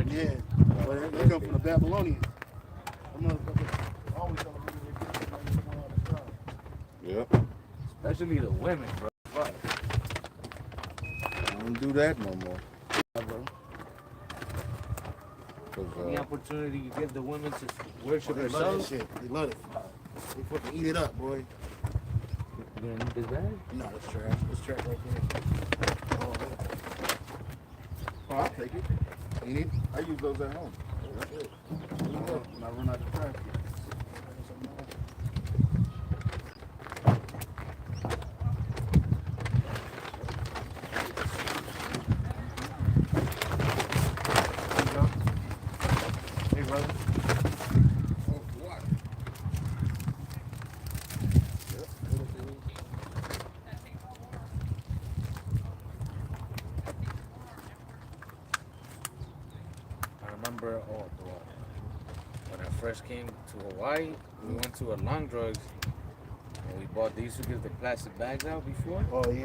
origin. Yeah, but they come from the Babylonians. Them motherfuckers always celebrating their Christmas all the time. Yep. Especially the women, bro. Fuck. I don't do that no more. Yeah, bro. Any opportunity you give the women to worship They love that themselves. shit. They love it. They fucking eat it up, boy. You gonna need this bag? No, it's trash. It's trash right there. Oh, I'll take it. You need? I use those at home. That's it. When I run out of trash. Hey, brother. Oh, what? I remember when I first came to Hawaii, we went to a Long Drugs and we bought. They used to give the plastic bags out before. Oh, yeah.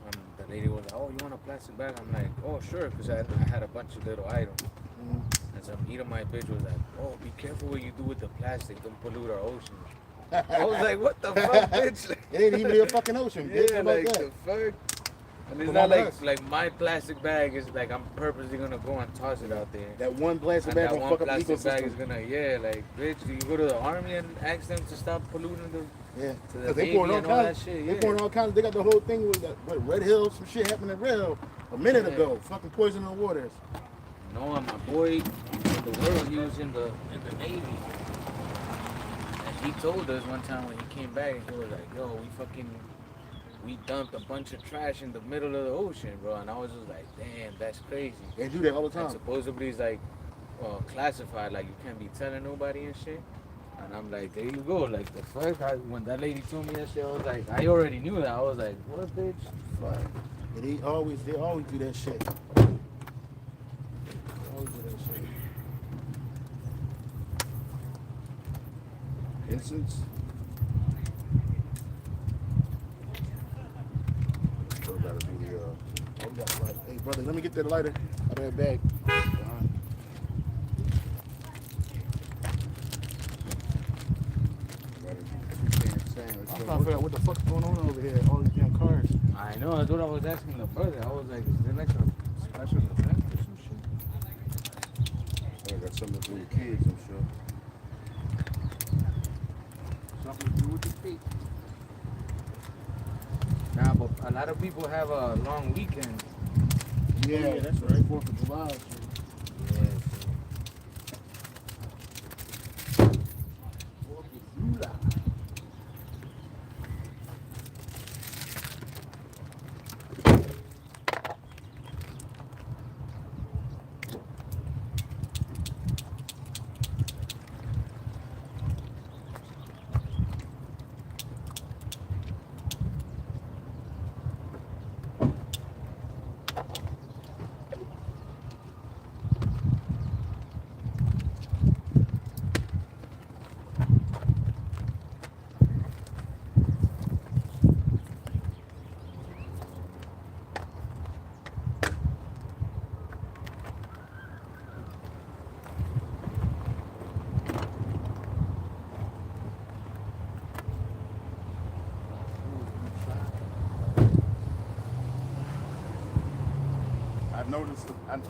And the lady was like, "Oh, you want a plastic bag?" I'm like, "Oh, sure," because I had a bunch of little items. Mm-hmm. And some Edomite bitch was like, "Oh, be careful what you do with the plastic. Don't pollute our ocean." I was like, "What the fuck, bitch?" Like, It ain't even a fucking ocean. bitch. yeah, How about like that? the fuck. And it's Come not on, like us. like my plastic bag is like I'm purposely gonna go and toss it out there. That one plastic And bag that gonna one fuck up the plastic bag is ecosystem. gonna, yeah, like, bitch, do you go to the army and ask them to stop polluting the, Yeah, to the because they Navy pouring all and all that kinds. shit? They Yeah. pouring all kinds. They got the whole thing with that. What, Red Hill? Some shit happened in Red Hill a minute Yeah. ago. Fucking poisoning the waters. Noah, my boy, in the world, he was in the Navy. And he told us one time when he came back, he was like, "Yo, we dumped a bunch of trash in the middle of the ocean, bro." And I was just like, "Damn, that's crazy." They do that all the And time. supposedly it's like classified, like you can't be telling nobody and shit. And I'm like, there you go, like the fuck. When that lady told me that shit, I was like, I already knew that. I was like, what, bitch? Fuck. And they always do that shit. They always do that shit. Incense? Still gotta do the, Oh, we got a lighter. Hey, brother, let me get that lighter out of that bag. gotta do 2 cans sandwich. I'm trying to figure out what the fuck's going on over here. All these damn cars. I know, that's what I was asking the brother. I was like, is there like a special event or some shit? I got something to do with kids, I'm sure. Something to do with the feet. Nah, but a lot of people have a long weekend. Yeah, that's right. 4th of July. Shit. Yeah. 4th of July.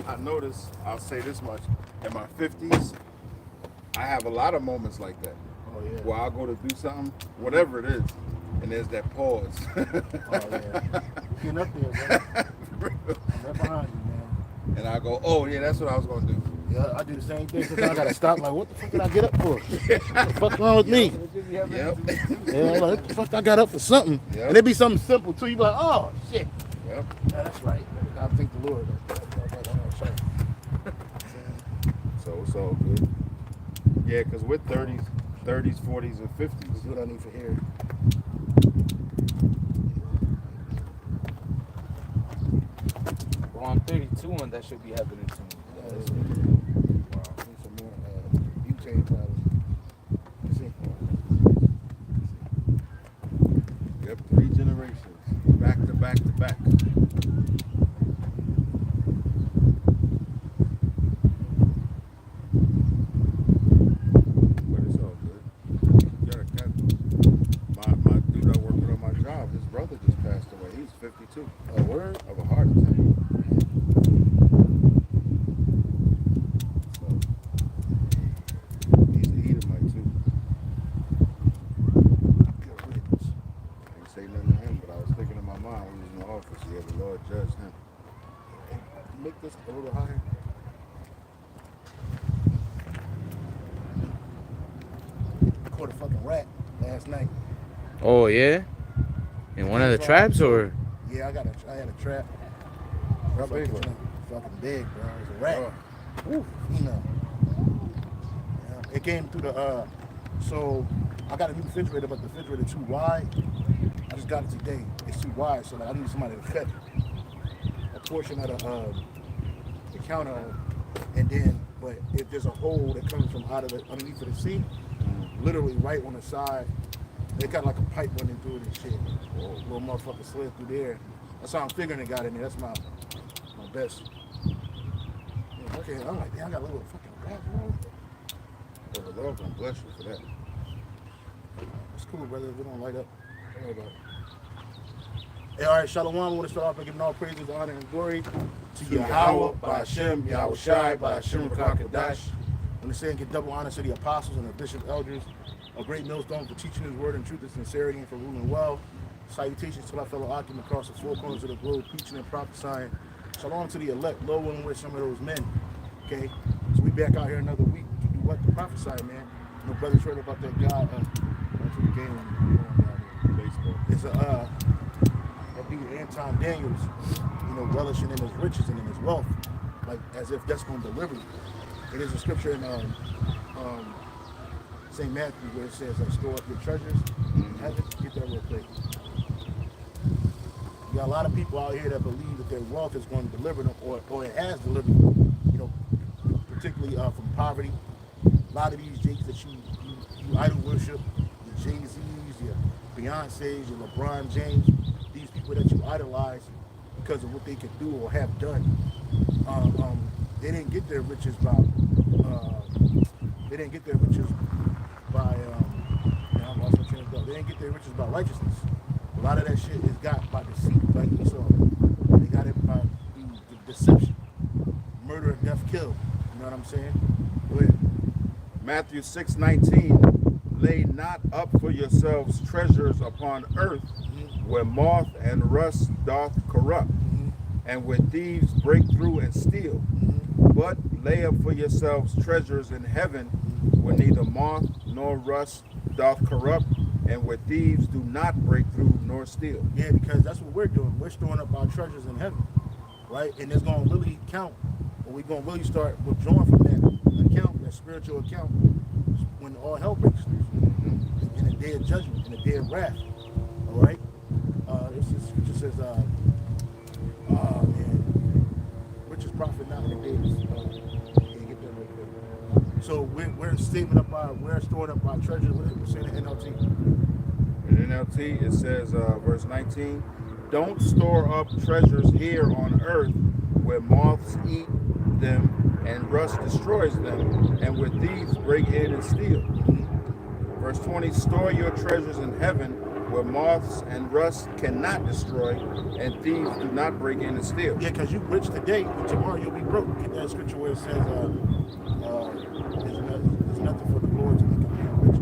I noticed, I'll say this much, in my 50s, I have a lot of moments like that. Oh, yeah. Where I'll go to do something, whatever it is, and there's that pause. Oh, yeah. You getting up there, bro. I'm right behind you, man. And I go, oh, yeah, that's what I was going to do. Yeah, I do the same thing. Sometimes I gotta stop. Like, what the fuck did I get up for? What the fuck wrong with me? Yep. Yeah, like, what the fuck I got up for something? Yep. And it be something simple too. You be like, oh shit. Yep. Yeah, that's right. I thank the Lord. So it's all good. Yeah, because we're 30s, 40s, and 50s. That's what I need for hair. Well, I'm 32 and that should be happening to me. Yeah, that's it. Wow. Need some more butane probably. Let's see. Yep, 3 generations. Back to back to back. fucking rat last night. Oh yeah, in one of the traps or? Yeah, I had a trap. How big was it? Fucking big, bro. It was a rat. Oh. Woo, you know. Yeah, it came through the so I got a new refrigerator, but the refrigerator too wide. I just got it today. It's too wide, so like, I need somebody to cut a portion of the counter, and then, but if there's a hole that comes from underneath of the seat, literally right on the side, they got like a pipe running through it and shit. Little motherfucker slid through there. That's how I'm figuring it got in there. That's my best. Yeah, okay, I'm like, damn, I got a little fucking rat, bro. Well, the Lord gonna bless you for that. It's cool, brother. We don't light up. Don't worry about it. Hey, all right, Shalom. I want to start off by giving all praises, honor, and glory to Yahweh, by Hashem, Yahushai, by Hashem Kadash. When the saying give double honor to the apostles and the bishop elders, a great millstone for teaching his word and truth and sincerity and for ruling well. Salutations to my fellow Akim across the four corners of the globe, preaching and prophesying. Shalom to the elect, low and with some of those men. Okay, so we back out here another week to do what? To prophesy, man. No brother's heard about that guy. Went to the game. Baseball. It's that dude Anton Daniels, relishing in his riches and in his wealth, like as if that's going to deliver you. It is a scripture in St. Matthew where it says, store up your treasures in heaven. Get that real quick. You got a lot of people out here that believe that their wealth is going to deliver them, or it has delivered them, particularly from poverty. A lot of these jakes that you idol worship, your Jay-Z's, your Beyonce's, your LeBron James, these people that you idolize because of what they can do or have done, they didn't get their riches by I lost my train of thought. They didn't get their riches by righteousness. A lot of that shit is got by deceit, like Esau. They got it by deception, murder, death, kill. You know what I'm saying? Go ahead. Matthew 6:19, lay not up for yourselves treasures upon earth, where moth and rust doth corrupt, and where thieves break through and steal. But lay up for yourselves treasures in heaven, where neither moth nor rust doth corrupt, and where thieves do not break through nor steal. Yeah, because that's what we're doing. We're storing up our treasures in heaven, right? And it's going to really count, or we're going to really start withdrawing from that account, that spiritual account, when all hell breaks loose, in the day of judgment, in the day of wrath. All right? It just says, richest prophet not in the days. Get that real quick. So we're storing up our treasures. What is it saying in NLT? In NLT, it says, verse 19, don't store up treasures here on earth where moths eat them and rust destroys them, and where thieves break in and steal. Verse 20, store your treasures in heaven where moths and rust cannot destroy, and thieves do not break in and steal. Yeah, because you rich today, but tomorrow you'll be broke. Get that scripture where it says, there's nothing for the Lord to make a man rich,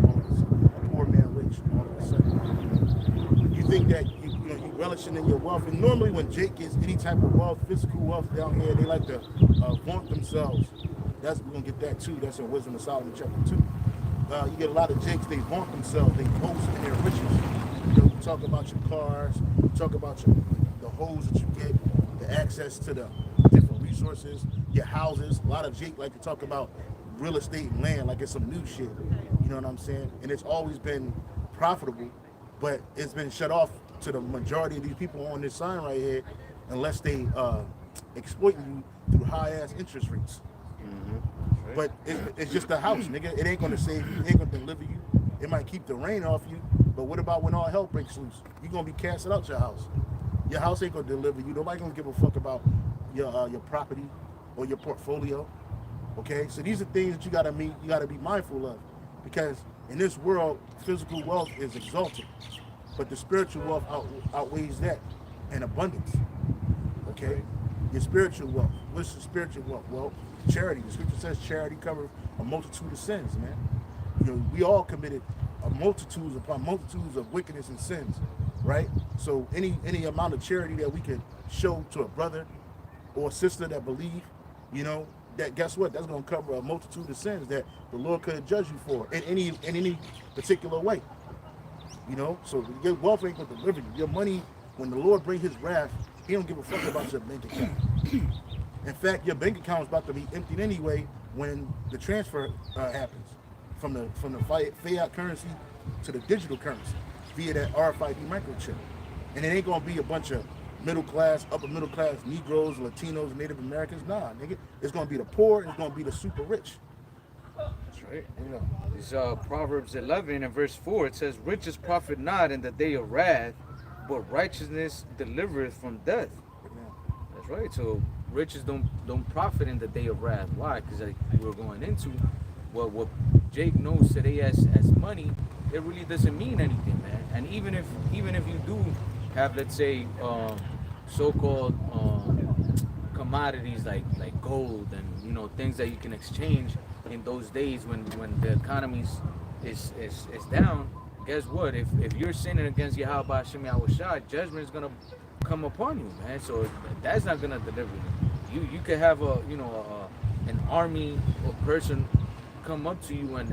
a poor man rich all of a sudden. You think that you relishing in your wealth, and normally when Jake gets any type of wealth, physical wealth down here, they like to vaunt themselves. We're gonna get that too. That's in Wisdom of Solomon chapter 2. You get a lot of Jakes, they vaunt themselves, they boast in their riches. You talk about your cars, you talk about the hoes that you get, the access to the different resources, your houses. A lot of Jake like to talk about real estate and land like it's some new shit. You know what I'm saying? And it's always been profitable, but it's been shut off to the majority of these people on this sign right here, unless they exploiting you through high ass interest rates. But it's just a house, nigga. It ain't gonna save you. It ain't gonna deliver you. It might keep the rain off you. But what about when all hell breaks loose? You're gonna be casted out your house. Your house ain't gonna deliver you. Nobody gonna give a fuck about your property or your portfolio. Okay, so these are things that you gotta be mindful of, because in this world, physical wealth is exalted, but the spiritual wealth outweighs that in abundance. Okay, your spiritual wealth. What's the spiritual wealth? Well, charity. The scripture says charity covers a multitude of sins, man. We all committed multitudes upon multitudes of wickedness and sins, right? So any amount of charity that we can show to a brother or a sister that believe, that guess what? That's gonna cover a multitude of sins that the Lord could judge you for in any particular way. You know, so your wealth ain't gonna deliver you. Your money, when the Lord bring His wrath, He don't give a fuck about your bank account. In fact, your bank account is about to be emptied anyway when the transfer happens from the fiat currency to the digital currency via that RFID microchip. And it ain't gonna be a bunch of middle class, upper middle class Negroes, Latinos, Native Americans. Nah, nigga, it's gonna be the poor. And it's gonna be the super rich. That's right. You know. It's Proverbs 11 and verse 4. It says, "Riches profit not in the day of wrath, but righteousness delivereth from death." That's right. So riches don't profit in the day of wrath. Why? Because like we were going into, well, what Jake knows today as money, it really doesn't mean anything, man. And even if you do have, let's say, so-called commodities like gold and things that you can exchange in those days when the economy is down, guess what? If you're sinning against Yahweh Hashem Yahushua, judgment is gonna come upon you, man. So that's not gonna deliver you. You could have an army or person come up to you and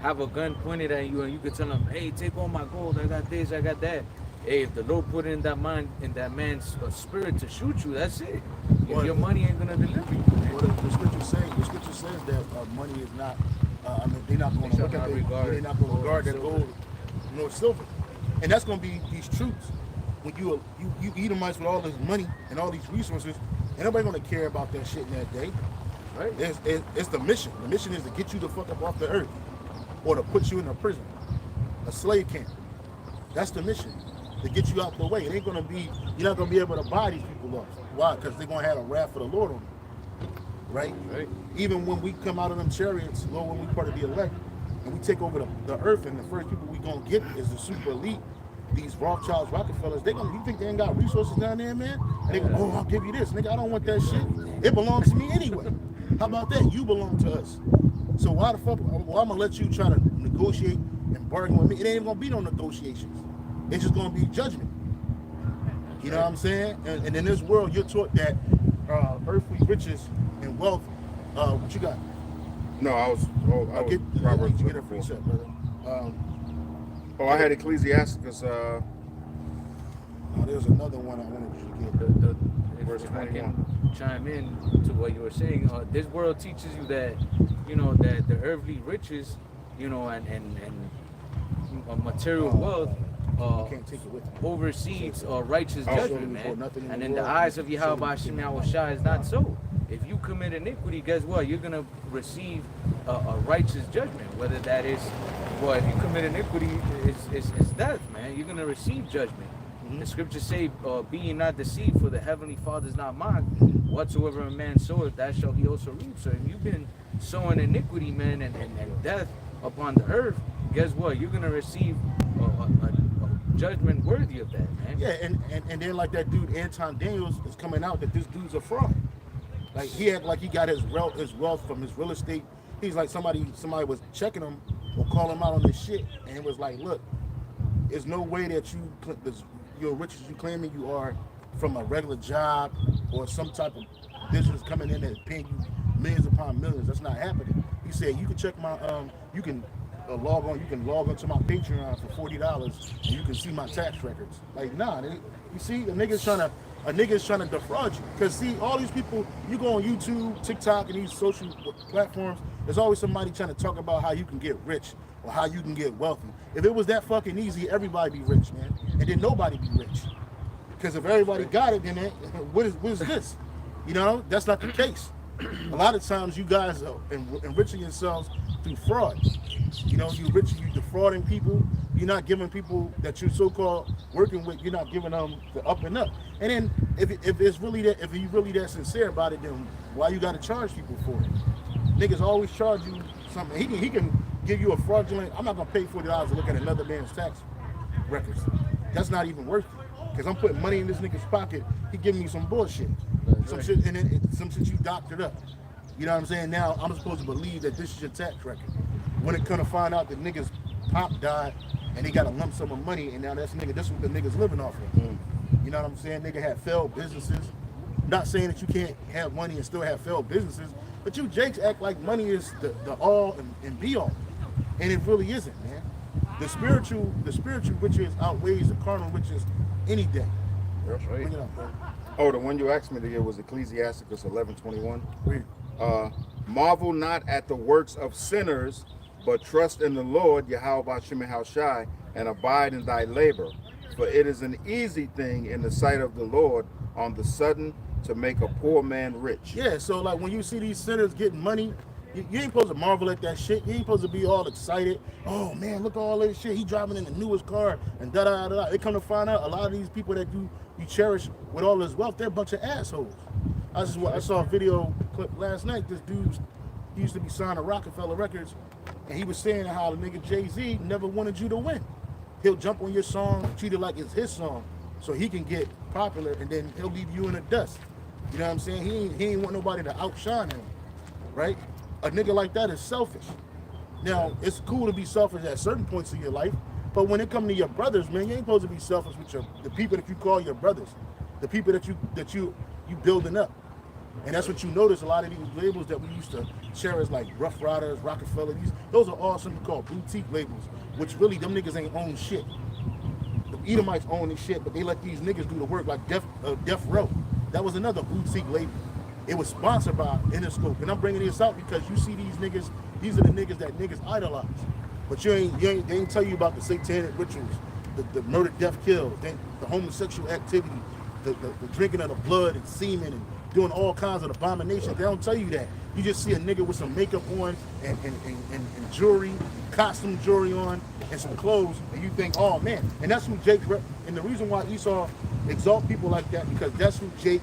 have a gun pointed at you, and you could tell them, "Hey, take all my gold. I got this. I got that." Hey, if the Lord put it in that man's spirit to shoot you, that's it. Your money ain't gonna deliver you. What the scripture says that money is not. I mean, they're not going to look at they're not going to regard that gold nor silver, and that's going to be these truths. When you Edomites with all this money and all these resources, ain't nobody going to care about that shit in that day. Right? It's the mission. The mission is to get you the fuck up off the earth, or to put you in a prison, a slave camp. That's the mission. To get you out the way. It ain't gonna be, you're not gonna be able to buy these people off. Why? Because they're gonna have a wrath for the Lord on them. Right? Even when we come out of them chariots, Lord, when we part of the elect, and we take over the earth, and the first people we gonna get is the super elite, these Rothschilds, Rockefellers. You think they ain't got resources down there, man? And they go, "Oh, I'll give you this." Nigga, I don't want that shit. It belongs to me anyway. How about that? You belong to us. So why the fuck, I'm gonna let you try to negotiate and bargain with me? It ain't even gonna be no negotiations. It's just going to be judgment. You know what I'm saying? And in this world, you're taught that earthly riches and wealth. What you got? No, I was Proverbs. You get a free set, brother. I had Ecclesiasticus. No, there's another one I wanted you to get. Verse if I 21. can chime in to what you were saying, this world teaches you that that the earthly riches, and material wealth. Can't take it with you. Oversees righteous judgment, man. And in the eyes of Yahweh Hashem Yahushua is not so. If you commit iniquity, guess what? You're gonna receive a righteous judgment. Whether that is, if you commit iniquity, it's death, man. You're gonna receive judgment. Mm-hmm. The scriptures say, "Be ye not deceived, for the heavenly Father is not mocked. Whatsoever a man soweth, that shall he also reap." So if you've been sowing iniquity, man, and death upon the earth, guess what? You're gonna receive a judgment worthy of that, man. Yeah, and then like that dude Anton Daniels is coming out that this dude's a fraud. Like he act like he got his wealth from his real estate. He's like somebody was checking him or calling him out on this shit, and it was like, look, there's no way that you're rich as you claiming you are from a regular job or some type of business coming in and paying you millions upon millions. That's not happening. He said you can check my you can log on to my Patreon for $40 and you can see my tax records. Like, nah, you see, a nigga's trying to defraud you. Because see, all these people, you go on YouTube, TikTok, and these social platforms, there's always somebody trying to talk about how you can get rich or how you can get wealthy. If it was that fucking easy, everybody be rich, man. And then nobody be rich. Because if everybody got it, then what is this? You know, that's not the case. A lot of times you guys are enriching yourselves through fraud. You know, you defrauding people. You're not giving people that you're so-called working with, you're not giving them the up and up. And then if you're really that sincere about it, then why you got to charge people for it? Niggas always charge you something. He can give you a fraudulent. I'm not gonna pay $40 to look at another man's tax records. That's not even worth it. Because I'm putting money in this nigga's pocket. He giving me some bullshit. Some shit, and then some shit you doctored up. You know what I'm saying? Now I'm supposed to believe that this is your tax record. When it come to find out that niggas pop died and they got a lump sum of money, and now this what the niggas living off of. You know what I'm saying? Nigga had failed businesses. I'm not saying that you can't have money and still have failed businesses, But you Jakes act like money is the all and be all. And it really isn't, man. The spiritual riches outweighs the carnal riches any day. That's right. Bring it up, bro. Oh, the one you asked me to get was Ecclesiasticus 11:21. Read. Marvel not at the works of sinners, but trust in the Lord, Yahweh Shai, and abide in thy labor. For it is an easy thing in the sight of the Lord on the sudden to make a poor man rich. Yeah, so like when you see these sinners getting money, you ain't supposed to marvel at that shit. You ain't supposed to be all excited. Oh man, look at all this shit. He driving in the newest car and da da da da. They come to find out a lot of these people that you cherish with all this wealth, they're a bunch of assholes. I saw a video clip last night. This dude he used to be signed to Rockefeller Records, and he was saying how the nigga Jay-Z never wanted you to win. He'll jump on your song, treat it like it's his song, so he can get popular, and then he'll leave you in the dust. You know what I'm saying? He ain't want nobody to outshine him, right? A nigga like that is selfish. Now, it's cool to be selfish at certain points in your life, but when it comes to your brothers, man, you ain't supposed to be selfish with the people that you call your brothers, the people that you building up. And that's what you notice, a lot of these labels that we used to cherish, like Rough Riders, Rockefeller, those are all something called boutique labels, which really, them niggas ain't own shit. The Edomites own this shit, but they let these niggas do the work, like Death Row. That was another boutique label. It was sponsored by Interscope. And I'm bringing this out because you see these niggas, these are the niggas that niggas idolize. But they ain't tell you about the satanic rituals, the murder, death, kills, the homosexual activity, the drinking of the blood and semen and doing all kinds of abominations. They don't tell you that. You just see a nigga with some makeup on and jewelry, costume jewelry on, and some clothes, and you think, oh man. And that's who Jake, and the reason why Esau exalt people like that, because that's who Jake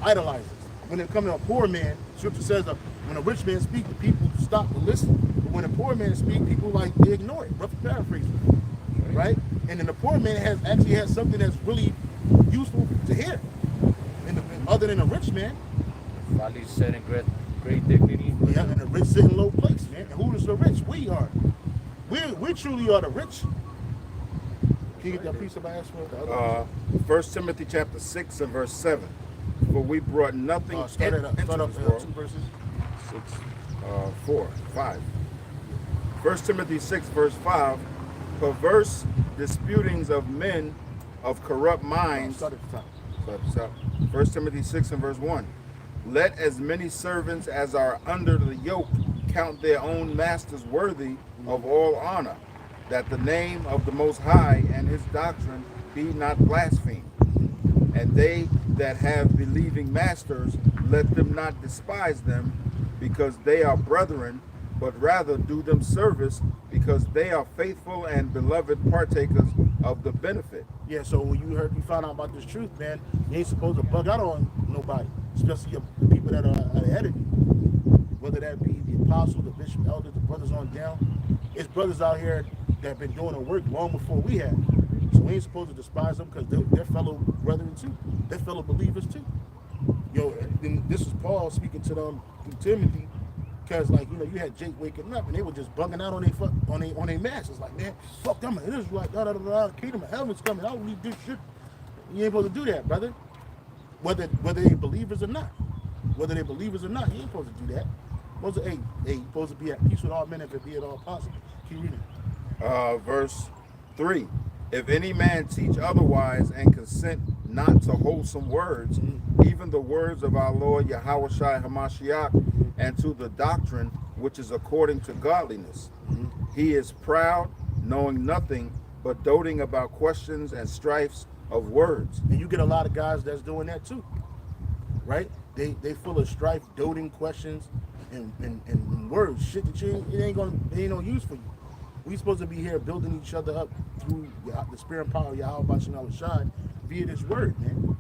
idolizes. When it comes to a poor man, scripture says when a rich man speaks, the people stop to listen. But when a poor man speaks, people they ignore it. Rough paraphrasing, right? And then the poor man actually has something that's really useful to hear. Other than a rich man. Folly set in great dignity. Yeah, and the rich sit in low place, man. And who is the rich? We are. We truly are the rich. Can you get that piece of my ass for the other? 1 Timothy chapter 6 and verse 7. For we brought nothing Start up this 2 verses. 5. 1 Timothy 6 verse 5. Perverse disputings of men of corrupt minds. Start at the top. 1 Timothy 6 and verse 1. Let as many servants as are under the yoke count their own masters worthy of all honor, that the name of the Most High and his doctrine be not blasphemed. And they that have believing masters, let them not despise them, because they are brethren, but rather do them service, because they are faithful and beloved partakers of the benefit. Yeah, so when you found out about this truth, man, you ain't supposed to bug out on nobody, especially the people that are ahead of you. Whether that be the apostle, the bishop, elders, the brothers on down. It's brothers out here that have been doing the work long before we have. So we ain't supposed to despise them because they're fellow brethren too. They're fellow believers too. Yo, and this is Paul speaking to them through Timothy. Because, you had Jake waking up and they were just bugging out on their masses. Like, man, fuck them. It is like, kingdom of heaven's coming. I don't need this shit. You ain't supposed to do that, brother. Whether they're believers or not. Whether they're believers or not, you ain't supposed to do that. You're supposed to be at peace with all men if it be at all possible. Keep reading. Verse 3. If any man teach otherwise and consent not to wholesome words, even the words of our Lord Yahweh Shai Hamashiach, and to the doctrine which is according to godliness. He is proud, knowing nothing, but doting about questions and strifes of words. And you get a lot of guys that's doing that too, right? They full of strife, doting, questions, and words. Shit that it ain't no use for you. We supposed to be here building each other up through the spirit and power of Yahweh Shai via this word, man.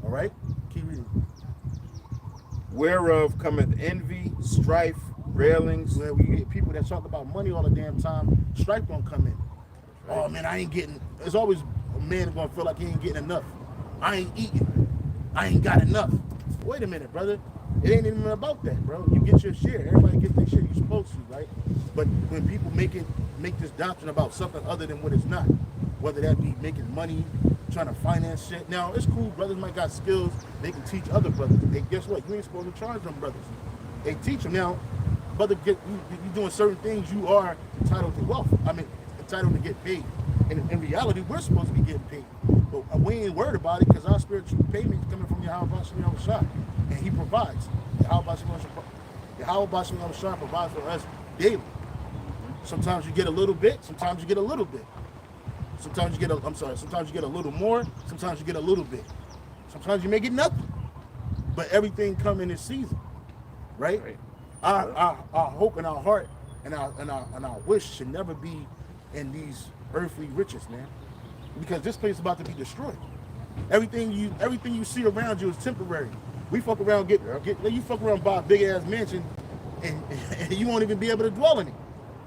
All right? Keep reading. Whereof cometh envy, strife, railings. Where we get people that talk about money all the damn time, strife don't come in. Oh man, I ain't getting. There's always a man gonna feel like he ain't getting enough. I ain't eating. I ain't got enough. Wait a minute, brother. It ain't even about that, bro. You get your share. Everybody gets their share. You're supposed to, right? But when people make this doctrine about something other than what it's not, whether that be making money, trying to finance shit. Now, it's cool. Brothers might got skills. They can teach other brothers. Hey, guess what? You ain't supposed to charge them brothers. They teach them now, brother. You doing certain things, you are entitled to wealth. I mean, entitled to get paid. And in reality, we're supposed to be getting paid, but we ain't worried about it because our spiritual payment is coming from Yahweh Shah, and He provides. Yahweh Shah provides for us daily. Sometimes you get a little bit, sometimes you get a little bit. Sometimes you get sometimes you get a little more, sometimes you get a little bit. Sometimes you may get nothing. But everything come in this season. Right? Our hope and our heart and our wish should never be in these earthly riches, man. Because this place is about to be destroyed. Everything you see around you is temporary. We fuck around you fuck around buy a big ass mansion and you won't even be able to dwell in it.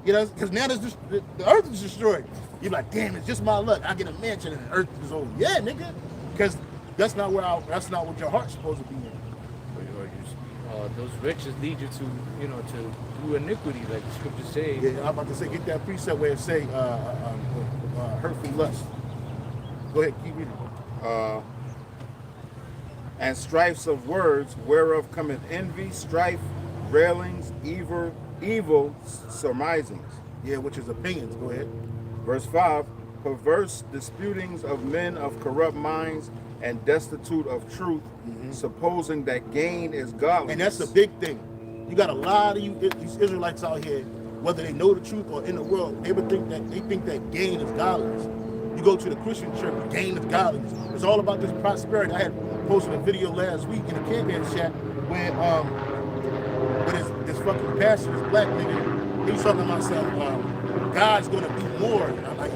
You know, because now the earth is destroyed. You're like, damn, it's just my luck. I get a mansion and the earth is over. Yeah, nigga. Because that's not what your heart's supposed to be in. Those riches lead you to do iniquity, like the scriptures say. Yeah, I'm about to say, get that precept where it say hurtful lust. Go ahead, keep reading. And strifes of words, whereof cometh envy, strife, railings, evil surmisings. Yeah, which is opinions. Go ahead. Verse 5, perverse disputings of men of corrupt minds and destitute of truth, supposing that gain is godliness. And that's the big thing. You got a lot of these Israelites out here, whether they know the truth or in the world, they think that gain is godliness. You go to the Christian church, gain is godliness. It's all about this prosperity. I had posted a video last week in the campaign chat where this fucking pastor, this black nigga, he's talking about something, God's gonna do more. And I'm like,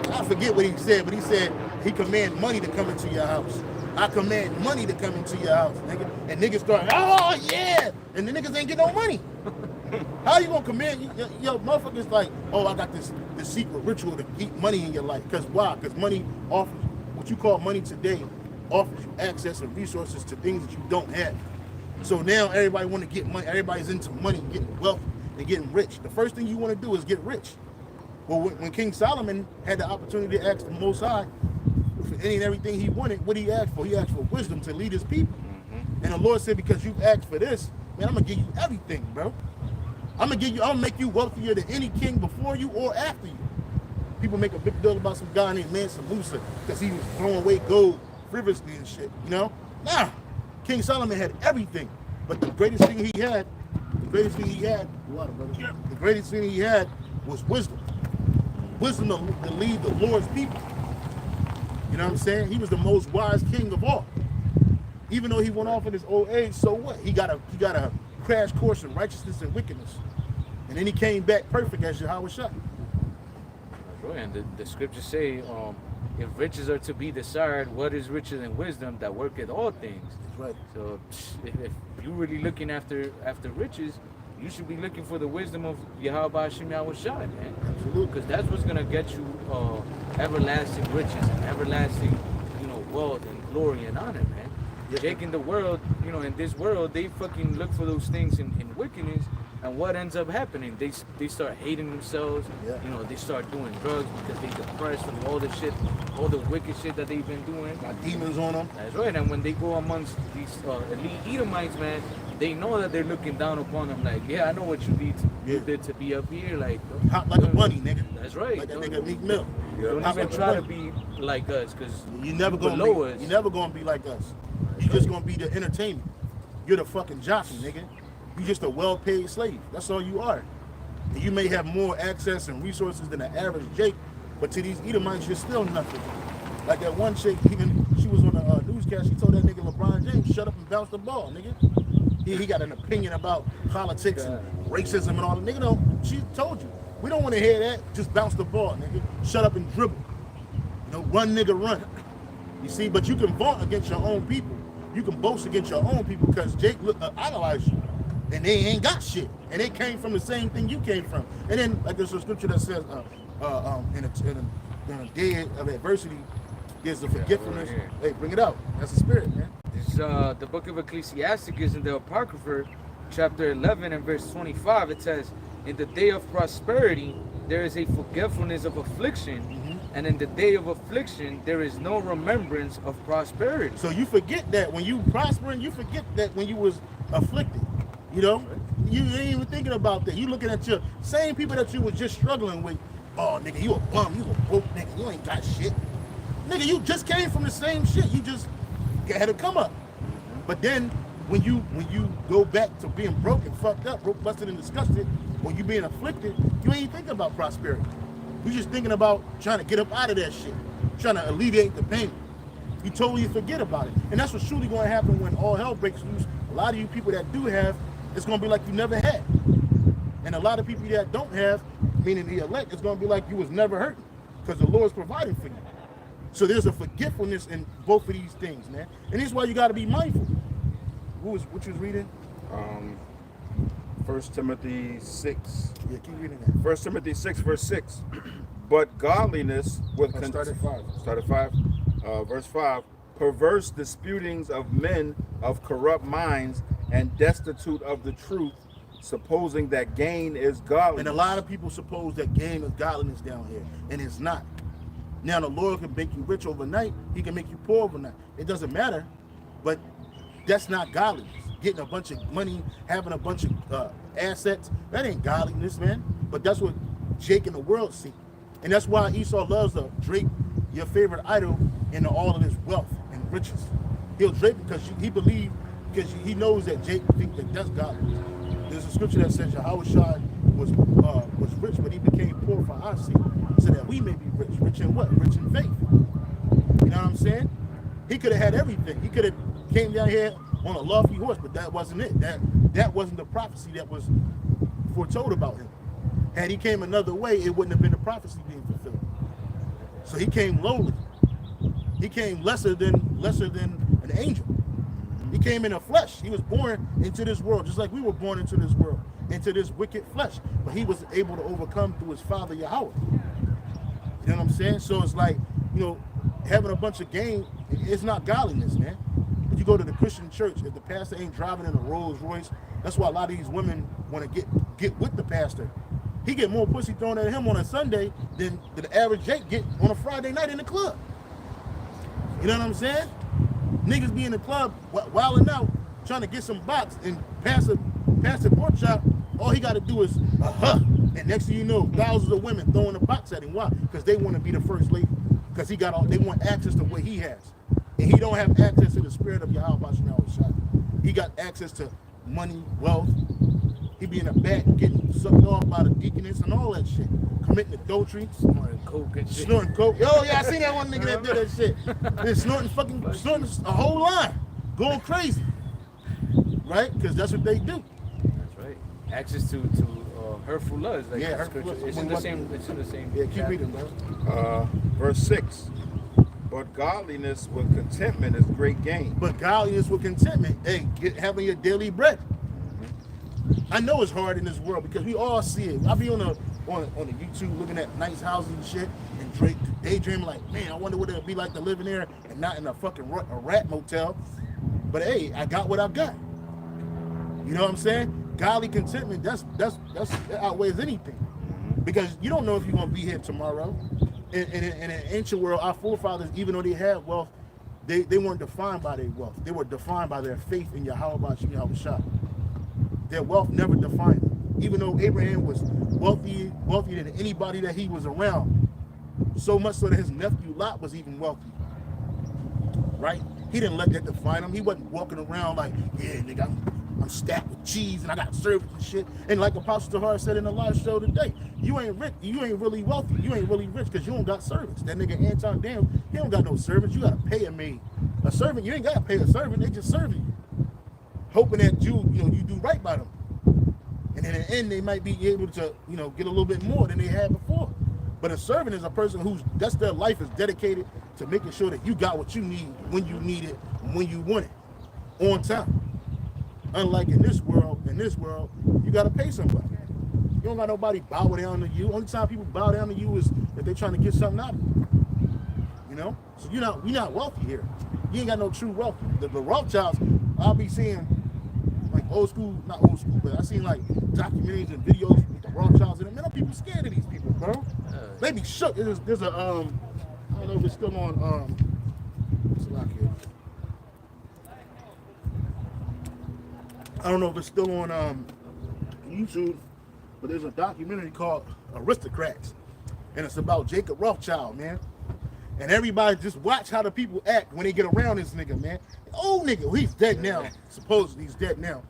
I forget what he said, but he said he command money to come into your house. I command money to come into your house, nigga. And niggas start, oh yeah, and the niggas ain't get no money. How you gonna command? Yo, motherfuckers like, oh, I got this secret ritual to keep money in your life. Because why? Because money offers, what you call money today, offers you access and resources to things that you don't have. So now everybody want to get money. Everybody's into money, getting wealth, and getting rich. The first thing you want to do is get rich. Well, when King Solomon had the opportunity to ask the Most High for any and everything he wanted, what he asked for? He asked for wisdom to lead his people. And the Lord said, because you've asked for this, man, I'm gonna give you everything, bro. I'm gonna make you wealthier than any king before you or after you. People make a big deal about some guy named Mansa Musa because he was throwing away gold frivolously and shit, you know? Nah, King Solomon had everything, but the greatest thing he had was wisdom. Wisdom to lead the Lord's people. You know what I'm saying? He was the most wise king of all. Even though he went off in his old age, so what? He got a crash course in righteousness and wickedness. And then he came back perfect as Yahweh Shah. And the scriptures say, if riches are to be desired, what is richer than wisdom that worketh all things? That's right. So if you're really looking after riches, you should be looking for the wisdom of Yahweh Hashem Yahweh Shai, man. Absolutely. Because that's what's gonna get you everlasting riches and everlasting, wealth and glory and honor, man. Yeah. Jake in the world, in this world, they fucking look for those things in wickedness, and what ends up happening? They start hating themselves. Yeah. They start doing drugs because they depressed from all the shit, all the wicked shit that they've been doing. Got demons on them. That's right. And when they go amongst these elite Edomites, man, they know that they're looking down upon them. Like, yeah, I know what you did to be up here. Like, hot like a bunny, nigga. That's right. Like that nigga Meek Mill. Don't even try to be like us, because you're never gonna be like us. You're just gonna be the entertainment. You're the fucking jockey, nigga. You're just a well-paid slave. That's all you are. And you may have more access and resources than the average Jake, but to these Edomites, you're still nothing. Like that one chick, she was on the newscast. She told that nigga LeBron James, "Shut up and bounce the ball, nigga." He got an opinion about politics and racism and all that. Nigga, no, she told you. We don't want to hear that. Just bounce the ball, nigga. Shut up and dribble. Run, nigga, run. You see, but you can vaunt against your own people. You can boast against your own people because Jake idolized you. And they ain't got shit. And they came from the same thing you came from. And then, like there's a scripture that says, in a day of adversity, there's the forgetfulness. Right. Hey, bring it out. That's the spirit, man. This the book of Ecclesiastic is in the Apocrypha, chapter 11 and verse 25. It says, in the day of prosperity, there is a forgetfulness of affliction, and in the day of affliction, there is no remembrance of prosperity. So you forget that when you prospering, you forget that when you was afflicted. You know, you ain't even thinking about that. You looking at your same people that you were just struggling with. Oh, nigga, you a bum. You a broke nigga. You ain't got shit. Nigga, you just came from the same shit. You just had to come up. But then when you go back to being broken, fucked up, broke, busted, and disgusted, or you being afflicted, you ain't thinking about prosperity. You just thinking about trying to get up out of that shit, trying to alleviate the pain. You totally forget about it. And that's what's truly going to happen when all hell breaks loose. A lot of you people that do have, it's going to be like you never had. And a lot of people that don't have, meaning the elect, it's going to be like you was never hurting because the Lord's providing for you. So there's a forgetfulness in both of these things, man. And this is why you got to be mindful. What you was reading? 1 Timothy 6. Yeah, keep reading that. 1 Timothy 6, verse 6. But godliness with Start at 5. Start at 5. Verse 5. Perverse disputings of men of corrupt minds and destitute of the truth, supposing that gain is godliness. And a lot of people suppose that gain is godliness down here, and it's not. Now, the Lord can make you rich overnight. He can make you poor overnight. It doesn't matter, but that's not godliness. Getting a bunch of money, having a bunch of assets, that ain't godliness, man. But that's what Jake and the world see. And that's why Esau loves to drape your favorite idol into all of his wealth and riches. He'll drape it because he believes, because he knows that Jake thinks that that's godliness. There's a scripture that says Yahushua was rich, but he became poor for our sake, so that we may be rich. Rich in what? Rich in faith. You know what I'm saying? He could have had everything. He could have came down here on a lofty horse, but that wasn't it. That wasn't the prophecy that was foretold about him. Had he came another way, it wouldn't have been the prophecy being fulfilled. So he came lowly. He came lesser than an angel. He came in the flesh. He was born into this world, just like we were born into this world, into this wicked flesh. But he was able to overcome through his father Yahweh. You know what I'm saying? So it's like, you know, having a bunch of gain, it's not godliness, man. If you go to the Christian church, if the pastor ain't driving in a Rolls Royce, that's why a lot of these women want to get with the pastor. He get more pussy thrown at him on a Sunday than the average Jake get on a Friday night in the club. You know what I'm saying? Niggas be in the club wilding out, trying to get some box and pass a pork chop. All he got to do is and next thing you know, thousands of women throwing a box at him. Why? Because they want to be the first lady. Because they want access to what he has, and he don't have access to the spirit of Yahweh Shai. He got access to money, wealth. He be in the back getting sucked off by the deaconess and all that shit, committing adultery, Snorting coke and shit. snorting coke. Oh yeah, I seen that one nigga that did that shit. And snorting a whole line, going crazy, right? Because that's what they do. That's right. Access to hurtful lusts. Like Yeah, that's hurtful good. lusts. It's in the same. It's in the same. Yeah, keep chapter. reading, bro. Verse 6. But godliness with contentment is great gain. But godliness with contentment, hey, having your daily bread. I know it's hard in this world because we all see it. I be on the YouTube looking at nice houses and shit and daydreaming like, man, I wonder what it'll be like to live in there and not in a fucking rat motel. But hey, I got what I got. You know what I'm saying? Godly contentment, that outweighs anything. Because you don't know if you're gonna be here tomorrow. In an ancient world, our forefathers, even though they had wealth, they weren't defined by their wealth. They were defined by their faith in Yahweh Shai. Their wealth never defined them. Even though Abraham was wealthier than anybody that he was around, so much so that his nephew Lot was even wealthy. Right? He didn't let that define him. He wasn't walking around like, yeah, nigga, I'm stacked with cheese and I got servants and shit. And like Apostle Tahar said in the live show today, you ain't rich, you ain't really wealthy, you ain't really rich because you don't got servants. That nigga Anton Dam, he don't got no servants. You gotta pay a maid. A servant, you ain't gotta pay a servant, they just serving you. Hoping that you do right by them. And in the end, they might be able to, get a little bit more than they had before. But a servant is a person that's their life is dedicated to making sure that you got what you need when you need it, when you want it, on time. Unlike in this world, you gotta pay somebody. You don't got nobody bow down to you. Only time people bow down to you is if they're trying to get something out of you. So we're not wealthy here. You ain't got no true wealth. The Rothschilds, I'll be seeing like not old school, but I seen like documentaries and videos with the Rothschilds in them. Man, people scared of these people, bro. They be shook. There's a I don't know if it's still on what's the lock here? I don't know if it's still on YouTube, but there's a documentary called Aristocrats, and it's about Jacob Rothschild, man. And everybody just watch how the people act when they get around this nigga, man. Old nigga, well, he's dead now. Supposedly he's dead now,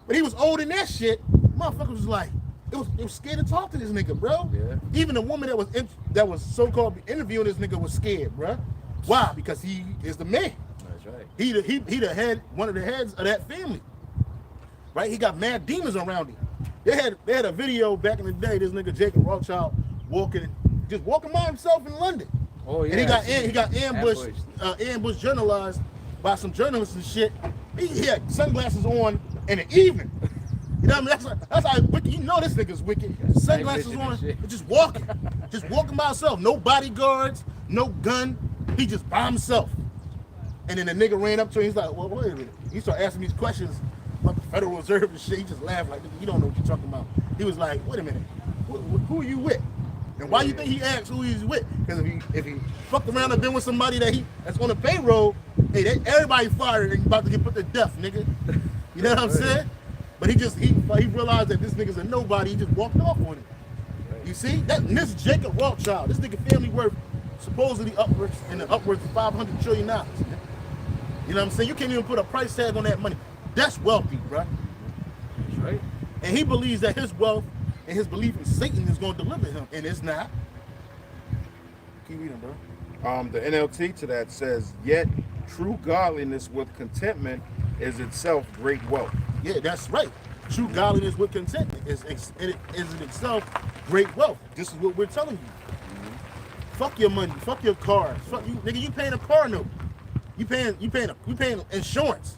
but he was old in that shit. Motherfuckers was like, it was scared to talk to this nigga, bro. Yeah. Even the woman that was so-called interviewing this nigga was scared, bro. Why? Because he is the man. That's right. He the head, one of the heads of that family. Right? He got mad demons around him. They had a video back in the day, this nigga Jacob Rothschild walking by himself in London. Oh yeah. And he got ambushed journalized by some journalists and shit. He had sunglasses on in the evening. You know what I mean? That's how wicked. You know this nigga's wicked. Sunglasses on, and just walking by himself. No bodyguards, no gun. He just by himself. And then the nigga ran up to him. He's like, well, wait a minute. He started asking these questions about the Federal Reserve and shit. He just laughed like, you don't know what you're talking about. He was like, wait a minute. Who are you with? And why you think he asked who he's with? Because if he fucked around and been with somebody that's on the payroll, hey, everybody fired and about to get put to death, nigga. You know what I'm saying? But he realized that this nigga's a nobody. He just walked off on it. You see? This Jacob Rothschild, this nigga family worth supposedly upwards of $500 trillion. Man. You know what I'm saying? You can't even put a price tag on that money. That's wealthy, bro. That's right. And he believes that his wealth and his belief in Satan is going to deliver him, and it's not. Keep reading, bro. The NLT to that says, yet true godliness with contentment is itself great wealth. Yeah, that's right. True godliness with contentment is in itself great wealth. This is what we're telling you. Fuck your money. Fuck your cars. Fuck you, nigga. You paying a car note. You paying insurance.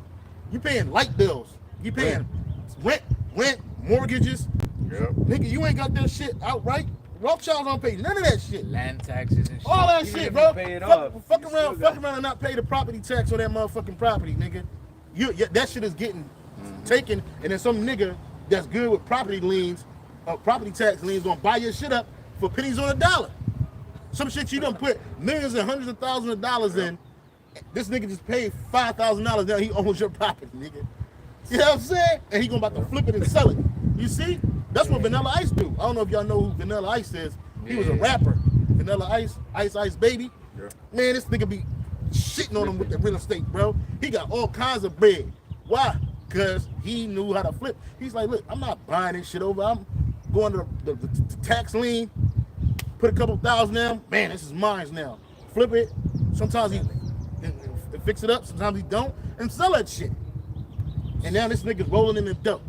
You paying light bills. You paying rent, mortgages. Yep. Nigga, you ain't got that shit outright. Rothschilds don't pay none of that shit. Land taxes and shit. All that Even shit, if bro. you pay it off, Fuck you around still got- and not pay the property tax on that motherfucking property, nigga. That shit is getting taken, and then some nigga that's good with property liens, property tax liens, gonna buy your shit up for pennies on a dollar. Some shit you done put millions and hundreds of thousands of dollars in. This nigga just paid $5,000 now. He owns your property, nigga. You know what I'm saying? And he gonna about to flip it and sell it. You see? That's what Vanilla Ice do. I don't know if y'all know who Vanilla Ice is. He was a rapper. Vanilla Ice, Ice Baby. Yeah. Man, this nigga be shitting on him with the real estate, bro. He got all kinds of bread. Why? Because he knew how to flip. He's like, look, I'm not buying this shit over. I'm going to the tax lien, put a couple thousand down. Man, this is mine now. Flip it. Sometimes he fix it up. Sometimes he don't. And sell that shit. And now this nigga's rolling in the dope.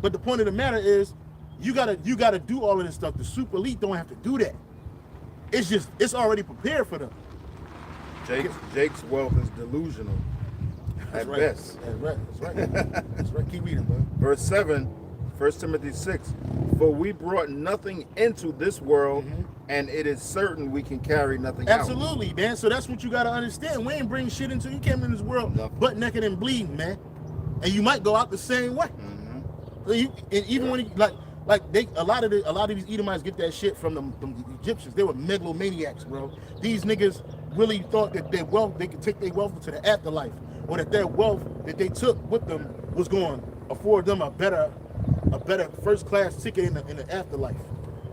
But the point of the matter is, you gotta do all of this stuff. The super elite don't have to do that. It's already prepared for them. Jake's wealth is delusional. At right. best. That's right. That's right. That's right. Keep reading, bro. Verse 7, 1 Timothy 6. For we brought nothing into this world, and it is certain we can carry nothing out. Absolutely, man. So that's what you gotta understand. We ain't bring shit into you came in this world butt naked and bleeding, man. And you might go out the same way. And even when a lot of these Edomites get that shit from the Egyptians. They were megalomaniacs, bro. These niggas really thought that their wealth, they could take their wealth into the afterlife, or that their wealth that they took with them was going to afford them a better first class ticket in the afterlife.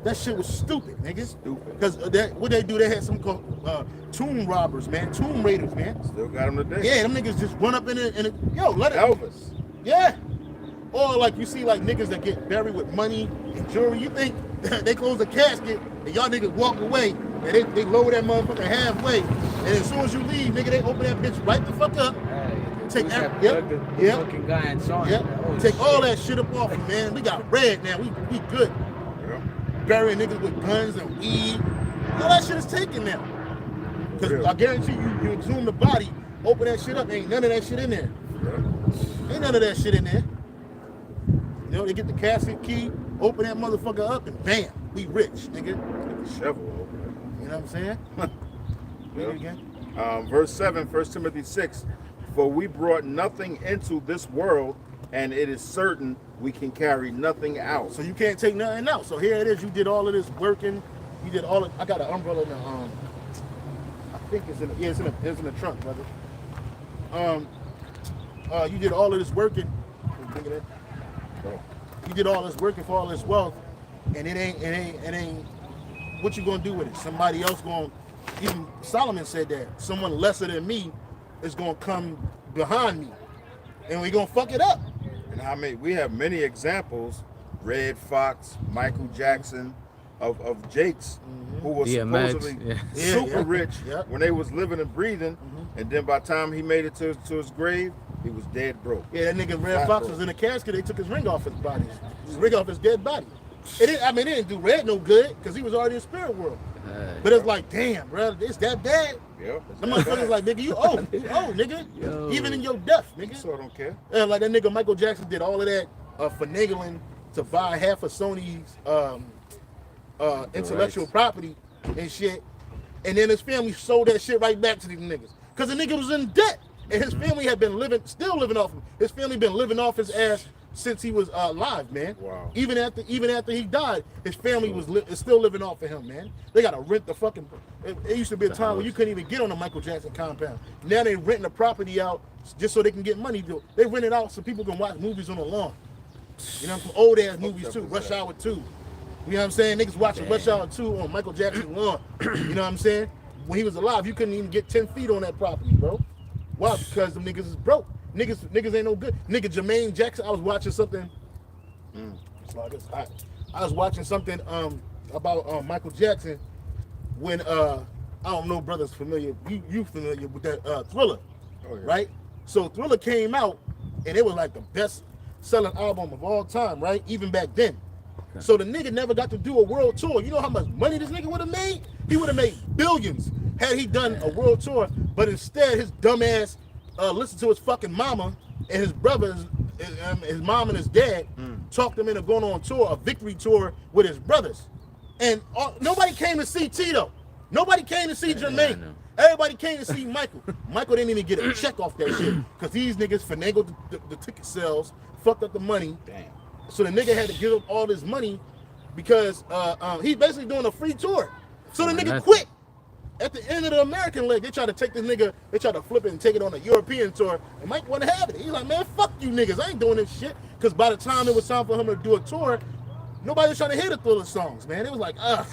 That shit was stupid, nigga. Stupid. Because what they do, they had some called tomb robbers, man, tomb raiders, man. Still got him today. Yeah, them niggas just run up in it and yo, let it. Elvis. Yeah. Or like you see like niggas that get buried with money and jewelry. You think they close the casket and y'all niggas walk away and they lower that motherfucker halfway. And as soon as you leave, nigga, they open that bitch right the fuck up. Take looking guy and saw him. Take all that shit up off him, man. We got bread now. We good. Yeah. Burying niggas with guns and weed. All that shit is taken now. Because I guarantee you exhume the body, open that shit up, ain't none of that shit in there. Yeah. Ain't none of that shit in there. You know, they get the casket key, open that motherfucker up, and bam, we rich, nigga. Shovel over there. You know what I'm saying? Read it again. Verse 7, 1 Timothy 6. For we brought nothing into this world, and it is certain we can carry nothing out. So you can't take nothing out. So here it is. You did all of this working. You did all of. I got an umbrella in the I think it's in the trunk, brother. You did all of this working nigga. You did all this work for all this wealth, and it ain't. What you gonna do with it? Somebody else going. Even Solomon said that someone lesser than me is gonna come behind me, and we gonna fuck it up. And how many? We have many examples. Red Fox, Michael Jackson, of Jakes, who was supposedly super rich when they was living and breathing, and then by the time he made it to his grave, he was dead broke. Yeah, that nigga Red Fox was in a casket. They took his ring off his body, his ring off his dead body. It didn't do Red no good because he was already in spirit world. But it's like, damn, bro, it's that bad. Yep. The motherfucker's like, nigga, you old, nigga. Yo. Even in your death, nigga. So I don't care. And like that nigga Michael Jackson did all of that finagling to buy half of Sony's intellectual property and shit, and then his family sold that shit right back to these niggas because the nigga was in debt, and his family had been still living off him. His family been living off his ass since he was alive, man. Wow. Even after he died, his family is still living off of him, man. They gotta rent the fucking. It used to be a time when you couldn't even get on the Michael Jackson compound. Now they renting the property out just so they can get money. They rent it out so people can watch movies on the lawn. You know, some old ass movies too. Rush Hour 2. You know what I'm saying? Niggas watching Rush Hour 2 on Michael Jackson's lawn. You know what I'm saying? When he was alive, you couldn't even get 10 feet on that property, bro. Why? Because them niggas is broke. Niggas ain't no good. Nigga Jermaine Jackson, I was watching something. I was watching something about Michael Jackson when I don't know, brothers familiar. You familiar with that Thriller, right? So Thriller came out and it was like the best selling album of all time, right? Even back then. Okay. So the nigga never got to do a world tour. You know how much money this nigga would have made? He would have made billions had he done a world tour. But instead, his dumb ass listened to his fucking mama and his brothers, his mom and his dad talked him into going on tour, a victory tour with his brothers. And nobody came to see Tito. Nobody came to see Jermaine. Everybody came to see Michael. Michael didn't even get a check off that shit because these niggas finagled the ticket sales, fucked up the money. Damn. So the nigga had to give up all this money because he's basically doing a free tour. So the nigga quit. At the end of the American leg, they try to take this nigga, they try to flip it and take it on a European tour. And Mike wouldn't have it. He's like, man, fuck you niggas. I ain't doing this shit. Because by the time it was time for him to do a tour, nobody was trying to hear the Thriller songs, man. It was like, ugh.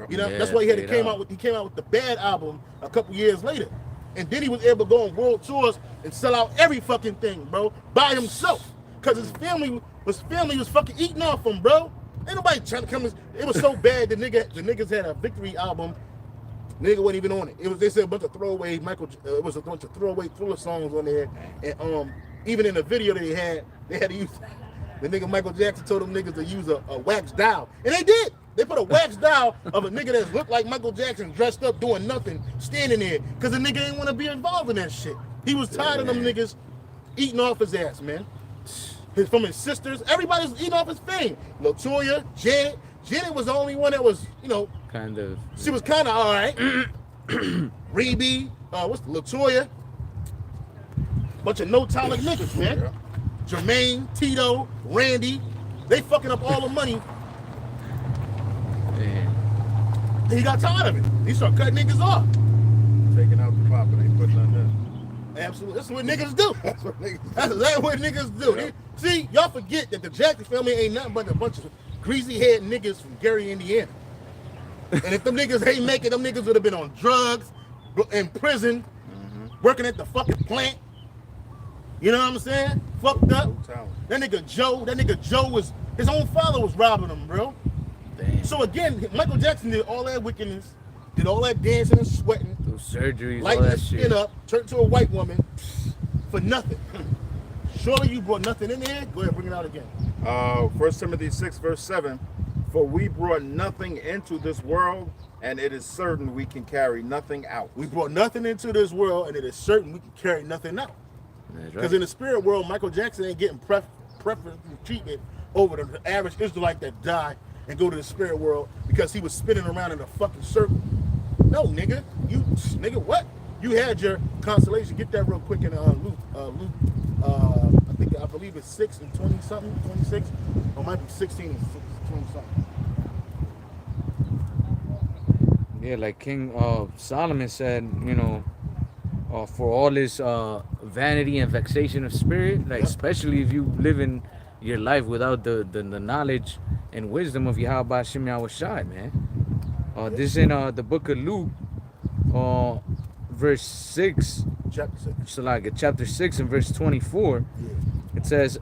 You know, that's why he came out with the Bad album a couple years later. And then he was able to go on world tours and sell out every fucking thing, bro, by himself. Because his family was fucking eating off him, bro. Ain't nobody trying to come. It was so bad the niggas had a victory album. Nigga wasn't even on it. They said a bunch of throwaway it was a bunch of throwaway Thriller songs on there. And even in the video they had to use the nigga Michael Jackson told them niggas to use a wax dial. And they did. They put a wax dial of a nigga that looked like Michael Jackson dressed up doing nothing, standing there, because the nigga didn't want to be involved in that shit. He was tired of them niggas eating off his ass, man. From his sisters, everybody's eating off his fame. LaToya, Janet. Janet was the only one that was, you know, kind of. She was kind of all right. Rebe, what's the LaToya? Bunch of no talent niggas, man. Yeah. Jermaine, Tito, Randy, they fucking up all the money. Man. He got tired of it. He started cutting niggas off. Taking out the pop and ain't putting on there. Absolutely. That's what niggas do. That's exactly what niggas do. Yeah. See, y'all forget that the Jackson family ain't nothing but a bunch of greasy head niggas from Gary, Indiana. And if them niggas ain't make it, them niggas would have been on drugs, in prison, working at the fucking plant. You know what I'm saying? Fucked up. That nigga Joe was, his own father was robbing him, bro. Damn. So again, Michael Jackson did all that wickedness, did all that dancing and sweating, those surgeries, lighting his skin up, turned to a white woman for nothing. Surely you brought nothing in there. Go ahead, bring it out again. 1 Timothy 6 verse 7. For we brought nothing into this world, and it is certain we can carry nothing out. We brought nothing into this world, and it is certain we can carry nothing out. Because in the spirit world, Michael Jackson ain't getting preferential treatment over the average Israelite that died and go to the spirit world because he was spinning around in a fucking circle. No, nigga. What? You had your consolation. Get that real quick in Luke. I believe it's 6 and 20 something, 26, or it might be 16 and 20 something. Yeah, like King Solomon said, you know, for all his vanity and vexation of spirit, like Yep. especially if you live in your life without the knowledge and wisdom of Yahweh Shem Yahushai, man. This in the book of Luke, verse 6, Chapter 6. so like chapter 6 and verse 24, Yeah. it says,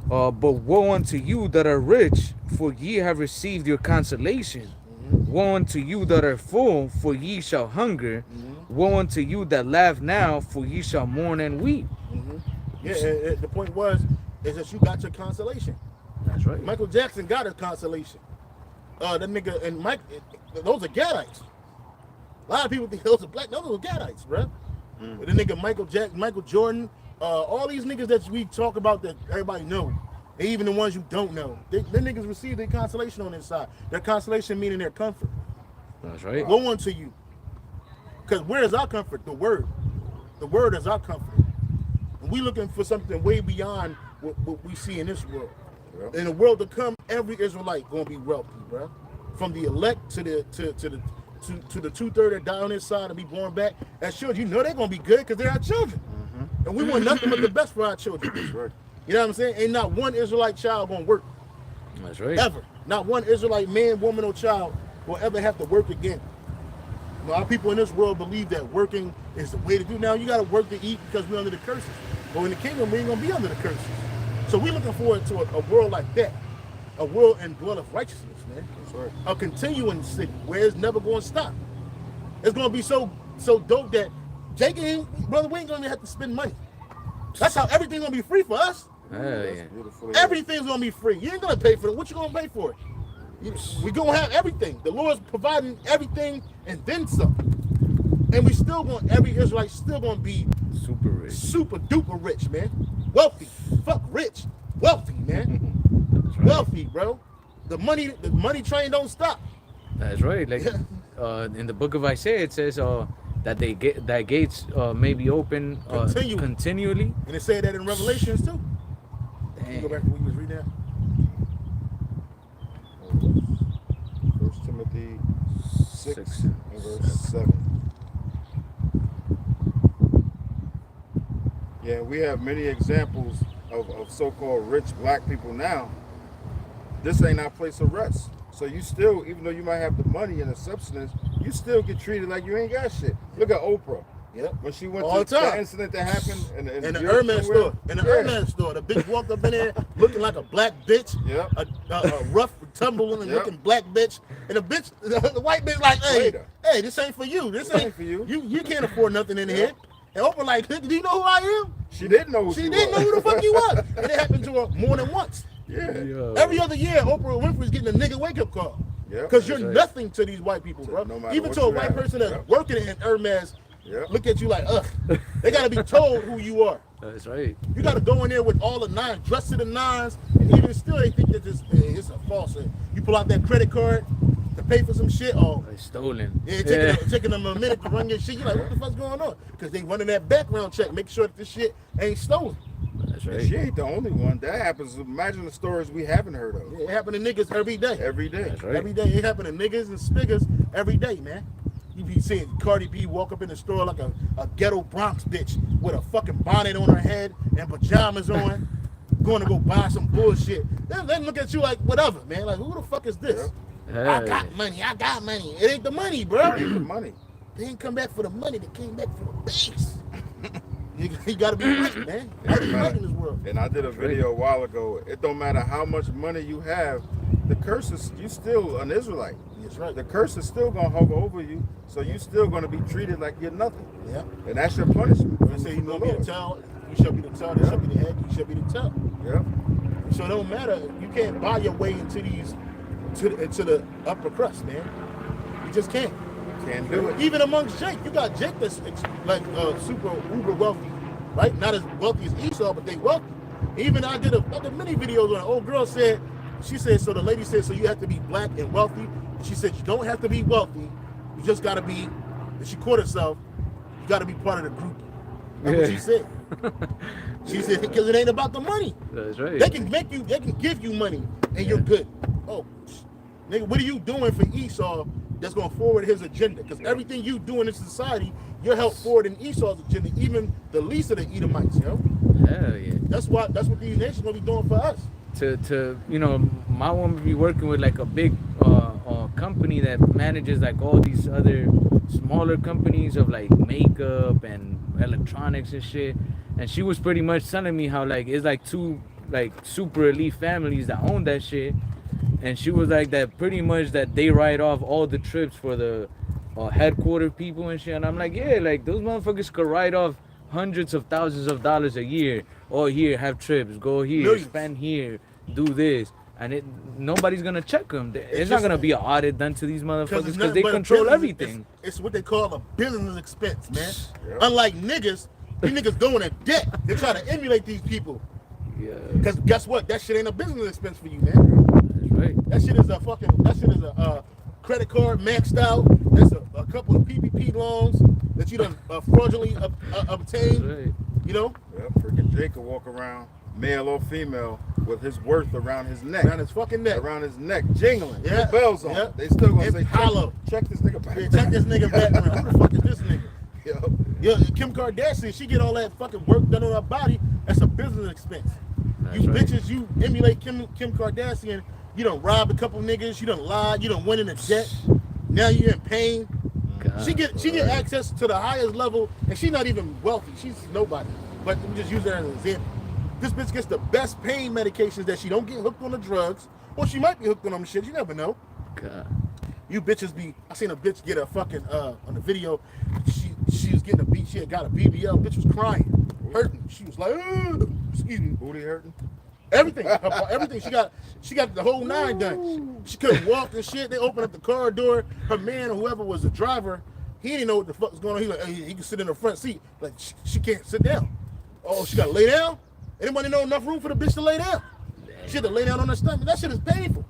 but woe unto you that are rich, for ye have received your consolation. Woe unto you that are full, for ye shall hunger. Woe unto you that laugh now, for ye shall mourn and weep. Yeah, and the point is that you got your consolation. That's right. Michael Jackson got his consolation. That nigga and Mike, those are Gadites. A lot of people think those are black. Those are Gadites, bro. The nigga Michael Jordan, all these niggas that we talk about that everybody know, and even the ones you don't know, they niggas receive their consolation on inside. Their consolation meaning their comfort. That's right. Woe unto you. Because where is our comfort? The word. The word is our comfort. And we looking for something way beyond what we see in this world. Yep. In the world to come, every Israelite gonna be wealthy, bro. From the elect to the 2/3 that die on this side and be born back. As children, you know they're gonna be good because they're our children. And we want nothing but the best for our children. That's right. You know what I'm saying? Ain't not one Israelite child gonna work. That's right. Ever. Not one Israelite man, woman, or child will ever have to work again. You know, our people in this world believe that working is the way to do. Now you gotta work to eat because we're under the curses. But in the kingdom, we ain't gonna be under the curses. So we're looking forward to a world like that. A world and dwell of righteousness, man. That's right. A continuing city where it's never gonna stop. It's gonna be so dope that Jake and brother, we ain't gonna have to spend money. That's how everything's gonna be free for us. Hell That's yeah. beautiful. Everything's gonna be free. You ain't gonna pay for it. What you gonna pay for it? We gonna have everything. The Lord's providing everything and then some. And we still going, every Israelite still gonna be Super rich. super duper rich, man. Wealthy. Fuck rich. Wealthy, man. That's right. Wealthy, bro. The money train don't stop. That's right. Like in the book of Isaiah, it says that that gates may be open continually. And it said that in Revelations too. Can you go back to what you was reading that? 1 Timothy 6 and verse 7. Yeah, we have many examples of so-called rich black people now. This ain't our place of rest. So you still, even though you might have the money and the substance, you still get treated like you ain't got shit. Look at Oprah. Yep. When she went All to the time. the incident that happened in the Europe Hermes somewhere. store. In the Yeah. Hermes store. The bitch walked up in there looking like a black bitch. Yep. A rough, tumbling, Yep. looking black bitch. And the white bitch like, hey, Later. hey, this ain't for you. This ain't for you. You can't afford nothing in Yep. here. And Oprah like, do you know who I am? She didn't know who She didn't know who the fuck you was. And it happened to her more than once. Yeah. Yo. Every other year, Oprah Winfrey's getting a nigga wake-up call. Yep. Because you're That's right. nothing to these white people, bro. No matter Even what to a you white have. person that's Yep. working in Hermes, Yep. look at you like, ugh. They got to be told who you are. That's right. You got to go in there with all the nines, dressed to the nines, and even still they think that it's a falsehood. You pull out that credit card to pay for some shit, oh, It's stolen. yeah, taking them a minute to run your shit. You're like, what the fuck's going on? Because they running that background check, make sure that this shit ain't stolen. That's And right. she ain't the only one. That happens. Imagine the stories we haven't heard of. Yeah, it happen to niggas every day. Every day. That's right. Every day. It happen to niggas and spiggers every day, man. You be seeing Cardi B walk up in the store like a ghetto Bronx bitch with a fucking bonnet on her head and pajamas on, going to go buy some bullshit. Then look at you like, whatever, man. Like, who the fuck is this? Hey. I got money. It ain't the money, bro. Ain't the money. They ain't come back for the money. They came back for the base. You got to be right, man. You got to be right in this world. And I did a video a while ago. It don't matter how much money you have, the curse is, you still an Israelite. That's right. The curse is still gonna hover over you, so you still gonna be treated like you're nothing. Yeah. And that's your punishment. When they say you gonna be the tail, you shall be the tail. They shall be the head. You shall be the tail. Yep. So it don't matter. You can't buy your way into into the upper crust, man. You just can't. Can't do it. Even amongst Jake, you got Jake that's like super uber wealthy, right? Not as wealthy as Esau, but they wealthy. Even I did many videos on it. Old girl said, she said, so the lady said, so you have to be black and wealthy. And she said, you don't have to be wealthy. You just got to be, and she caught herself, you got to be part of the group. That's what she said. She said, because it ain't about the money. That's right. They can give you money and you're good. Oh, nigga, what are you doing for Esau that's going to forward his agenda. Because everything you do in this society, you're help forward in Esau's agenda, even the least of the Edomites, yo. Hell yeah. That's what these nations going to be doing for us. To my woman be working with like a big company that manages like all these other smaller companies of like makeup and electronics and shit, and she was pretty much telling me how like it's like two like super elite families that own that shit, and she was like that pretty much that they write off all the trips for the headquarter people and shit, and I'm like, yeah, like those motherfuckers could write off hundreds of thousands of dollars a year. Or here, have trips, go here, Millions. spend here, do this, and nobody's gonna check them. It's not gonna be an audit done to these motherfuckers because they control everything. It's what they call a business expense, man. Yep. Unlike niggas, these niggas going in debt. They try to emulate these people. Yeah. Because guess what? That shit ain't a business expense for you, man. That's right. That shit is a credit card maxed out. That's a couple of PPP loans that you done fraudulently obtained. That's right. You know? Yeah, freaking Jake could walk around, male or female, with his worth around his neck. Around his fucking neck. Around his neck, jingling. Yeah. The bells on. Yeah. They still gonna It's say, hollow. Check this nigga back. Yeah, check this nigga back. Who the fuck is this nigga? Yo. Kim Kardashian, she get all that fucking work done on her body. That's a business expense. That's you right. bitches, you emulate Kim Kardashian. You done robbed a couple niggas. You done lied. You done went in a debt. Now you in pain. God, She get access to the highest level, and she's not even wealthy. She's nobody. But we just use her as an example. This bitch gets the best pain medications that she don't get hooked on the drugs, or she might be hooked on them shit. You never know. God. You bitches be. I seen a bitch get a fucking on the video. She was getting a beat. She had got a BBL. Bitch was crying, hurting. She was like, excuse me. Booty hurting? Everything, everything. She got the whole nine done. She couldn't walk and shit. They opened up the car door. Her man or whoever was the driver, he didn't know what the fuck was going on. He like, hey, he can sit in the front seat. Like she can't sit down. Oh, she got to lay down. Anybody know enough room for the bitch to lay down? She had to lay down on her stomach. That shit is painful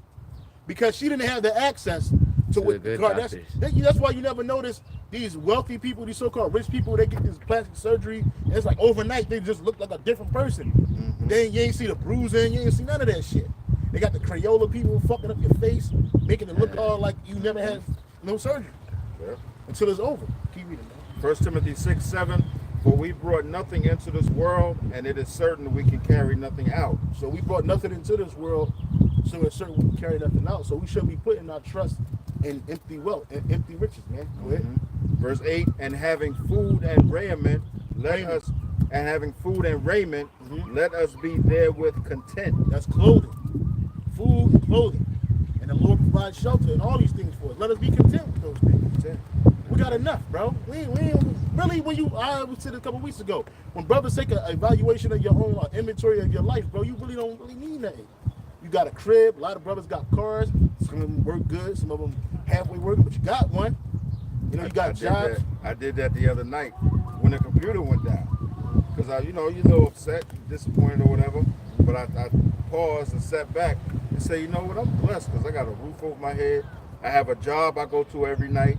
because she didn't have the access to what the good car. doctors. That's why you never notice these wealthy people, these so-called rich people. They get this plastic surgery, and it's like overnight they just look like a different person. Mm-hmm. Then you ain't see the bruising, you ain't see none of that shit. They got the Crayola people fucking up your face, making it look all like you never had no surgery until it's over. Keep reading, man. 1 Timothy 6:7. For we brought nothing into this world, and it is certain we can carry nothing out. So we brought nothing into this world, so it's certain we can carry nothing out. So we shouldn't be putting our trust in empty wealth and empty riches, man. Go ahead. Mm-hmm. Verse 8, and having food and raiment, let us be therewith content. That's clothing, food, and clothing. And the Lord provides shelter and all these things for us. Let us be content with those things. Content. We got enough, bro. We ain't really, I said a couple weeks ago, when brothers take an evaluation of your own inventory of your life, bro, you really don't need nothing. You got a crib. A lot of brothers got cars. Some of them work good. Some of them halfway working, but you got one. You know, you got jobs. I did that the other night when the computer went down. Because you know, upset, disappointed or whatever. But I paused and sat back and say, you know what, I'm blessed because I got a roof over my head. I have a job I go to every night.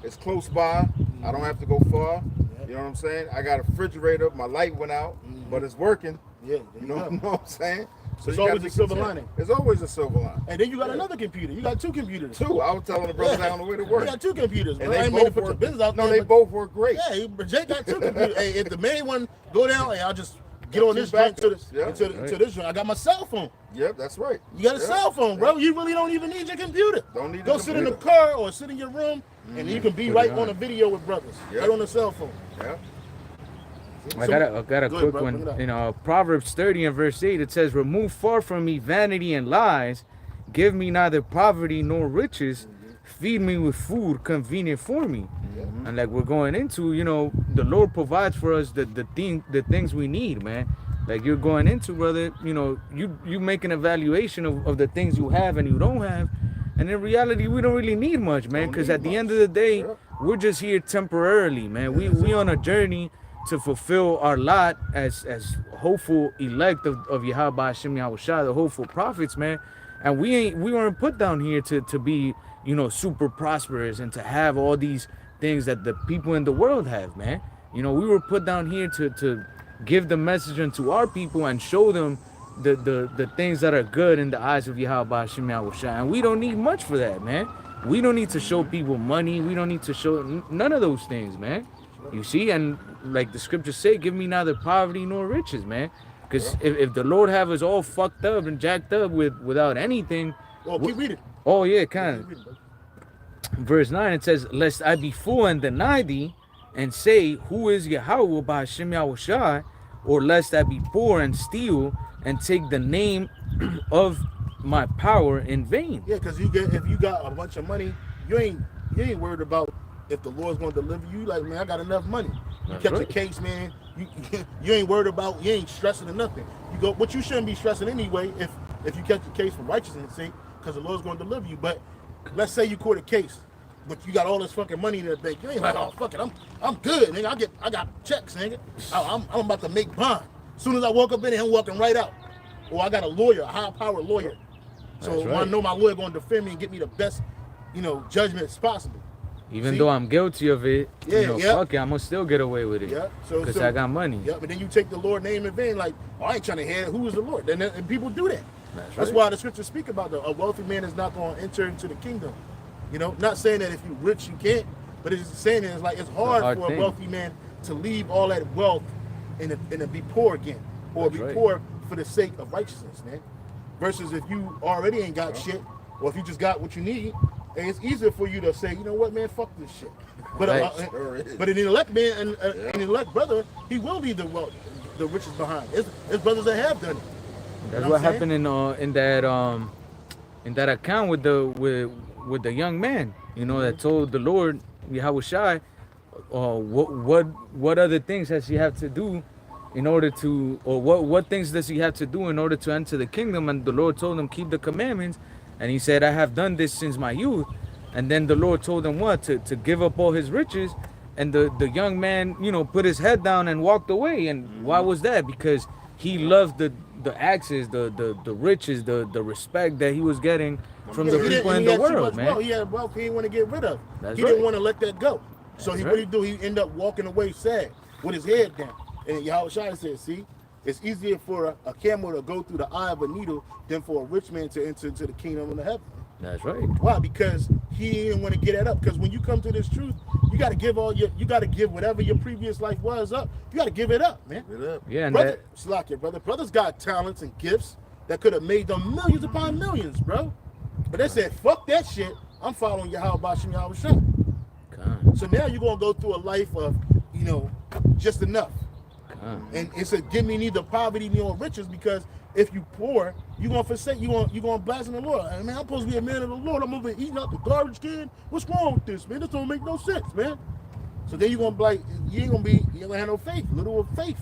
It's close by. I don't have to go far. You know what I'm saying? I got a refrigerator. My light went out, but it's working. Yeah, you know what I'm saying? So it's always a silver lining. It's always a silver lining. And then you got another computer. You got two computers. Two. I was telling the brothers on the way to work. You got two computers. And bro. they I ain't made to both put your work. business out No, there. they both work great. Yeah, but Jay got two computers. Hey, if the main one go down, hey, I'll just get on this joint to this joint. I got my cell phone. Yep, that's right. You got a cell phone, bro. You really don't even need your computer. Don't need Go sit in the car or sit in your room, and you can be Put right it on a video with brothers. Right on the cell phone. Yeah. I got a quick one. In Proverbs 30 and verse 8, it says, remove far from me vanity and lies. Give me neither poverty nor riches. Feed me with food convenient for me. And like we're going into, you know, the Lord provides for us the things we need, man. Like you're going into, brother, you know, you make an evaluation of the things you have and you don't have. And in reality, we don't really need much, man. Because at the end of the day, we're just here temporarily, man. We on a journey to fulfill our lot as hopeful elect of Yahweh Hashem Yahushua, the hopeful prophets, man. And we weren't put down here to be, you know, super prosperous and to have all these things that the people in the world have, man. You know, we were put down here to give the message unto our people and show them the things that are good in the eyes of Yahweh Hashem Yahushua. And we don't need much for that, man. We don't need to show people money. We don't need to show none of those things, man. You see, and like the scriptures say, give me neither poverty nor riches, man. Because if the Lord have us all fucked up and jacked up without anything, Well, keep reading. oh yeah, Yeah, kind keep of. reading, bro. Verse 9, it says, lest I be full and deny thee, and say, who is Yahweh by Hashem Yahushai, or lest I be poor and steal and take the name of my power in vain. Yeah, because if you got a bunch of money, you ain't worried about if the Lord's gonna deliver you. Like, man, I got enough money. You That's catch a right. case, man. You ain't worried about. You ain't stressing or nothing. You go, but you shouldn't be stressing anyway if you catch a case for righteousness' sake, because the Lord's gonna deliver you. But let's say you caught a case, but you got all this fucking money in the bank. You ain't like, oh fuck it, I'm good, nigga. I got checks, nigga. I'm about to make bond. As soon as I walk up in there, I'm walking right out. Or I got a lawyer, a high-powered lawyer. So That's right. I know my lawyer gonna defend me and get me the best, judgments possible. Even See? though I'm guilty of it, Yeah, fuck it, I'm gonna still get away with it. Yeah. Because I got money. Yeah, but then you take the Lord name in vain, like, oh, I ain't trying to hear who is the Lord. And people do that. That's right. why the scriptures speak about a wealthy man is not going to enter into the kingdom. Not saying that if you're rich you can't, but it's saying that it's hard for thing. a wealthy man to leave all that wealth and to be poor again, or That's be right. poor for the sake of righteousness, man. Versus if you already ain't got shit, or if you just got what you need, and it's easier for you to say, you know what, man, fuck this shit. But Right. but an elect man and an elect brother, he will leave the wealth, the riches behind. His brothers that have done it. That's know what I'm happened in that account with the young man, that told the Lord Yahushai, what other things does he have to do in order to, or what things does he have to do in order to enter the kingdom? And the Lord told him, keep the commandments. And he said, I have done this since my youth. And then the Lord told him what? To give up all his riches. And the young man, put his head down and walked away. And why was that? Because he loved the access, the riches, the respect that he was getting from the people in the world, man. Wealth. He had wealth he didn't want to get rid of. That's He right. didn't want to let that go. So That's what right. he do? He ended up walking away sad with his head down. And Yahushua said, see, it's easier for a camel to go through the eye of a needle than for a rich man to enter into the kingdom of heaven. That's right. Why? Because he didn't want to get that up. Because when you come to this truth, you got to give whatever your previous life was up. You got to give it up, man. Give it up. Yeah, and Brother, Slack brother. Brothers got talents and gifts that could have made them millions upon millions, bro. But they said, fuck that shit. I'm following Yahweh Bashim Yahushua. So now you're going to go through a life of, just enough. And it said, give me neither poverty nor riches, because if you poor, you're going to forsake, you're going to blast in the Lord. I mean, I'm supposed to be a man of the Lord. I'm over here eating out the garbage can. What's wrong with this, man? This don't make no sense, man. So then you're going to be like, you ain't going to have no faith, little of faith.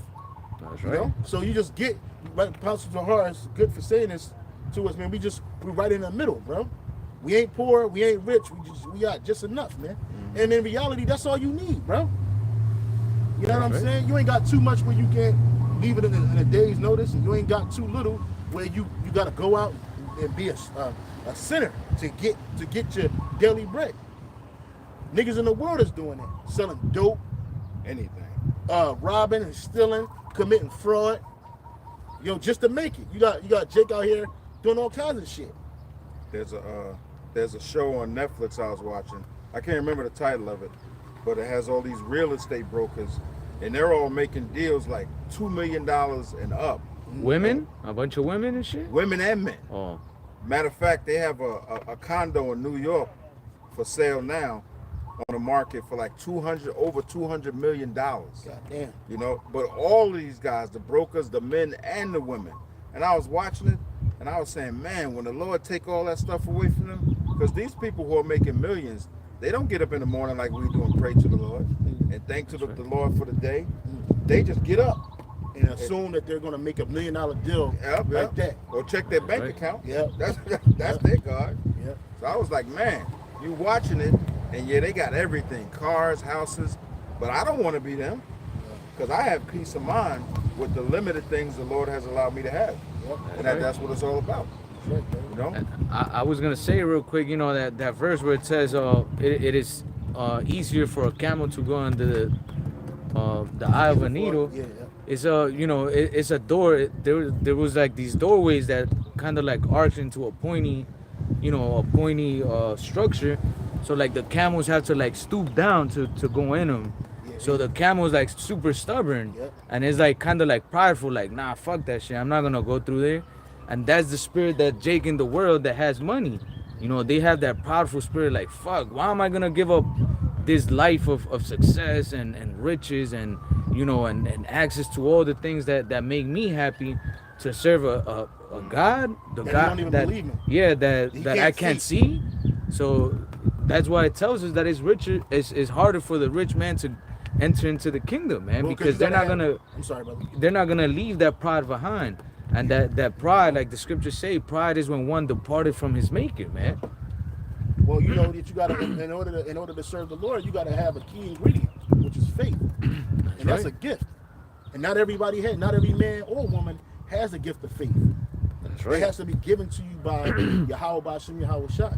That's right. So you just get, right, Apostle Zahar is good for saying this to us, man. We're right in the middle, bro. We ain't poor, we ain't rich, we got just enough, man. And in reality, that's all you need, bro. You know what I'm saying? You ain't got too much where you can't leave it in a day's notice, and you ain't got too little where you got to go out and be a sinner to get your daily bread. Niggas in the world is doing that, selling dope, Anything. robbing and stealing, committing fraud, just to make it. You got Jake out here doing all kinds of shit. There's a show on Netflix I was watching. I can't remember the title of it, but it has all these real estate brokers, and they're all making deals like $2 million and up. Women? A bunch of women and shit? Women and men. Oh. Matter of fact, they have a condo in New York for sale now on the market for like over $200 million. God damn. But all of these guys, the brokers, the men and the women. And I was watching it and I was saying, man, when the Lord take all that stuff away from them, because these people who are making millions, they don't get up in the morning like we do and pray to the Lord and thank to the Lord for the day. They just get up And assume that they're going to make $1 million deal like that. Or check their bank Right. account. Yeah. That's their God. Yeah. So I was like, man, you watching it, and yeah, they got everything, cars, houses, but I don't want to be them, because I have peace of mind with the limited things the Lord has allowed me to have, and that's what it's all about. I was gonna say real quick, that verse where it says, it is easier for a camel to go under the eye of a needle. Yeah. It's it's a door. There was like these doorways that kind of like arch into a pointy a pointy structure. So like the camels have to like stoop down to go in them. Yeah, So the camel's like super stubborn, Yep. and it's like kind of like prideful, like nah, fuck that shit. I'm not gonna go through there. And that's the spirit that Jake in the world that has money. They have that prideful spirit, like fuck, why am I gonna give up this life of success and riches and and access to all the things that make me happy to serve a God, the That he God don't even that believe in. yeah that He that can't I can't see. So that's why it tells us that it's harder for the rich man to enter into the kingdom, man, Well, 'cause because you they're gotta not have- gonna I'm sorry, brother. they're not gonna leave that pride behind. And that pride, like the scriptures say, pride is when one departed from his maker, man. Well, you know that you gotta in order to serve the Lord, you gotta have a key ingredient, which is faith, and that's a right. gift. And not every man or woman has a gift of faith. That's It has to be given to you by Yahweh Bashem Yahweh Shai.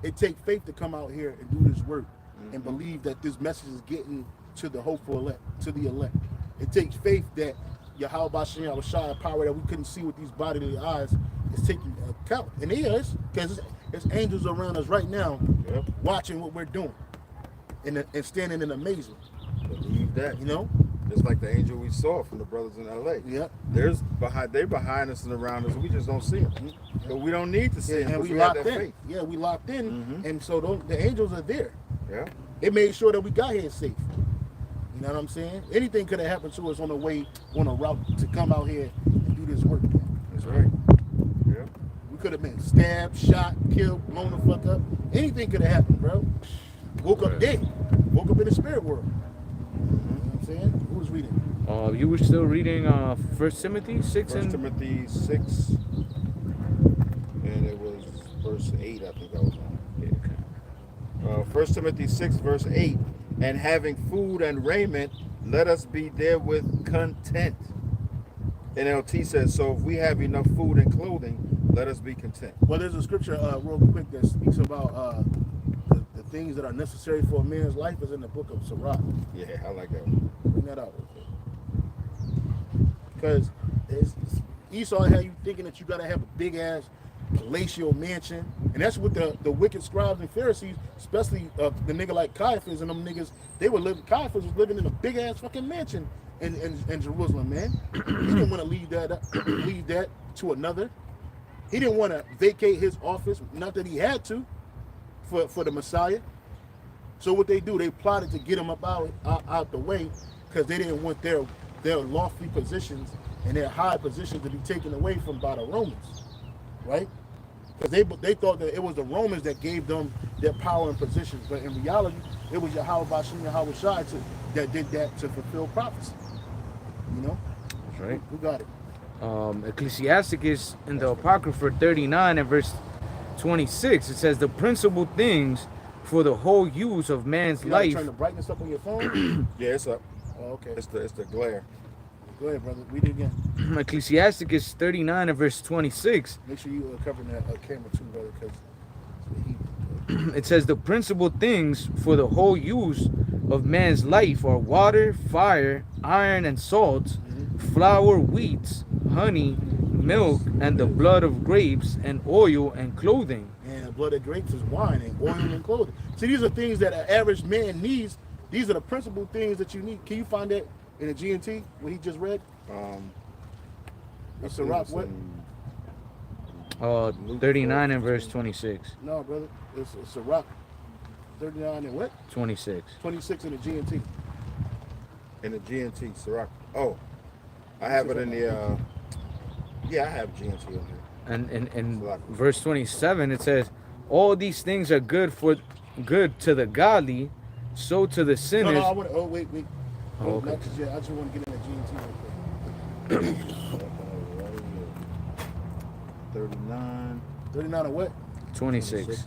It takes faith to come out here and do this work and believe that this message is getting to the hopeful elect, to the elect. It takes faith that Yahweh Bashem Yahweh Shai, power that we couldn't see with these bodily eyes, is taking account. And it is, because there's angels around us right now watching what we're doing and standing in amazement. Believe that. Just like the angel we saw from the brothers in LA. Yeah. They're behind us and around us, and we just don't see them. But we don't need to see them And because we we have locked that in. faith. Yeah, we locked in. And so the angels are there. Yeah. They made sure that we got here safe. You know what I'm saying? Anything could have happened to us on a route to come out here and do this work. That's right. Yeah. We could have been stabbed, shot, killed, blown the fuck up. Anything could have happened, bro. Woke up dead. Woke up in the spirit world. You know what I'm saying? Who was reading? You were still reading 1 Timothy 6 1 and Timothy 6, and it was verse 8, I think I was on. yeah, okay. 1 Timothy 6, verse 8, and having food and raiment, let us be therewith content. NLT says, so if we have enough food and clothing, let us be content. Well, there's a scripture real quick that speaks about the things that are necessary for a man's life is in the book of Sirach. Yeah, I like that one. Bring that out real quick. Because Esau had you thinking that you got to have a big ass palatial mansion, and that's what the wicked scribes and Pharisees, especially the nigga like Caiaphas and them niggas, Caiaphas was living in a big ass fucking mansion in Jerusalem, man. He didn't want to leave that to another. He didn't want to vacate his office, not that he had to, for the Messiah. So what they do, they plotted to get him up out the way, because they didn't want their lofty positions and their high positions to be taken away from by the Romans, right? Because they thought that it was the Romans that gave them their power and positions, but in reality, it was Yahweh Bashem Yahweh Shai that did that to fulfill prophecy. That's right. Who got it? Ecclesiasticus in the Apocrypha 39 and verse 26, it says the principal things for the whole use of man's You gotta life. turn the brightness up on your phone. Yeah, it's up. Oh, okay. It's the glare. Go ahead, brother. Read it again. Ecclesiasticus 39 and verse 26, Make sure you cover that camera too, brother, because the heat. it says the principal things for the whole use of man's life are water, fire, iron and salt, flour, wheat, honey, milk, and the blood of grapes, and oil and clothing. And the blood of grapes is wine and oil and clothing. See, these are things that an average man needs. These are the principal things that you need. Can you find that in the G&T, what he just read? It's a rock what? 39 and verse 26. No, brother. It's a rock. 39 and what? 26. 26 in the G&T. In the GNT, Sirach. Oh, I have it in the, yeah, I have GNT on here. And in verse 27, it says, all these things are good to the godly, so to the sinners. No, I want to, wait. Oh, okay. Not just yet. I just want to get in the G&T real quick. 39. 39 and what? 26.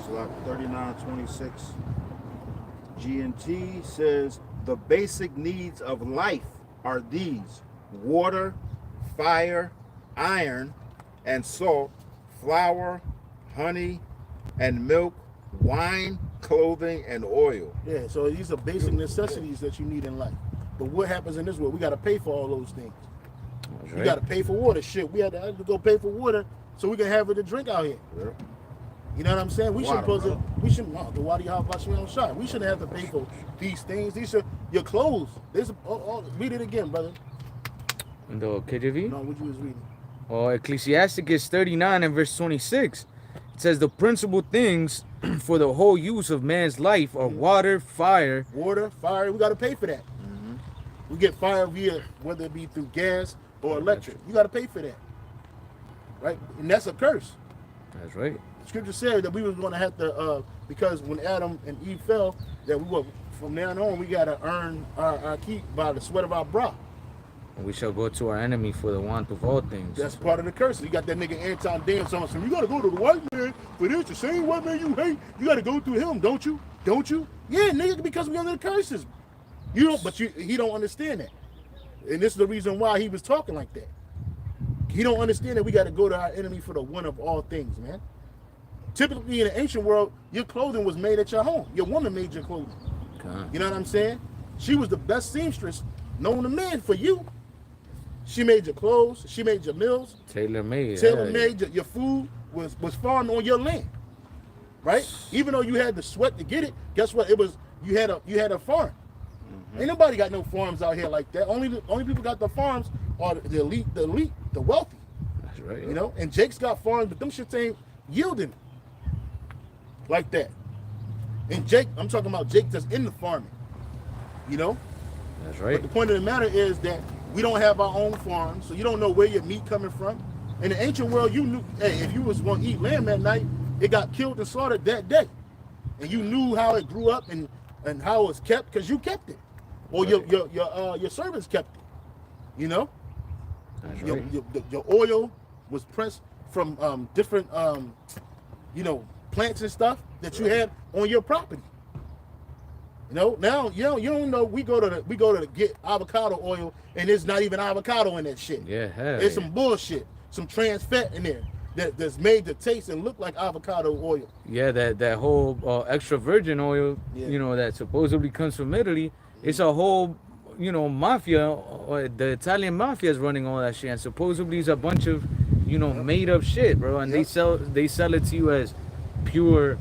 Sirach 39:26. G&T says the basic needs of life are these: water, fire, iron, and salt, flour, honey, and milk, wine, clothing, and oil. Yeah, so these are basic necessities that you need in life. But what happens in this world? We got to pay for all those things. That's We right. got to pay for water. Shit, we had to go pay for water so we can have it to drink out here. Yeah. You know what I'm saying? We Water, shouldn't the water y'all watching on shot. We shouldn't have to pay for these things. These are your clothes. Read it again, brother. In the KJV? No, what you was reading. Ecclesiasticus 39 and verse 26. It says the principal things for the whole use of man's life are water, fire. Water, fire, we got to pay for that. We get fire via, whether it be through gas or electric. You got to pay for that. Right? And that's a curse. That's right. Scripture said that we was going to have to, because when Adam and Eve fell, that we were, from now on, we got to earn our keep by the sweat of our brow. And we shall go to our enemy for the want of all things. That's part of the curse. You got that nigga Anton Dan saying, you got to go to the white man for this. The same white man you hate, you got to go through him, don't you? Don't you? Yeah, nigga, because we under the curses. You don't, but he don't understand that. And this is the reason why he was talking like that. He don't understand that we got to go to our enemy for the one of all things, man. Typically in the ancient world, your clothing was made at your home. Your woman made your clothing. God. You know what I'm saying? She was the best seamstress known to man for you. She made your clothes. She made your meals. Tailor-made. Tailor-made. Your food was farmed on your land, right? Even though you had to sweat to get it, guess what? It was you had a farm. Ain't nobody got no farms out here like that. Only people got the farms are the elite, the wealthy. That's right. You know. And Jake's got farms, but them shits ain't yielding like that. And Jake, I'm talking about Jake that's in the farming. You know. That's But right. the point of the matter is that we don't have our own farms, so you don't know where your meat coming from. In the ancient world, you knew, hey, if you was going to eat lamb that night, it got killed and slaughtered that day, and you knew how it grew up and how it was kept because you kept it, or your servants kept it. You know, That's right. your oil was pressed from different plants and stuff that you had on your property. You know, now you don't know. We go to get avocado oil, and there's not even avocado in that shit. Yeah, hell There's yeah. some bullshit, some trans fat in there that's made to taste and look like avocado oil. Yeah, that whole extra virgin oil, Yeah. that supposedly comes from Italy. It's a whole, mafia. The Italian mafia is running all that shit, and supposedly it's a bunch of, made up shit, bro. And Yep. they sell it to you as pure,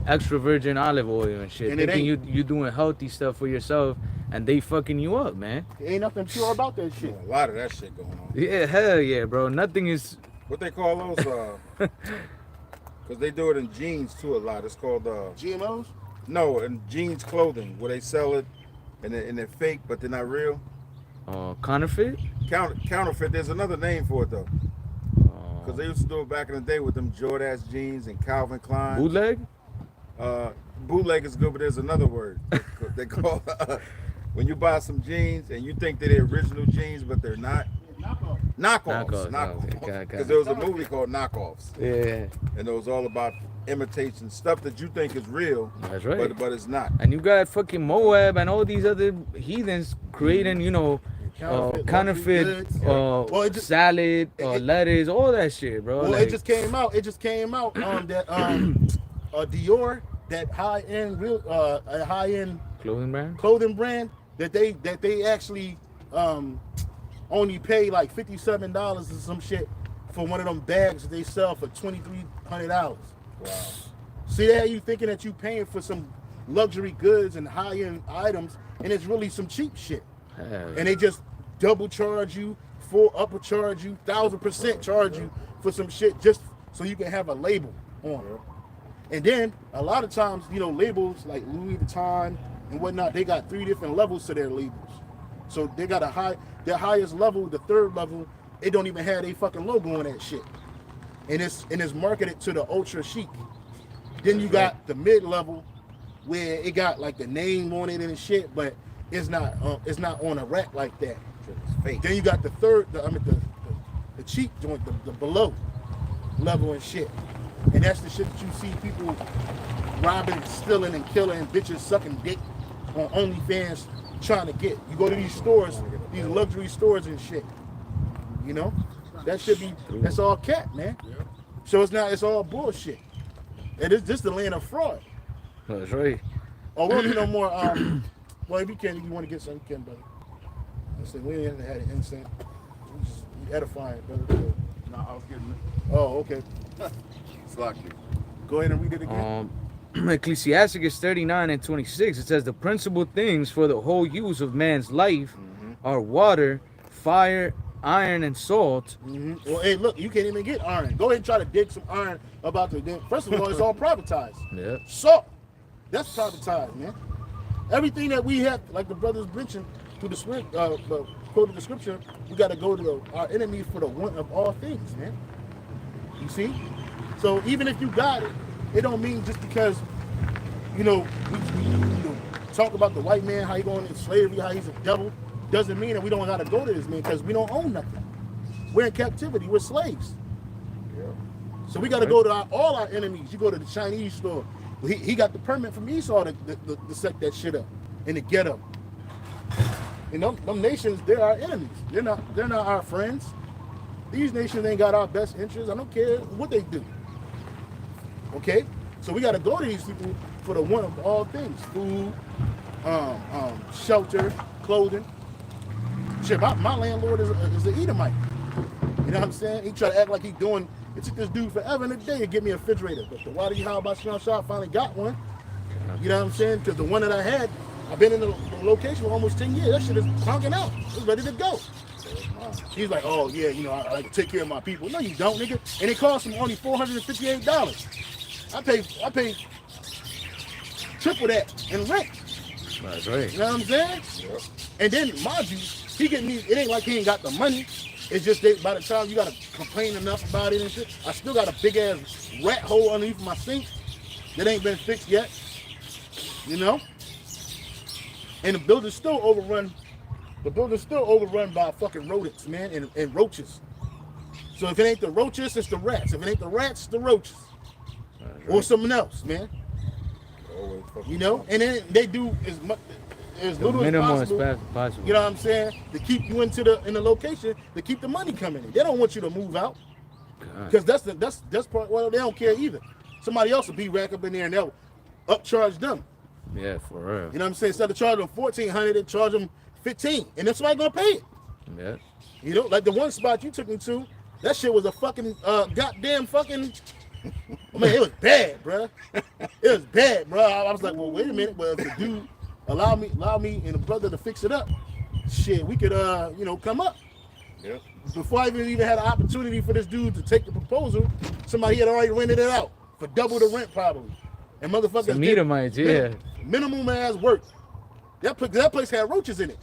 extra virgin olive oil and shit, And it thinking ain't. you doing healthy stuff for yourself, and they fucking you up, man. Ain't nothing pure about that shit. A lot of that shit going on. Yeah, hell yeah, bro. Nothing is. What they call those? Because they do it in jeans too a lot. It's called GMOs? no, in jeans clothing where they sell it and they're fake but they're not real. Counterfeit. Counterfeit. There's another name for it though. Because they used to do it back in the day with them Jordache jeans and Calvin Klein. Bootleg. Bootleg is good, but there's another word. They call when you buy some jeans and you think they're the original jeans, but they're not. Knockoffs. Knockoffs. Okay, Because there was a movie called Knockoffs, Yeah, and it was all about imitation stuff that you think is real, that's right. but it's not. And you got fucking Moab and all these other heathens creating, counterfeit goods. Well, it just- salad, lettuce, all that shit, bro. Well, Like, it just came out. That Dior, that high-end clothing brand. clothing brand, that they actually only pay like $57 or some shit for one of them bags that they sell for $2,300. Wow. See that? You thinking that you paying for some luxury goods and high-end items, and it's really some cheap shit. Hell, And they just double charge you, upper charge you, 1,000% charge you for some shit just so you can have a label on it. And then a lot of times, labels like Louis Vuitton and whatnot, they got 3 different levels to their labels. So they got their highest level, the 3rd level, it don't even have their fucking logo on that shit. And it's marketed to the ultra chic. Then you got the mid level where it got like the name on it and shit, but it's not on a rack like that. It's fake. Then you got the the cheap joint, the below level and shit. And that's the shit that you see people robbing and stealing and killing and bitches sucking dick on OnlyFans trying to get. You go to these stores, these luxury stores and shit. That's all cat, man. So it's all bullshit. And this the land of fraud. That's right. Oh, we don't need no more. Well, if you can, if you want to get some, you can, brother. Listen, we ain't had an instant. We just edifying, brother. No, I was getting it. Oh, okay. It's lucky. Go ahead and read it again. Ecclesiasticus 39:26, it says the principal things for the whole use of man's life are water, fire, iron, and salt. Well, hey, look, you can't even get iron. Go ahead and try to dig some iron about the. First of all, it's all privatized. Yeah. Salt, that's privatized, man. Everything that we have, like the brothers mentioned through the script, quoted the scripture, we got to go to our enemies for the one of all things, man. You see? So even if you got it, it don't mean just because, we talk about the white man, how he going into slavery, how he's a devil, doesn't mean that we don't got to go to this man, because we don't own nothing. We're in captivity. We're slaves. Yeah. So we got to go to all our enemies. You go to the Chinese store. He got the permit from Esau to set that shit up and to get them. And them nations, they're our enemies. They're not our friends. These nations ain't got our best interests. I don't care what they do. Okay? So we got to go to these people for the one of all things. Food, shelter, clothing. Shit, my landlord is an Edomite. You know what I'm saying? He tried to act like he doing, it took this dude forever and a day to get me a refrigerator. But the Wadi How Shop finally got one. You know what I'm saying? Because the one that I had, I've been in the location for almost 10 years. That shit is honking out. It's ready to go. He's like, oh yeah, I like to take care of my people. No, you don't, nigga. And it cost him only $458. I paid triple that in rent. That's right. You know what I'm saying? Yep. And then, mind you, he getting me. It ain't like he ain't got the money. It's just that by the time you gotta complain enough about it and shit, I still got a big ass rat hole underneath my sink that ain't been fixed yet. And the building's still overrun. The building's still overrun by fucking rodents, man, and roaches. So if it ain't the roaches, it's the rats. If it ain't the rats, it's the roaches. Right. Or something else, man. And then they do as little as possible. You know what I'm saying? To keep you in the location, to keep the money coming in. They don't want you to move out. Because that's part. Well, they don't care either. Somebody else will be rack up in there and they'll upcharge them. Yeah, for real. You know what I'm saying? Instead of charging them $1,400, they charge them $15, and that's somebody gonna pay it. Yeah. Like the one spot you took me to, that shit was a fucking goddamn fucking. Man, it was bad, bro. It was bad, bro. I was like, well, wait a minute, but if the dude allow me and the brother to fix it up, shit, we could come up. Yeah. Before I even had an opportunity for this dude to take the proposal, somebody had already rented it out for double the rent probably. And motherfuckers some Edomites, yeah. Minimum ass work. That place had roaches in it.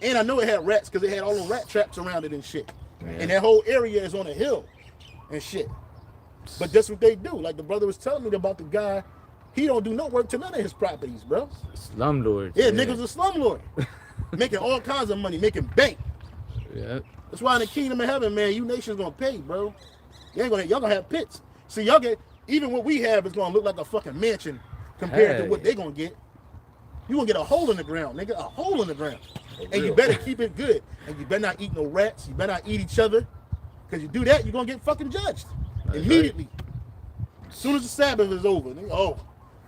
And I know it had rats because it had all the rat traps around it and shit. Yeah. And that whole area is on a hill and shit. But that's what they do. Like the brother was telling me about the guy, he don't do no work to none of his properties, bro. Slumlord. Yeah, niggas a slumlord. Making all kinds of money, making bank. Yeah. That's why in the kingdom of heaven, man, you nations gonna pay, bro. Y'all gonna have pits. See, even what we have is gonna look like a fucking mansion compared to what they gonna get. You gonna get a hole in the ground, nigga, a hole in the ground. And you better keep it good. And you better not eat no rats. You better not eat each other. Because you do that, you're gonna get fucking judged. That's immediately. Right. As soon as the Sabbath is over, nigga,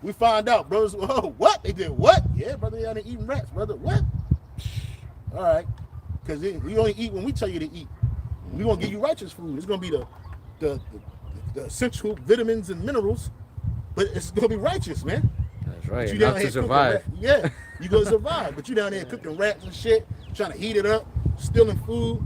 we find out, brothers. Oh, what? They did what? Yeah, brother, they out there eating rats, brother. What? All right. Because we only eat when we tell you to eat. We gonna give you righteous food. It's gonna be the essential vitamins and minerals, but it's gonna be righteous, man. That's right. You Not to survive. Yeah, you gonna survive, but you down there cooking rats and shit, trying to heat it up, stealing food.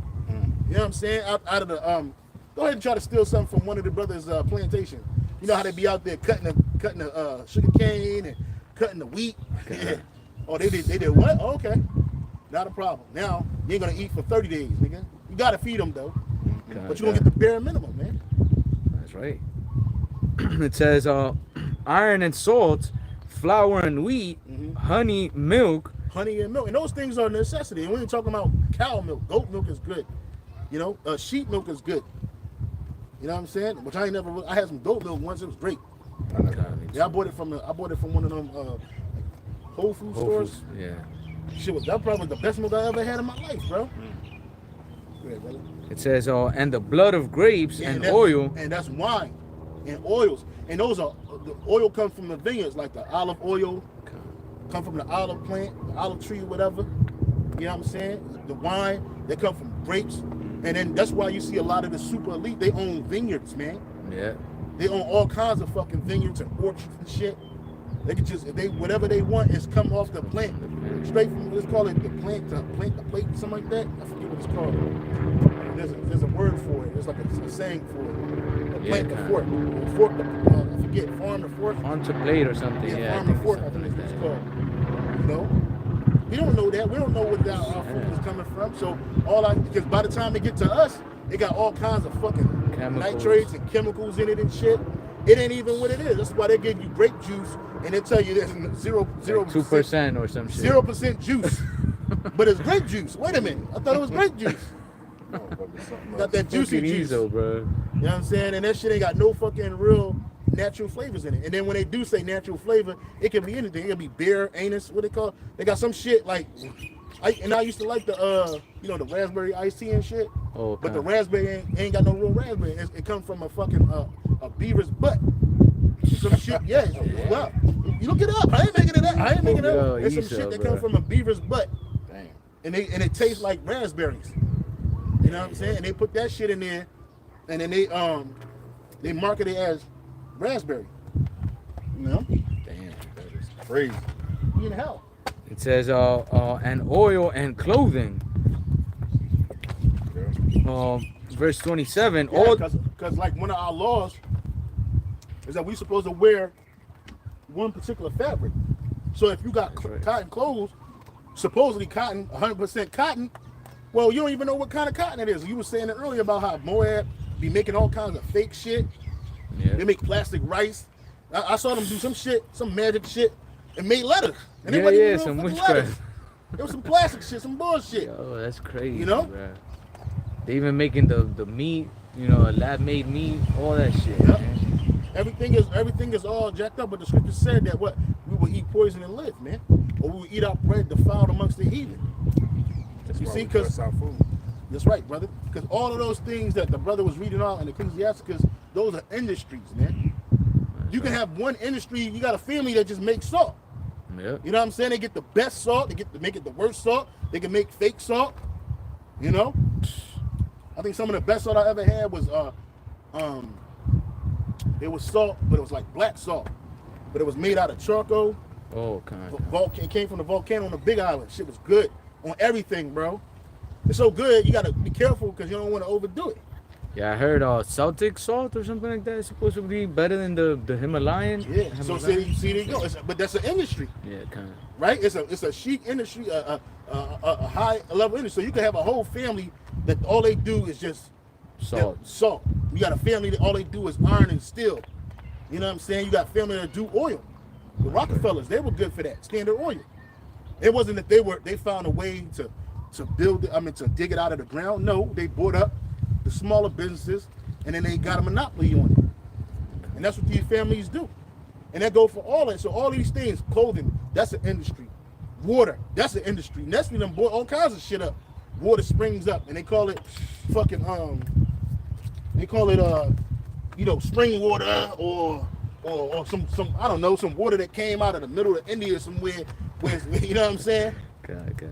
You know what I'm saying? Out of the go ahead and try to steal something from one of the brothers' plantation. You know how they be out there cutting the sugar cane and cutting the wheat. Yeah. Oh, they did what? Oh, okay, not a problem. Now you ain't gonna eat for 30 days, nigga. You gotta feed them though, but you gonna get the bare minimum, man. That's right. It says iron and salt, flour and wheat, honey, milk. Honey and milk, and those things are a necessity. And we ain't talking about cow milk. Goat milk is good. Sheep milk is good. You know what I'm saying? Which I had some goat milk once. It was great. Yeah, I bought it from one of them Whole Food stores. Yeah. Shit, that probably was the best milk I ever had in my life, bro. Go ahead, brother. It says and the blood of grapes and oil. And that's wine. and oils. And those are, the oil comes from the vineyards, like the olive oil, come from the olive plant, the olive tree or whatever. You know what I'm saying? The wine, they come from grapes. And then that's why you see a lot of the super elite, they own vineyards, man. Yeah. They own all kinds of fucking vineyards and orchards and shit. They can just, if they, whatever they want is come off the plant. Straight from, let's call it the plate, something like that. I forget what it's called. There's a word for it. There's like a saying for it. The plant to fork. Fork, I forget, farm to fork. On to plate or something. Yeah, farm to fork, I think it's called. You know? We don't know that. We don't know where our food is coming from. So because by the time they get to us, they got all kinds of fucking nitrates and chemicals in it and shit. It ain't even what it is. That's why they give you grape juice and they tell you there's 2% or some shit. 0% juice. But it's grape juice. Wait a minute. I thought it was grape juice. Got that juicy juice. Bro. You know what I'm saying? And that shit ain't got no fucking real natural flavors in it. And then when they do say natural flavor, it can be anything. It can be beer, anus, what they call it. They got some shit like, I used to like the the raspberry iced tea and shit. Oh, okay. But the raspberry ain't got no real raspberry. It comes from a fucking a beaver's butt. Some shit, yeah. Well, you look it up. I ain't making it up. There's some shit that comes from a beaver's butt. Damn. And it tastes like raspberries. You know what I'm saying? And they put that shit in there, and then they market it as raspberry. You know? Damn, that is crazy. You in hell. It says and oil and clothing. Yeah. Verse 27. Yeah, because like one of our laws is that we supposed to wear one particular fabric. So if you got cotton clothes, supposedly cotton, 100% cotton, well, you don't even know what kind of cotton it is. You were saying it earlier about how Moab be making all kinds of fake shit. Yeah. They make plastic rice. I saw them do some shit, some magic shit, and made letters. And some witchcraft. It was some plastic shit, some bullshit. Oh, that's crazy. You know? Bro. They even making the meat, a lab-made meat, all that shit. Yep. Man. Everything is all jacked up, but the scripture said that we will eat poison and live, man, or we will eat our bread defiled amongst the heathen. That's you why see, we because dress our food. that's right, brother. Because all of those things that the brother was reading out in Ecclesiasticus, those are industries, man. You can have one industry. You got a family that just makes salt. Yep. You know what I'm saying? They get the best salt. They get to make it the worst salt. They can make fake salt. You know? I think some of the best salt I ever had was it was salt, but it was like black salt. But it was made out of charcoal. Oh, kind of. It came from the volcano on the Big Island. Shit was good on everything, bro. It's so good, you gotta be careful because you don't want to overdo it. Yeah, I heard Celtic salt or something like that is supposed to be better than the Himalayan. Yeah. So see, there you go. But that's an industry. Yeah, kind of. Right? It's a chic industry, a high level industry. So you can have a whole family that all they do is just salt. You got a family that all they do is iron and steel. You know what I'm saying? You got family that do oil. The Rockefellers, they were good for that. Standard Oil. It wasn't that they found a way to build it, to dig it out of the ground. No, they bought up the smaller businesses and then they got a monopoly on it. And that's what these families do. And that go for all that. So all these things, clothing, that's an industry. Water, that's an industry. Nestle done bought all kinds of shit up. Water springs up and they call it fucking spring water or some I don't know, some water that came out of the middle of India somewhere where, you know what I'm saying? Okay.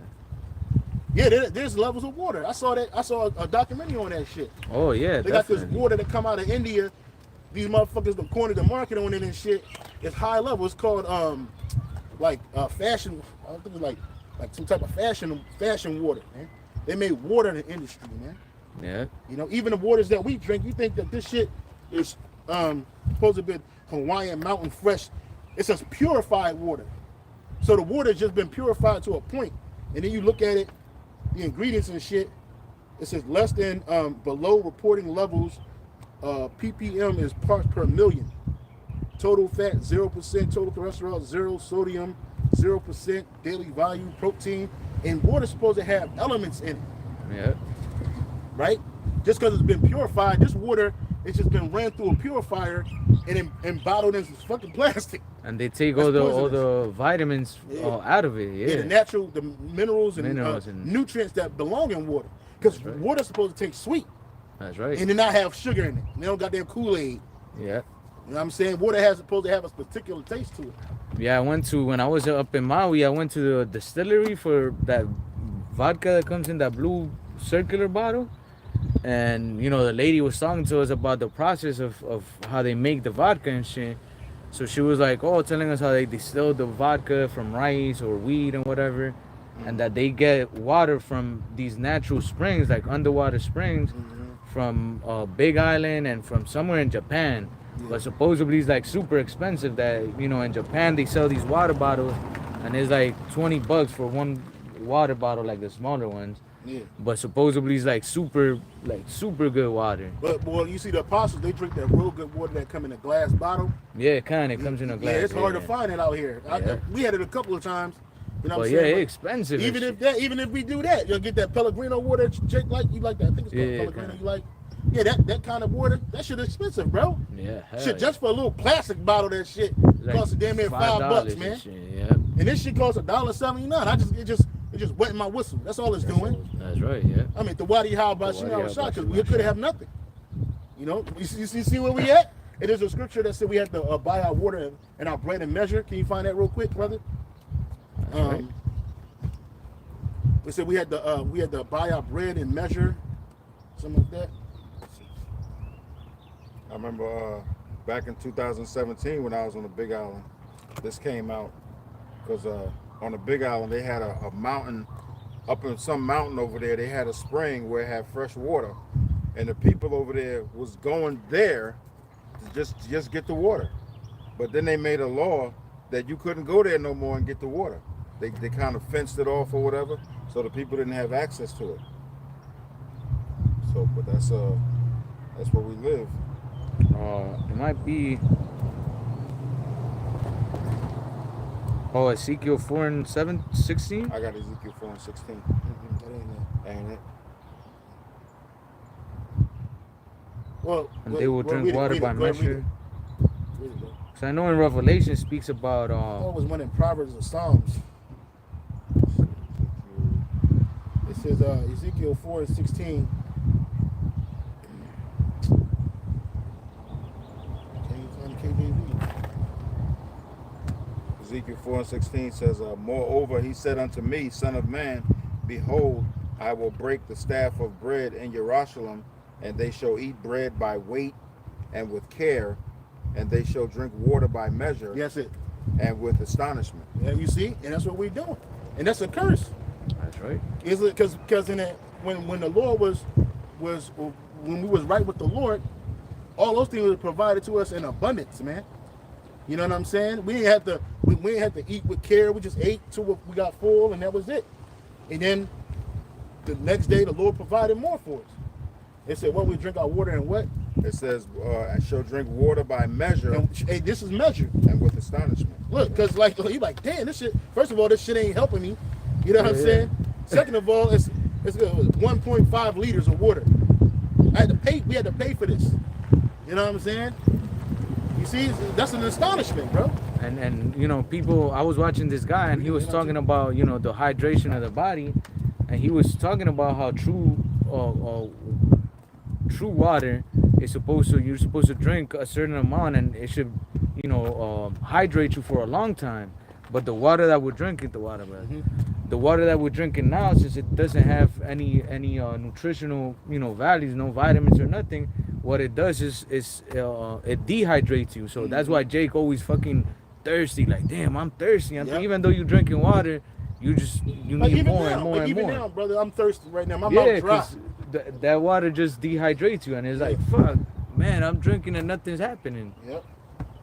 Yeah, there's levels of water. I saw a documentary on that shit. Oh yeah, they got this water that come out of India. These motherfuckers done cornered the market on it and shit. It's high level. It's called fashion. I think it's like some type of fashion water, man. They made water in the industry, man. Yeah. You know, even the waters that we drink, you think that this shit is supposed to be Hawaiian mountain fresh. It's just purified water. So the water has just been purified to a point. And then you look at it, the ingredients and shit, it says less than below reporting levels, ppm is parts per million. Total fat, 0%, total cholesterol, 0, sodium, 0%, daily value, protein. And water's supposed to have elements in it. Yeah. Right? Just because it's been purified, this water, it's just been ran through a purifier and bottled in some fucking plastic. And they take all the vitamins out of it. Yeah. The minerals and nutrients that belong in water. Because water's supposed to taste sweet. That's right. And then not have sugar in it. They don't got their Kool-Aid. Yeah. You know what I'm saying? Water has supposed to have a particular taste to it. Yeah, when I was up in Maui, I went to the distillery for that vodka that comes in that blue circular bottle. And, the lady was talking to us about the process of how they make the vodka and shit. So she was like, telling us how they distill the vodka from rice or wheat and whatever. And that they get water from these natural springs, like underwater springs, from Big Island and from somewhere in Japan. But supposedly it's like super expensive that, in Japan they sell these water bottles and it's like $20 for one water bottle, like the smaller ones. Yeah. But supposedly it's like super good water. But boy, you see the apostles, they drink that real good water that come in a glass bottle. Yeah, it comes in a glass. Yeah, it's hard to find it out here. Yeah. We had it a couple of times. You know But what I'm yeah, saying? it's expensive. Even if we do that, you'll get that Pellegrino water. Jake you like that? I think it's called Pellegrino. kinda. You like? Yeah, that kind of water, that shit expensive, bro. Yeah, Shit, just for a little plastic bottle, that shit like costs damn near $5, man. and shit, yeah. And this shit costs $1.79. It just wetting my whistle. That's all it's doing. That's right, yeah. I mean, the Wadi how about The you Wadi know shot because Habasha we could have nothing. You see where we at? It is a scripture that said we have to buy our water and our bread and measure. Can you find that real quick, brother? Right. It said we had to buy our bread and measure, something like that. I remember back in 2017 when I was on the Big Island, this came out because on the Big Island they had a mountain, up in some mountain over there, they had a spring where it had fresh water, and the people over there was going there to just get the water. But then they made a law that you couldn't go there no more and get the water. They kind of fenced it off or whatever, so the people didn't have access to it. So, but that's where we live. It might be. Ezekiel 4:16. I got Ezekiel 4:16. That Ain't it? Well, And they will drink water by measure. Read it, bro. So I know in Revelation speaks about. What was one in Proverbs or Psalms? It says Ezekiel 4:16. Can you find the KJV? Ezekiel 4:16 says, moreover, he said unto me, Son of man, behold, I will break the staff of bread in Jerusalem, and they shall eat bread by weight and with care, and they shall drink water by measure Yes, it. and with astonishment. Yeah, you see, and that's what we're doing, and that's a curse. That's right. Is it because in that when the Lord was when we was right with the Lord, all those things were provided to us in abundance, man. You know what I'm saying? We ain't have to eat with care. We just ate till we got full, and that was it. And then the next day, the Lord provided more for us. It said, "What we drink our water and what?" It says, I shall drink water by measure And, hey, this is measured. and with astonishment. Look, because you like, damn, this shit. First of all, this shit ain't helping me. You know what I'm Yeah. saying? Second of all, it's 1.5 liters of water. We had to pay for this. You know what I'm saying? You see, that's an astonishment, bro. And people. I was watching this guy, and he was talking about the hydration of the body, and he was talking about how true water is you're supposed to drink a certain amount, and it should hydrate you for a long time. But the water that we're drinking, the water that we're drinking now, since it doesn't have any nutritional values, no vitamins or nothing, what it does is it dehydrates you. So that's why Jake always fucking thirsty. Like, damn, I'm thirsty. Yep. Even though you're drinking water, you need more and more and even more. now, brother, I'm thirsty right now. My mouth dry. That water just dehydrates you, and it's like, fuck, man, I'm drinking and nothing's happening. Yep.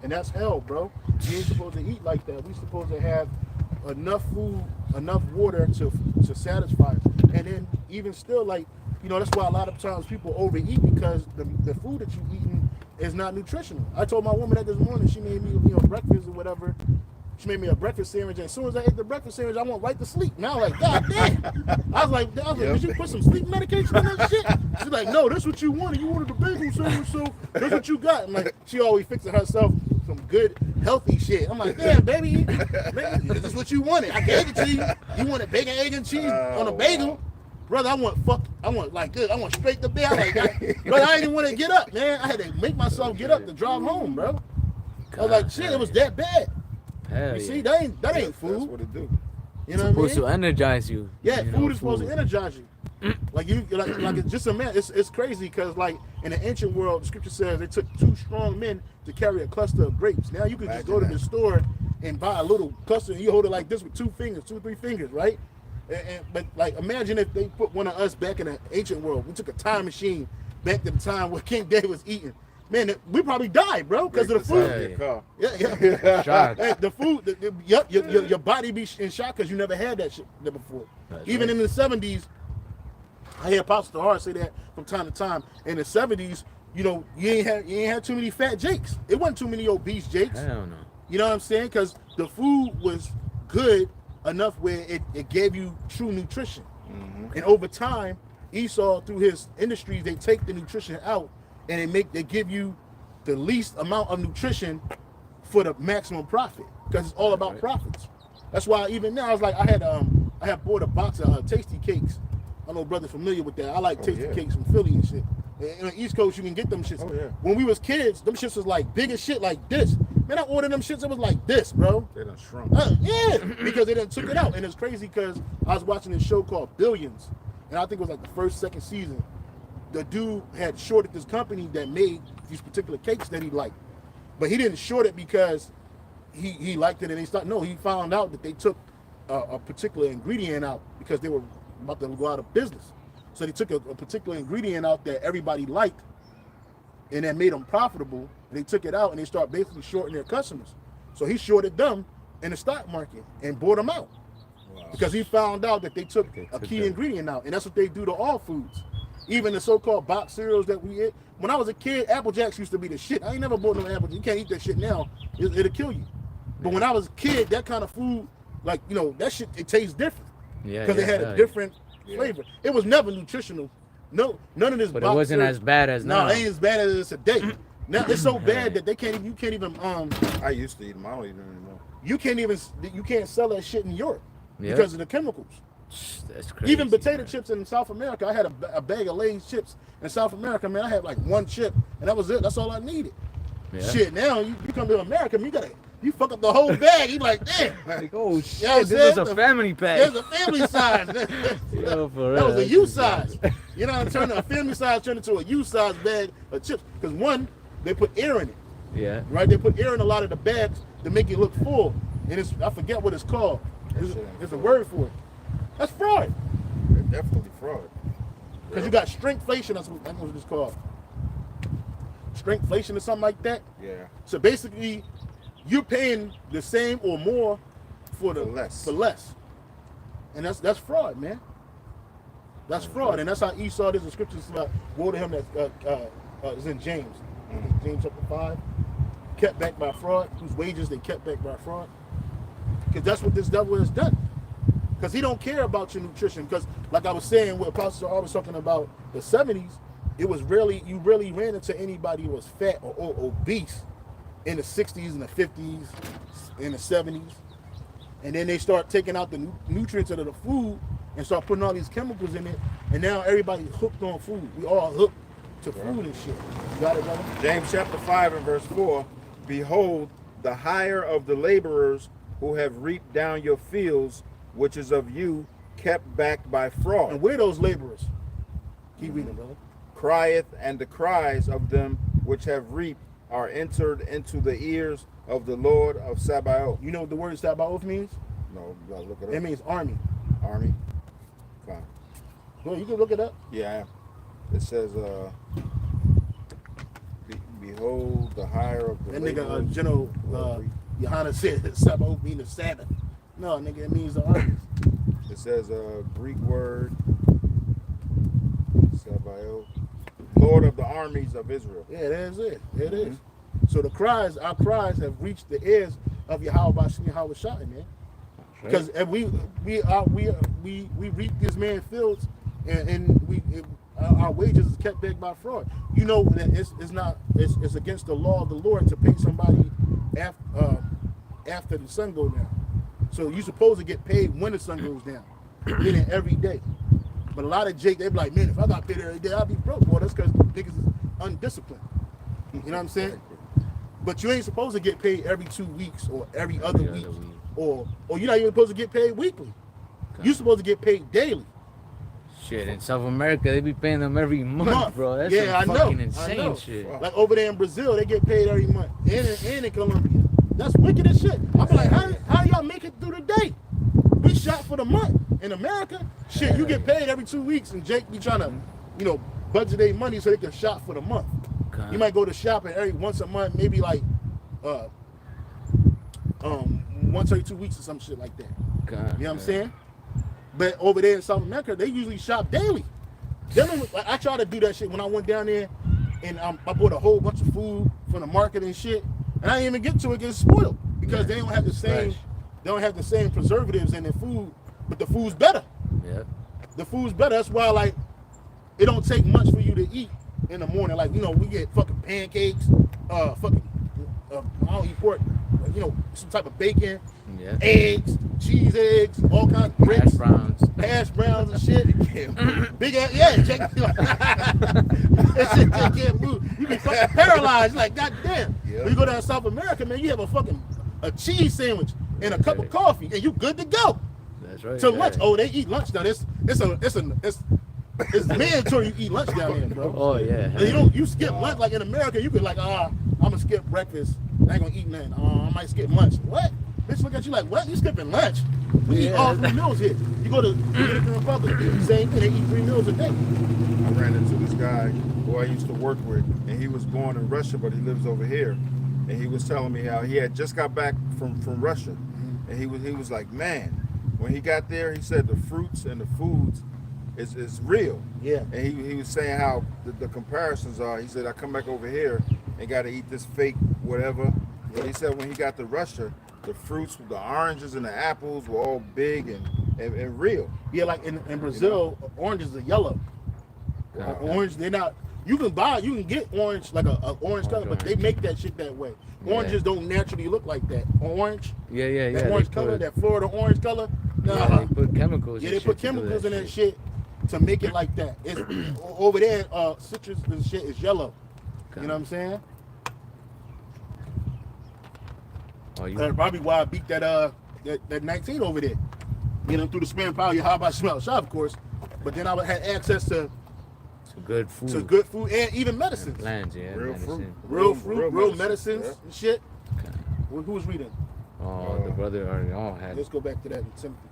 And that's hell, bro. We ain't supposed to eat like that. We supposed to have enough food, enough water to satisfy us. And then even still, like, that's why a lot of times people overeat, because the food that you're eating is not nutritional. I told my woman that this morning. She made me breakfast or whatever. She made me a breakfast sandwich, and as soon as I ate the breakfast sandwich, I went right to sleep. Now, like, God damn. I was like, did you put some sleep medication in that shit? She's like, no, that's what you wanted. You wanted the bagel sandwich, so that's what you got. I'm like, she always fixing herself some good, healthy shit. I'm like, damn, baby, this is what you wanted. I gave it to you. You wanted bacon, egg, and cheese on a bagel. Brother, I want straight to bed. Brother, I didn't want to get up, man. I had to make myself get up to drive home, bro. I was like, shit, it was that bad. Hell You see, yeah. that ain't That's food. what it do. You know what I mean? Supposed to energize you. Yeah, you food know, is supposed to energize you. Like it's just a man. It's crazy because like in the ancient world, the scripture says it took 2 strong men to carry a cluster of grapes. Now you can just go to the store and buy a little cluster and you hold it like this with 2 or 3 fingers, right? But like imagine if they put one of us back in the ancient world. We took a time machine back to the time where King David was eating. Man, we probably died, bro, because of the food. Yeah. Shock. Hey, the food, your body be in shock because you never had that shit there before. That's Even right. in the 70s, I hear Pastor Hart say that from time to time. In the 70s, you ain't had too many fat Jakes. It wasn't too many obese Jakes. Hell no. You know what I'm saying? Because the food was good enough where it gave you true nutrition. Mm-hmm. And over time, Esau, through his industries, they take the nutrition out and they give you the least amount of nutrition for the maximum profit because it's all about profits. That's why even now I was like I had bought a box of Tasty Cakes. I know brother familiar with that. I like Tasty Cakes from Philly and shit. And on the East Coast you can get them shits. Oh, yeah. When we was kids, them shits was like big as shit like this. Man, I ordered them shits. It was like this, bro. They done shrunk. Yeah, because they done took it out, and it's crazy because I was watching this show called Billions, and I think it was like the first, second season. The dude had shorted this company that made these particular cakes that he liked, but he didn't short it because he liked it and he started. No, he found out that they took a particular ingredient out because they were about to go out of business. So they took a particular ingredient out that everybody liked, and that made them profitable. And they took it out and they start basically shorting their customers. So he shorted them in the stock market and bought them out because he found out that they took a key ingredient out, and that's what they do to all foods. Even the so-called box cereals that we eat. When I was a kid, Apple Jacks used to be the shit. I ain't never bought no Apple Jacks. You can't eat that shit now. It'll kill you. But when I was a kid, that kind of food, like, that shit, it tastes different. Yeah. Because it had a different flavor. It was never nutritional. No, none of this But box it wasn't cereal. as bad as now. No, it ain't as bad as it's today. Now it's so bad that you can't even I used to eat them. I don't eat them anymore. you can't sell that shit in Europe Yeah. because of the chemicals. That's crazy. Even potato chips in South America. I had a bag of Lay's chips in South America, man. I had like 1 chip, and that was it. That's all I needed. Yeah. Shit, now you come to America, man, you fuck up the whole bag. You like, damn. Like, oh shit, You know what I'm this is saying? a family pack. There's a family size. Yo, for real, That was a that's U just size. bad. You know what I'm saying? A family size turned into a U size bag of chips. Because one, they put air in it, Yeah. right? They put air in a lot of the bags to make it look full. And I forget what it's called. There's a word for it. That's fraud. They're definitely fraud. Because you got shrinkflation, that's what it's called. Shrinkflation or something like that. Yeah. So basically, you're paying the same or more for less. And that's fraud, man. That's fraud. And that's how Esau, there's a scripture about woe to him that is in James. James chapter 5. Kept back by fraud, whose wages they kept back by fraud. Because that's what this devil has done. Because he don't care about your nutrition. Because like I was saying, what Pastor R was talking about the 70s, you rarely ran into anybody who was fat or obese in the 60s and the 50s, in the 70s. And then they start taking out the nutrients out of the food and start putting all these chemicals in it. And now everybody's hooked on food. We all hooked to food and shit. You got it, brother? James chapter 5 and verse 4, behold, the hire of the laborers who have reaped down your fields, which is of you, kept back by fraud. And we're those laborers. Keep reading, brother. Crieth, and the cries of them which have reaped are entered into the ears of the Lord of Sabaoth. You know what the word Sabaoth means? No, you gotta look it up. It means army. Army. Fine. Well, you can look it up. Yeah, I am. It says, behold, the hire of the That nigga, laborers General who have reaped. Johanna said Sabaoth means the Sabbath. No, nigga, it means the army. It says a Greek word, Sabaoth, Lord of the armies of Israel. Yeah, that's it. It is. So our cries have reached the ears of Yahweh Bashim Yahweh Shai, man. Because we reap this man's fields, and our wages is kept back by fraud. You know that it's against the law of the Lord to pay somebody after the sun goes down. So you're supposed to get paid when the sun goes down, meaning every day. But a lot of Jake, they be like, man, if I got paid every day, I'll be broke. Boy, that's because niggas is undisciplined. You know what I'm saying? But you ain't supposed to get paid every 2 weeks or every other week. Or you're not even supposed to get paid weekly. Okay. You're supposed to get paid daily. Shit, in South America, they be paying them every month, bro. That's fucking insane shit. Like over there in Brazil, they get paid every month. And in Colombia. That's wicked as shit. I'm like, how y'all make it through the day? We shot for the month. In America, shit, you get paid every 2 weeks, and Jake be trying to, budget their money so they can shop for the month. Okay. You might go to shopping every once a month, maybe like once every 2 weeks or some shit like that. Okay. You know what I'm saying? But over there in South America, they usually shop daily. I tried to do that shit when I went down there, and I bought a whole bunch of food from the market and shit, and I didn't even get to it, get spoiled because they don't have the same, preservatives in their food, but the food's better. Yeah. The food's better. That's why it don't take much for you to eat in the morning. Like we get fucking pancakes, I don't eat pork, but, some type of bacon. Yeah. Eggs, cheese eggs, all kinds of grits, hash browns and shit. Big ass, check that shit can't move. You be fucking paralyzed, like goddamn. Yeah. When you go down to South America, man, you have a cheese sandwich and a cup of coffee, and you good to go. That's right. So lunch. Oh, they eat lunch now. It's mandatory you eat lunch down here, bro. Oh yeah. And you skip lunch like in America. You could I'm gonna skip breakfast. I ain't gonna eat nothing. I might skip lunch. What? Bitch look at you like, what? You skipping lunch? We eat all 3 meals here. You go to Dominican Republic, same thing, they eat 3 meals a day. I ran into this guy who I used to work with, and he was born in Russia, but he lives over here. And he was telling me how he had just got back from Russia. Mm-hmm. And he was like, man, when he got there, he said the fruits and the foods is real. Yeah. And he was saying how the comparisons are. He said, I come back over here and got to eat this fake whatever. But he said when he got to Russia, the fruits, the oranges and the apples were all big and real. Yeah, like in Brazil, oranges are yellow. Orange, they're not. You can get orange, like a orange color, but they make that shit that way. Oranges don't naturally look like that. Orange. Yeah. That orange color, that Florida orange color. They put chemicals. Yeah, they put chemicals in that shit to make it like that. It's over there, citrus and shit is yellow. Okay. You know what I'm saying? That's probably why I beat that 19 over there. Through the spam power, how about smell shop, of course. But then I had access to good food. To good food and even medicines. Plants, yeah. Real fruit, real medicines and shit. Okay. Who was reading? Oh, the brother already all had. Let's go back to that in Timothy.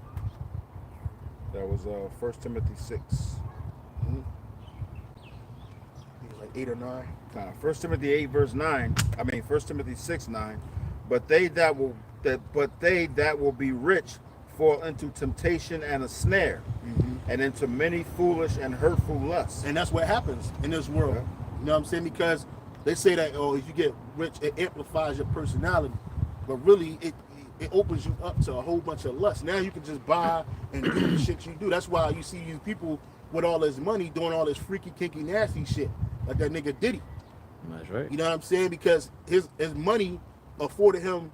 That was 1 Timothy 6. Mm-hmm. He was like 8 or 9. 1 Timothy 8 verse 9. 1 Timothy 6 9. But they that will be rich fall into temptation and a snare, and into many foolish and hurtful lusts. And that's what happens in this world. Yeah. You know what I'm saying? Because they say that if you get rich, it amplifies your personality, but really it opens you up to a whole bunch of lust. Now you can just buy and do the shit you do. That's why you see these people with all this money doing all this freaky, kinky, nasty shit, like that nigga Diddy. That's right. You know what I'm saying? Because his money afforded him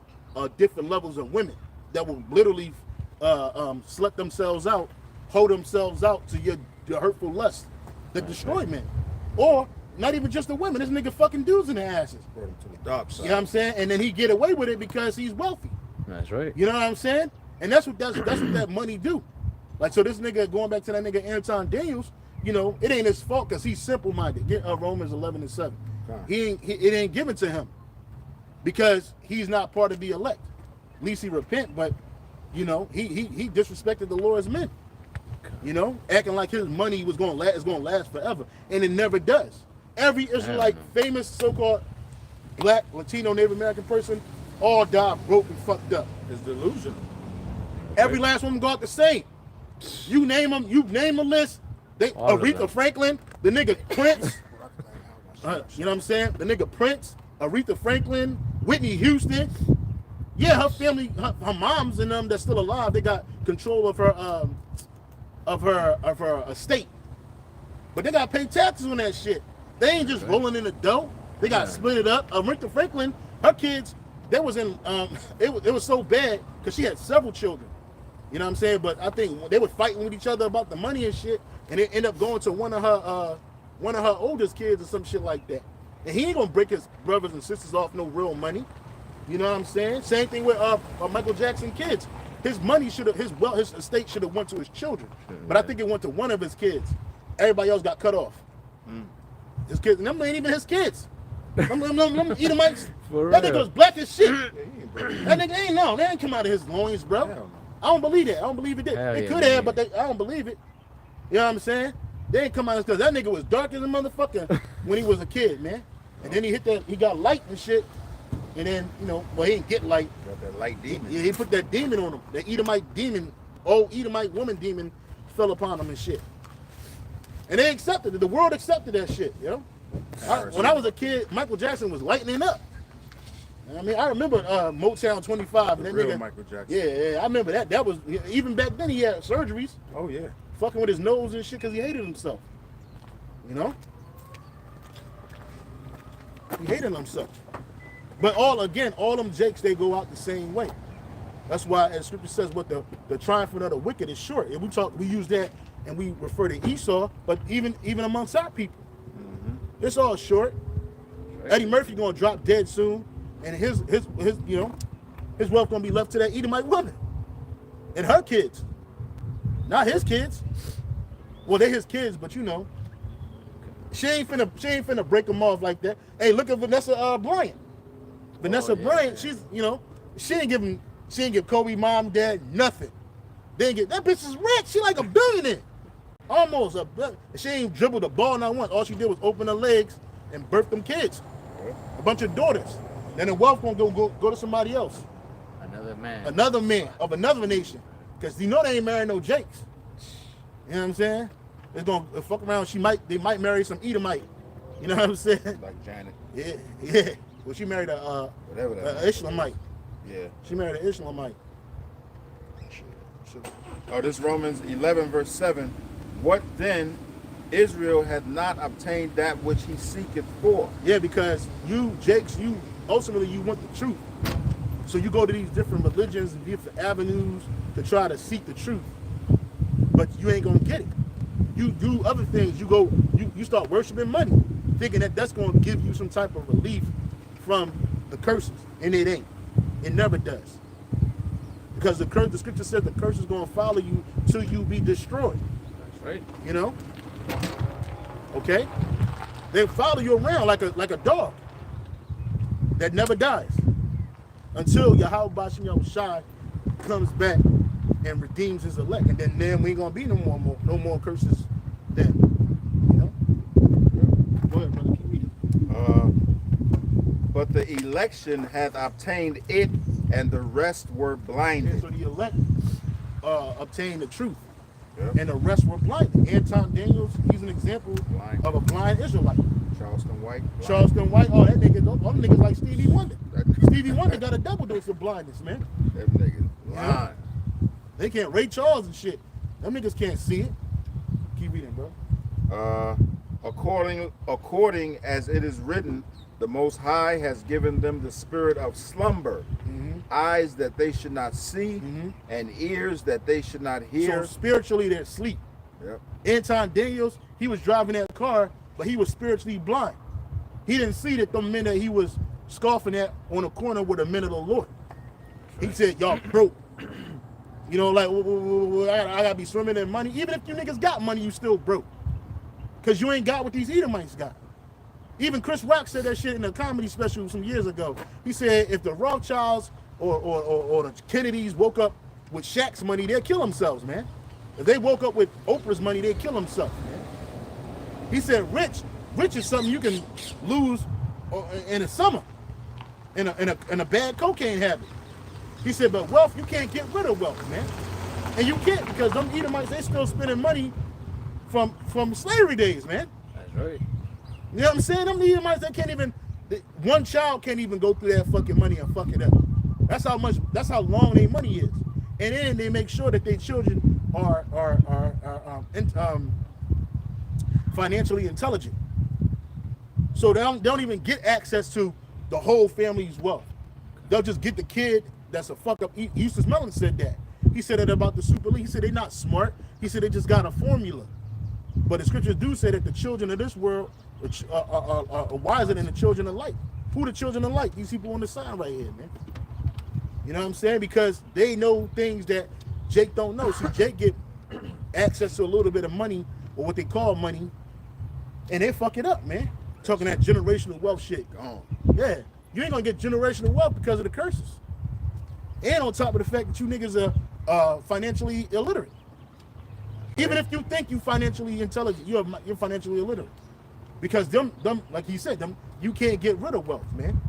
different levels of women that will literally slut themselves out, hold themselves out to your hurtful lust that destroy men. Or not even just the women. This nigga fucking dudes in the asses. To the dark side. You know what I'm saying? And then he get away with it because he's wealthy. That's right. You know what I'm saying? And that's what that money do. Like, so this nigga, going back to that nigga Anton Daniels, it ain't his fault because he's simple-minded. Get Romans 11:7. It ain't given to him because he's not part of the elect. At least he repent, but he disrespected the Lord's men. Acting like his money is gonna last forever, and it never does. Every Israelite, famous so-called black, Latino, Native American person, all died broke and fucked up. It's delusional. Every last one got the same. You name them. You name a list. Aretha Franklin, the nigga Prince. You know what I'm saying? The nigga Prince, Aretha Franklin, Whitney Houston. Yeah, her family, her moms and them that's still alive, they got control of her estate. But they gotta pay taxes on that shit. They ain't just rolling in the dough. They got to split it up. Aretha Franklin, her kids, they was in it was so bad because she had several children. You know what I'm saying? But I think they were fighting with each other about the money and shit, and it ended up going to one of her oldest kids or some shit like that. And he ain't gonna break his brothers and sisters off no real money. You know what I'm saying? Same thing with Michael Jackson kids. His money should have, his estate should have went to his children. But I think it went to one of his kids. Everybody else got cut off. His kids, and them ain't even his kids. Them Edomites. That nigga was black as shit. That nigga ain't no. They ain't come out of his loins, bro. No. I don't believe that. I don't believe it did. Hell They yeah, could have, but I don't believe it. You know what I'm saying? They ain't come out because that nigga was dark as a motherfucker when he was a kid, man. And then he got light and shit. And then, he didn't get light. Got that light demon. He put that demon on him. The Edomite demon, old Edomite woman demon fell upon him and shit. And they accepted it. The world accepted that shit, when I was a kid, Michael Jackson was lightening up. I mean, I remember Motown 25. The And real that nigga, Michael Jackson. Yeah, I remember that. That was, even back then he had surgeries. Oh, yeah. Fucking with his nose and shit because he hated himself. He hated himself. But all them jakes, they go out the same way. That's why, as Scripture says, what the triumphant of the wicked is short. And we use that and we refer to Esau, but even amongst our people, it's all short. Right. Eddie Murphy gonna drop dead soon, and his wealth gonna be left to that Edomite woman and her kids, not his kids. Well, they're his kids, but she ain't finna break them off like that. Hey, look at Vanessa Bryant. Vanessa Bryant, she's she ain't give Kobe mom, dad nothing. They ain't get that bitch is rich. She like a billionaire. Almost she ain't dribbled the ball not once. All she did was open her legs and birth them kids. A bunch of daughters. Then the wealth gonna go to somebody else. Another man of another nation. Because they ain't marrying no Jakes. You know what I'm saying? It's gonna fuck around. They might marry some Edomite. You know what I'm saying? Like Janet. Yeah. Well, she married a Islamite. Yeah. She married an Islamite. Oh, this Romans 11 verse 7. What then? Israel had not obtained that which he seeketh for. Yeah, because you, Jakes, ultimately you want the truth. So you go to these different religions and different avenues to try to seek the truth. But you ain't gonna get it. You do other things. You start worshiping money, thinking that that's gonna give you some type of relief from the curses. And it ain't. It never does. Because the scripture says the curse is gonna follow you till you be destroyed. Right. Okay? They follow you around like a dog that never dies until Yahweh Bashim Yahushai comes back and redeems his elect, and then we ain't gonna be no more curses then. Go ahead, brother. Keep reading. But the election hath obtained it, and the rest were blinded. Yeah, so the elect obtained the truth. Yep. And the rest were blinded. Anton Daniels, he's an example of a blind Israelite. Charleston White. Oh, that nigga, them niggas like Stevie Wonder. Stevie Wonder got a double dose of blindness, man. Them niggas blind. They can't, Ray Charles and shit. Them niggas can't see it. Keep reading, bro. According as it is written, the Most High has given them the spirit of slumber, eyes that they should not see, and ears that they should not hear. So spiritually, they're asleep. Yep. Anton Daniels, he was driving that car, but he was spiritually blind. He didn't see that the men that he was scoffing at on the corner were the men of the Lord. He said, y'all broke. I gotta be swimming in money. Even if you niggas got money, you still broke. Because you ain't got what these Edomites got. Even Chris Rock said that shit in a comedy special some years ago. He said if the Rothschilds or the Kennedys woke up with Shaq's money, they'd kill themselves, man. If they woke up with Oprah's money, they'd kill themselves, man. He said rich is something you can lose in the summer, in a bad cocaine habit. He said, but wealth, you can't get rid of wealth, man. And you can't, because them Edomites, they still spending money from slavery days, man. That's right. You know what I'm saying? Them Edomites, one child can't even go through that fucking money and fuck it up. That's how long their money is. And then they make sure that their children are financially intelligent. So they don't even get access to the whole family's wealth. They'll just get the kid that's a fuck up. Eustace Mellon said that. He said it about the Super League. He said they're not smart. He said they just got a formula. But the scriptures do say that the children of this world wiser than the children of light. Who the children of light? These people on the side right here, man. You know what I'm saying? Because they know things that Jake don't know. See, Jake get access to a little bit of money, or what they call money, and they fuck it up, man. Talking that generational wealth shit. Gone. Yeah, you ain't gonna get generational wealth because of the curses. And on top of the fact that you niggas are financially illiterate. Even if you think you financially intelligent, you're financially illiterate. Because them, like he said, you can't get rid of wealth, man.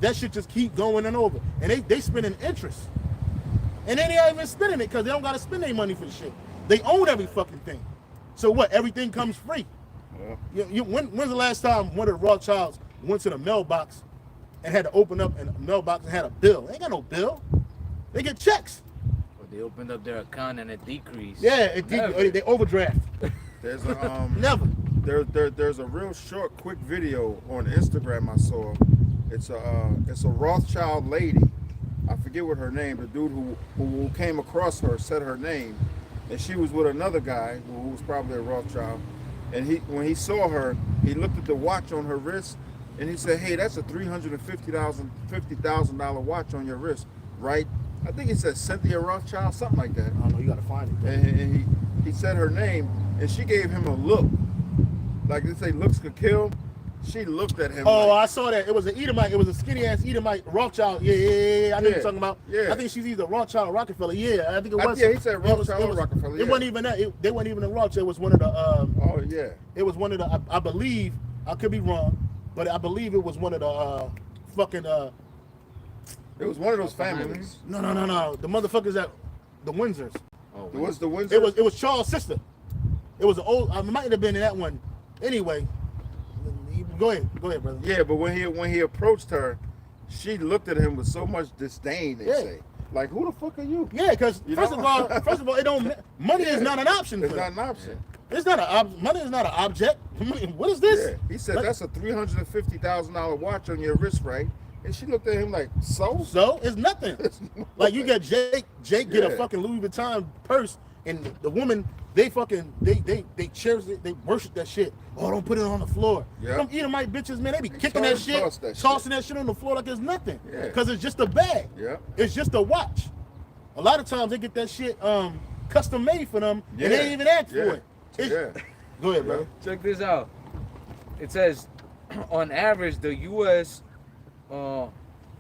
That shit just keep going and over. And they spending interest. And they ain't even spending it because they don't gotta spend their money for the shit. They own every fucking thing. So what? Everything comes free. Yeah. When's the last time one of the Rothschilds went to the mailbox and had to open up a mailbox and had a bill? They ain't got no bill. They get checks. Or they opened up their account and it decreased. Yeah, they overdraft. There's a Never. There's a real short, quick video on Instagram I saw. It's a Rothschild lady. I forget what her name. The dude who came across her said her name, and she was with another guy who was probably a Rothschild. And when he saw her, he looked at the watch on her wrist, and he said, "Hey, that's a $350,000 watch on your wrist, right?" I think he said Cynthia Rothschild, something like that. I don't know. You gotta find it. And he said her name, and she gave him a look, like they say, looks could kill. She looked at him. Oh, like, I saw that. It was an Edomite. It was a skinny ass Edomite Rothschild. Yeah. I know what you're talking about. Yeah. I think she's either Rothschild or Rockefeller. Yeah, I think it was. Yeah, he said Rothschild or Rockefeller. It wasn't even that. They weren't even a Rothschild. It was one of the. Oh yeah. It was one of the. I believe. I could be wrong, but I believe it was one of the fucking. It was one of those families. No. The motherfuckers at the Windsors. Oh, It was the Windsor. It was Charles' sister. It was an old. I might have been in that one. Anyway, go ahead, brother. Yeah, but when he approached her, she looked at him with so much disdain. They say, like, "Who the fuck are you?" Yeah, because first of all, it don't. Money is not an option. It's not an option. It's not money is not an object. What is this? Yeah. He said that's a $350,000 watch on your wrist, right? And she looked at him like, so? So it's nothing. Like you got Jake get a fucking Louis Vuitton purse, and the woman they cherish it, they worship that shit. Oh, don't put it on the floor. Yeah. Some Edomite bitches, man, they be kicking that shit, tossing that shit on the floor like it's nothing. Yeah. Because it's just a bag. Yeah. It's just a watch. A lot of times they get that shit custom made for them, and they ain't even ask for it. Go ahead, brother. Check this out. It says, on average, the U.S.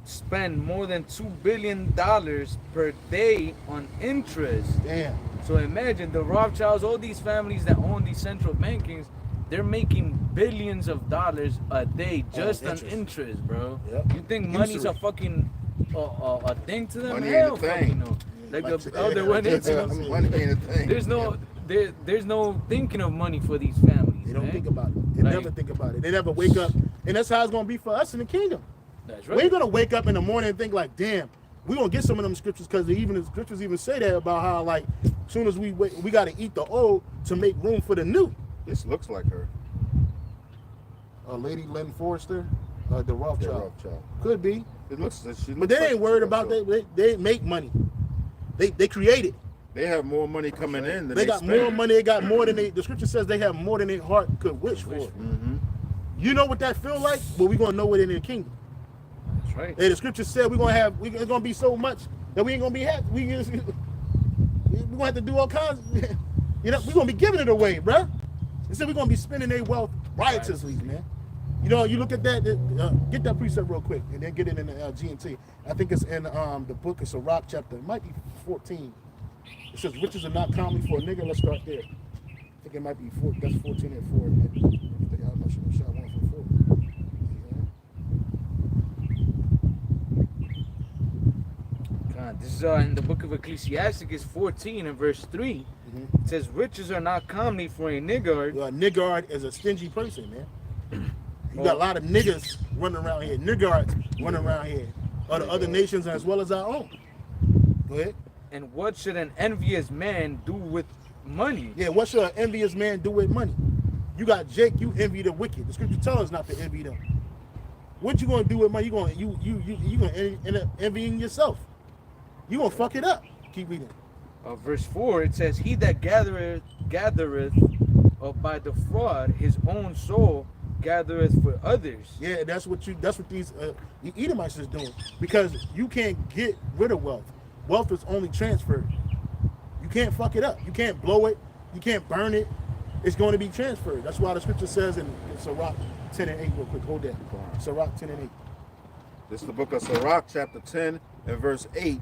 Spend more than $2 billion per day on interest. Damn. So imagine the Rothschilds, all these families that own these central bankings, they're making billions of dollars a day just on interest, bro. Yep. You think money's a fucking a thing to them? Money Hell, ain't a thing. fucking no. Like the other one is. Money ain't a thing. There's no thinking of money for these families. They don't man. think about it. They never think about it. They never wake up, and that's how it's gonna be for us in the kingdom. That's right. We ain't gonna wake up in the morning and think like, damn, we gonna get some of them scriptures because the scriptures even say that about how like, as soon as we gotta eat the old to make room for the new. This looks like her. Lady Len Forrester, the Rothschild. Could be. It looks. But they ain't worried about that. They make money. They create it. They have more money coming in than They got spend. more money. They got more than the scripture says they have more than their heart could wish for. Mm-hmm. You know what that feel like? But we gonna know it in the kingdom. That's right. And the scripture said it's gonna be so much that we ain't gonna be happy. We gonna have to do all kinds. We're gonna be giving it away, bro. It said we're gonna be spending their wealth riotously, man. You look at that. Get that precept real quick, and then get it in the GNT. I think it's in the book of Sirach chapter. It might be 14. It says riches are not common for a nigga. Let's start there. I think it might be 4. That's 14 and 4. It might be. I think I'm not sure. Shot 1 from 4. God, this is in the book of Ecclesiasticus 14 and verse 3. It says, riches are not commonly for a niggard. A niggard is a stingy person, man. You got a lot of niggas running around here. Niggards running around here. Of the other nations as well as our own. Go ahead. And what should an envious man do with money? Yeah, what should an envious man do with money? You got Jake, you envy the wicked. The scripture tells us not to envy them. What you gonna do with money? You gonna end up envying yourself. You gonna fuck it up. Keep reading. Verse 4, it says, he that gathereth by the fraud his own soul gathereth for others. Yeah, that's what these the Edomites is doing, because you can't get rid of wealth. Wealth is only transferred. You can't fuck it up. You can't blow it. You can't burn it. It's going to be transferred. That's why the scripture says in Sirach 10 and 8, real quick. Hold that. Sirach 10 and 8. This is the book of Sirach, chapter 10 and verse 8.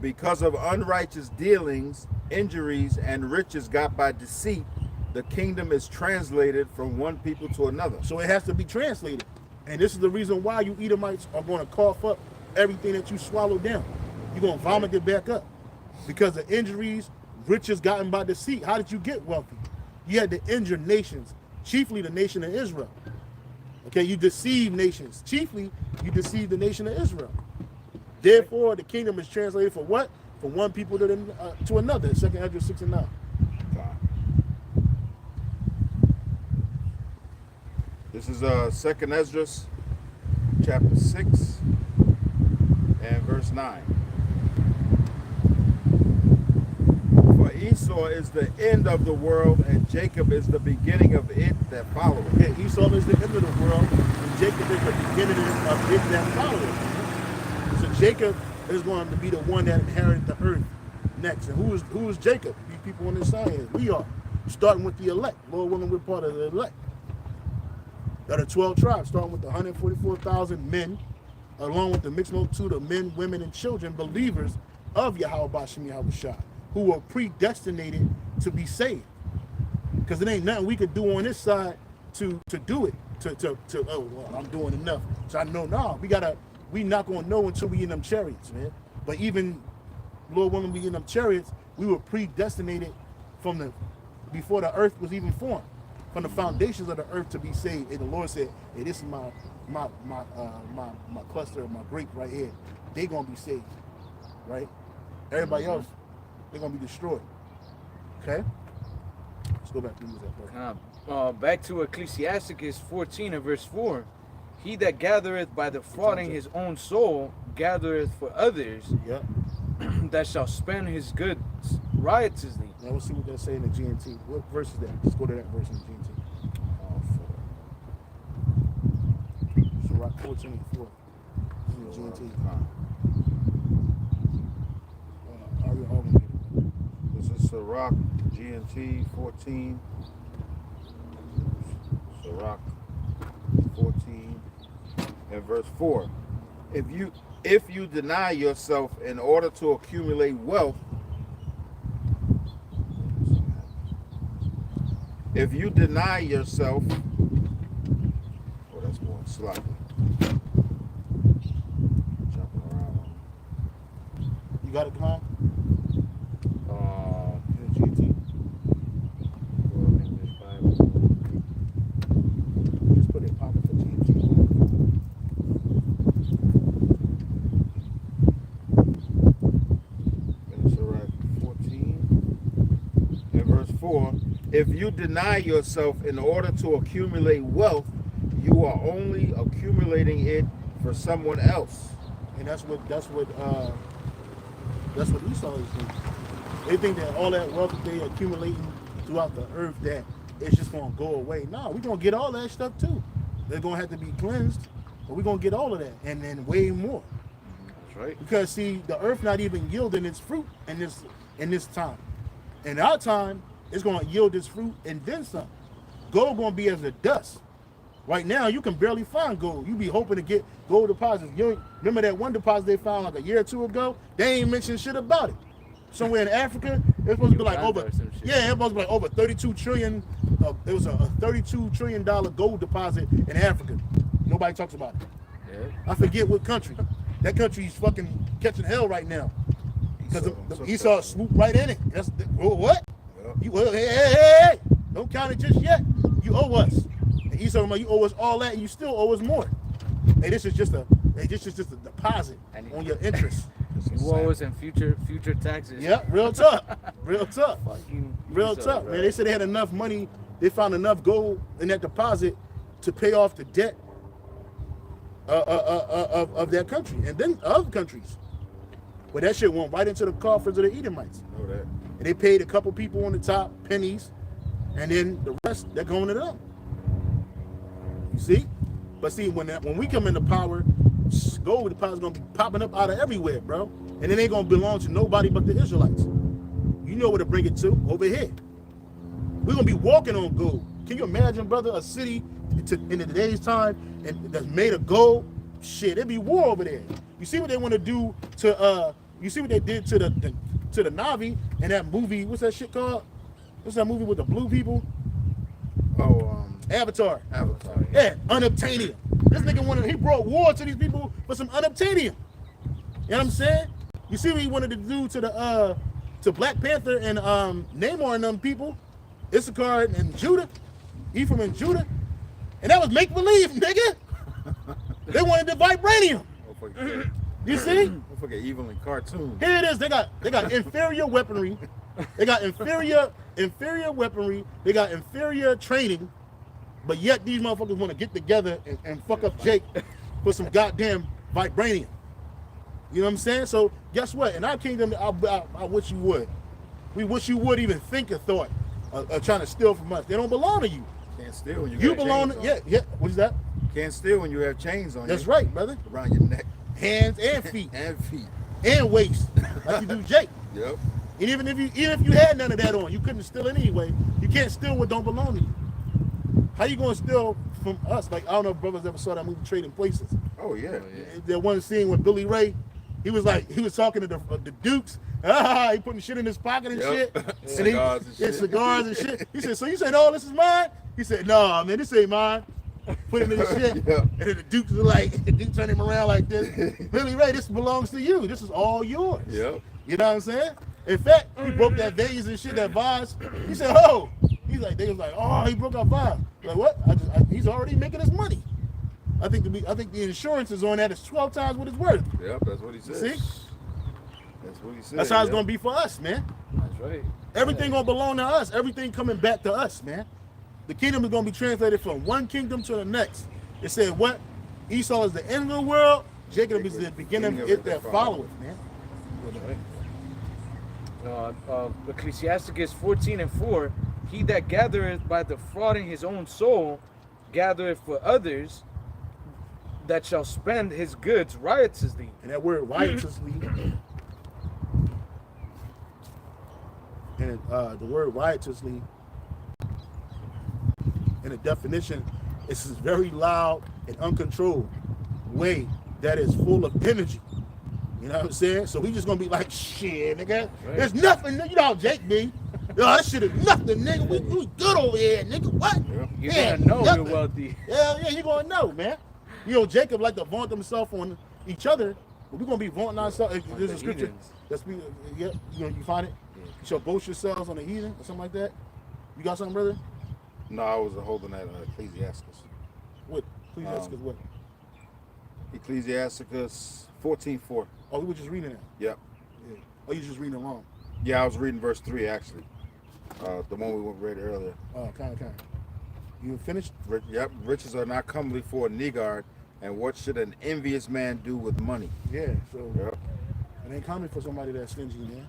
Because of unrighteous dealings, injuries, and riches got by deceit, the kingdom is translated from one people to another. So it has to be translated. And this is the reason why you Edomites are going to cough up everything that you swallow down. You're going to vomit it back up. Because of injuries, riches gotten by deceit. How did you get wealthy? You had to injure nations, chiefly the nation of Israel. Okay, you deceive nations. Chiefly, you deceive the nation of Israel. Therefore, the kingdom is translated for what? For one people to another. 2nd Ezra 6 and 9. This is 2nd Ezra, chapter 6 and verse 9. For Esau is the end of the world, and Jacob is the beginning of it that followeth. Yeah, Esau is the end of the world, and Jacob is the beginning of it that followeth. So Jacob is going to be the one that inherited the earth next. And who is Jacob? These people on this side here. We are. Starting with the elect. Lord willing, we're part of the elect. There are 12 tribes, starting with the 144,000 men, along with the mixed multitude of men, women, and children, believers of Yahweh Bashem Yahushua, who were predestinated to be saved. Because it ain't nothing we could do on this side to do it. Oh, well, I'm doing enough. So I know, no, we not going to know until we in them chariots, man. But even, Lord willing, we in them chariots, we were predestinated before the earth was even formed, from the foundations of the earth to be saved. And the Lord said, hey, this is my cluster, my grape right here. They going to be saved, right? Everybody else, they're going to be destroyed. Okay? Let's go back to that. Back to Ecclesiasticus 14 and verse 4. He that gathereth by defrauding his own soul gathereth for others. Yep. That shall spend his goods riotously. Now we'll see what they say in the GNT. What verse is that? Let's go to that verse in the GNT. So rock 14 and 4. In the GNT. This is Sirach, GNT 14. Sirach 14 and verse 4. If you deny yourself in order to accumulate wealth, if you deny yourself, oh, that's going sloppy. Jumping around. You got it, come on? In the GT. World English Bible. Just put it popping for GT. Sirach 14 and verse 4. If you deny yourself in order to accumulate wealth, you are only accumulating it for someone else. And that's what Esau is doing. They think that all that wealth that they accumulating throughout the earth, that it's just gonna go away. No, we're gonna get all that stuff too. They're gonna have to be cleansed, but we're gonna get all of that and then way more. That's right. Because see, the earth not even yielding its fruit in this time. In our time, it's gonna yield its fruit and then some. Gold gonna be as the dust. Right now, you can barely find gold. You be hoping to get gold deposits. You remember that one deposit they found like a year or two ago? They ain't mentioned shit about it. Somewhere in Africa, it's supposed to be like over. Yeah, it's supposed to be like over 32 trillion. It was a $32 trillion gold deposit in Africa. Nobody talks about it. Yeah. I forget what country. That country's fucking catching hell right now because Esau swooped right in it. That's what? You hey, don't count it just yet. You owe us. And Esau, you owe us all that, and you still owe us more. Hey, this is just a deposit on your interest. You owe us in future taxes. Yeah, real tough. Real tough. Real Esau, tough, bro. man. They said they had enough money. They found enough gold in that deposit to pay off the debt of that country and then other countries. But that shit went right into the coffers of the Edomites. Know that. And they paid a couple people on the top pennies, and then the rest, they're going to them. see? But see, when we come into power, gold deposits gonna be popping up out of everywhere, bro. And it ain't gonna belong to nobody but the Israelites. You know where to bring it to, over here. We're gonna be walking on gold. Can you imagine, brother, a city in today's time and that's made of gold? Shit, it'd be war over there. You see what they want to do to you see what they did to the Navi and that movie, what's that shit called? What's that movie with the blue people? Avatar. Avatar. Yeah, unobtainium. This nigga he brought war to these people for some unobtainium. You know what I'm saying? You see what he wanted to do to Black Panther and Namor and them people, Issachar and Judah, Ephraim and Judah, and that was make believe, nigga. They wanted the vibranium. You see? Don't forget evil in cartoons. Here it is. They got inferior weaponry. They got inferior weaponry. They got inferior training. But yet these motherfuckers want to get together and fuck up Jake for some goddamn vibranium. You know what I'm saying? So guess what? In our kingdom, I wish you would. We wish you would even think a thought of trying to steal from us. They don't belong to you. Can't steal when you belong to, yeah. What is that? Can't steal when you have chains on you. That's right, brother. Around your neck. Hands and feet. And feet. And waist. Like you do Jake. Yep. And even if you had none of that on, you couldn't steal it anyway. You can't steal what don't belong to you. How you gonna steal from us? Like, I don't know if brothers ever saw that movie Trading Places. Oh yeah. That one scene with Billy Ray, he was talking to the Dukes. He putting shit in his pocket and shit. Cigars and shit. Cigars and shit. He said, so you said, oh, this is mine? He said, no, man, this ain't mine. Put it in his shit. And then the Dukes were like, the Dukes turned him around like this. Billy Ray, this belongs to you. This is all yours. Yep. You know what I'm saying? In fact, he broke that vase and shit, that vase. He said, oh. They was like, oh, he broke our vase. Like, what? He's already making his money. I think the insurance is on that. It's 12 times what it's worth. Yep, that's what he said. See? That's what he said. That's how it's gonna be for us, man. That's right. Everything gonna belong to us. Everything coming back to us, man. The kingdom is gonna be translated from one kingdom to the next. It said what? Esau is the end of the world. Jacob is the beginning of it that followeth, man. Ecclesiasticus 14:4, he that gathereth by defrauding his own soul, gathereth for others, that shall spend his goods riotously. And that word riotously, and the word riotously, in a definition, it's this very loud and uncontrolled way that is full of energy. You know what I'm saying? So we just gonna be like, shit, nigga. Right. There's nothing, you know how Jake be. Yo, that shit is nothing, nigga. We good over here, nigga. What? You're gonna know nothing. you're wealthy. Yeah, you're gonna know, man. You know, Jacob like to vaunt himself on each other, but we're gonna be vaunting ourselves. There's a scripture that's you find it? Yeah. You shall boast yourselves on the heathen or something like that. You got something, brother? No, I was holding that Ecclesiasticus. What? Ecclesiasticus what? Ecclesiasticus 14:4. Oh, we were just reading that. Yep. Yeah. Oh, you just reading along? Yeah, I was reading verse 3 actually. The one we read earlier. Oh, kind of. You finished? Yep. Riches are not comely for a niggard, and what should an envious man do with money? Yeah. So it ain't coming for somebody that's stingy, man.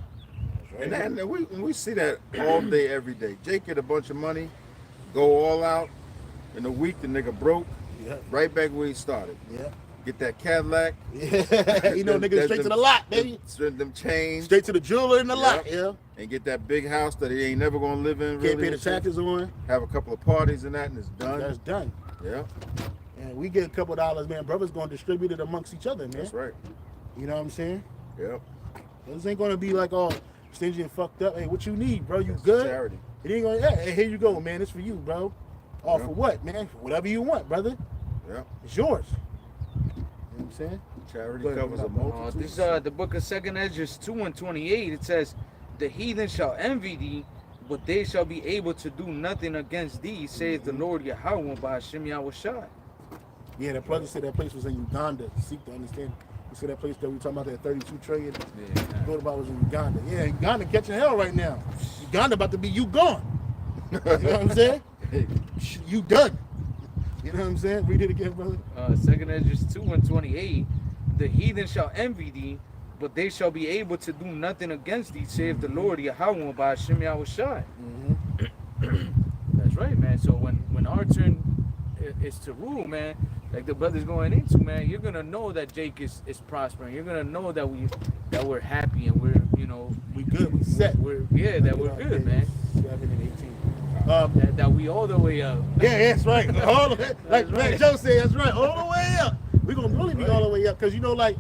Right. And we see that all day, every day. Jake get a bunch of money, go all out. In a week, the nigga broke. Yeah. Right back where he started. Yeah. Get that Cadillac. Yeah. You know, nigga, straight to the lot, baby. Them chains. Straight to the jeweler in the lot, yeah. And get that big house that he ain't never gonna live in. Can't pay the taxes on. Have a couple of parties and that, and it's done. That's done. Yeah. And we get a couple of dollars, man. Brothers gonna distribute it amongst each other, man. That's right. You know what I'm saying? Yep. This ain't gonna be like all stingy and fucked up. Hey, what you need, bro? You good? Charity. It ain't gonna. Hey, here you go, man. It's for you, bro. All for what, man? For whatever you want, brother. Yeah. It's yours. You know what I'm saying? Charity covers a multitude. This the book of 2 Esdras 2:28. It says, "The heathen shall envy thee, but they shall be able to do nothing against thee, saith the Lord Yahweh by Hashem Yahushai." Yeah, that brother said that place was in Uganda. Seek to understand. You see that place that we talking about, that 32 trillion? Yeah. Thought about was in Uganda. Yeah, Uganda catching hell right now. Uganda about to be you gone. You know what I'm saying? You done. You know what I'm saying? Read it again, brother. 2 Esdras 2:28. The heathen shall envy thee, but they shall be able to do nothing against thee, saith the Lord Yahweh by Hashem Yahushai. That's right, man. So when our turn is to rule, man. Like the brother's going into, man. You're gonna know that Jake is prospering. You're gonna know that we're happy and we're we good. We set. We're good, man. 7 and 18. That we all the way up. Yeah, that's right. All the way, like right. Joe said, that's right. All the way up. We're gonna really be all the way up because like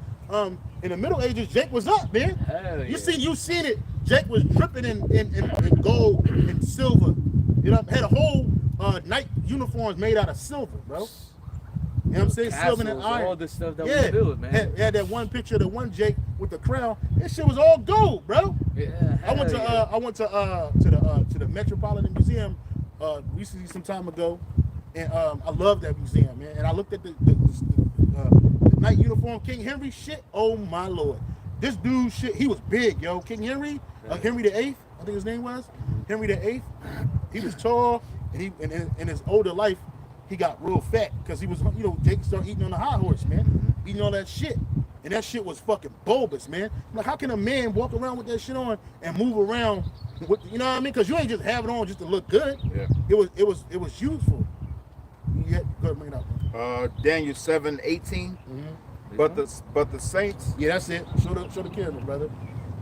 in the Middle Ages, Jake was up, man. Hell yeah. You seen it. Jake was dripping in gold and silver. Had a whole night uniforms made out of silver, bro. You know what I'm saying? Castles, Silver and iron. all the stuff that we built, man. Had that one picture of the one Jake with the crown. That shit was all gold, bro. Yeah. I went to the Metropolitan Museum recently some time ago, and I love that museum, man. And I looked at the night uniform, King Henry shit. Oh my lord, this dude shit. He was big, yo. King Henry, Henry VIII, I think his name was Henry VIII. He was tall, and in his older life, he got real fat because he was, Jake started eating on the high horse, man, eating all that shit. And that shit was fucking bulbous, man. Like, how can a man walk around with that shit on and move around with, you know what I mean? Because you ain't just have it on just to look good. Yeah. It was useful. Yeah, go ahead, bring it up. Daniel 7:18. Mm-hmm. But the saints. Yeah, that's it. Show the camera, brother.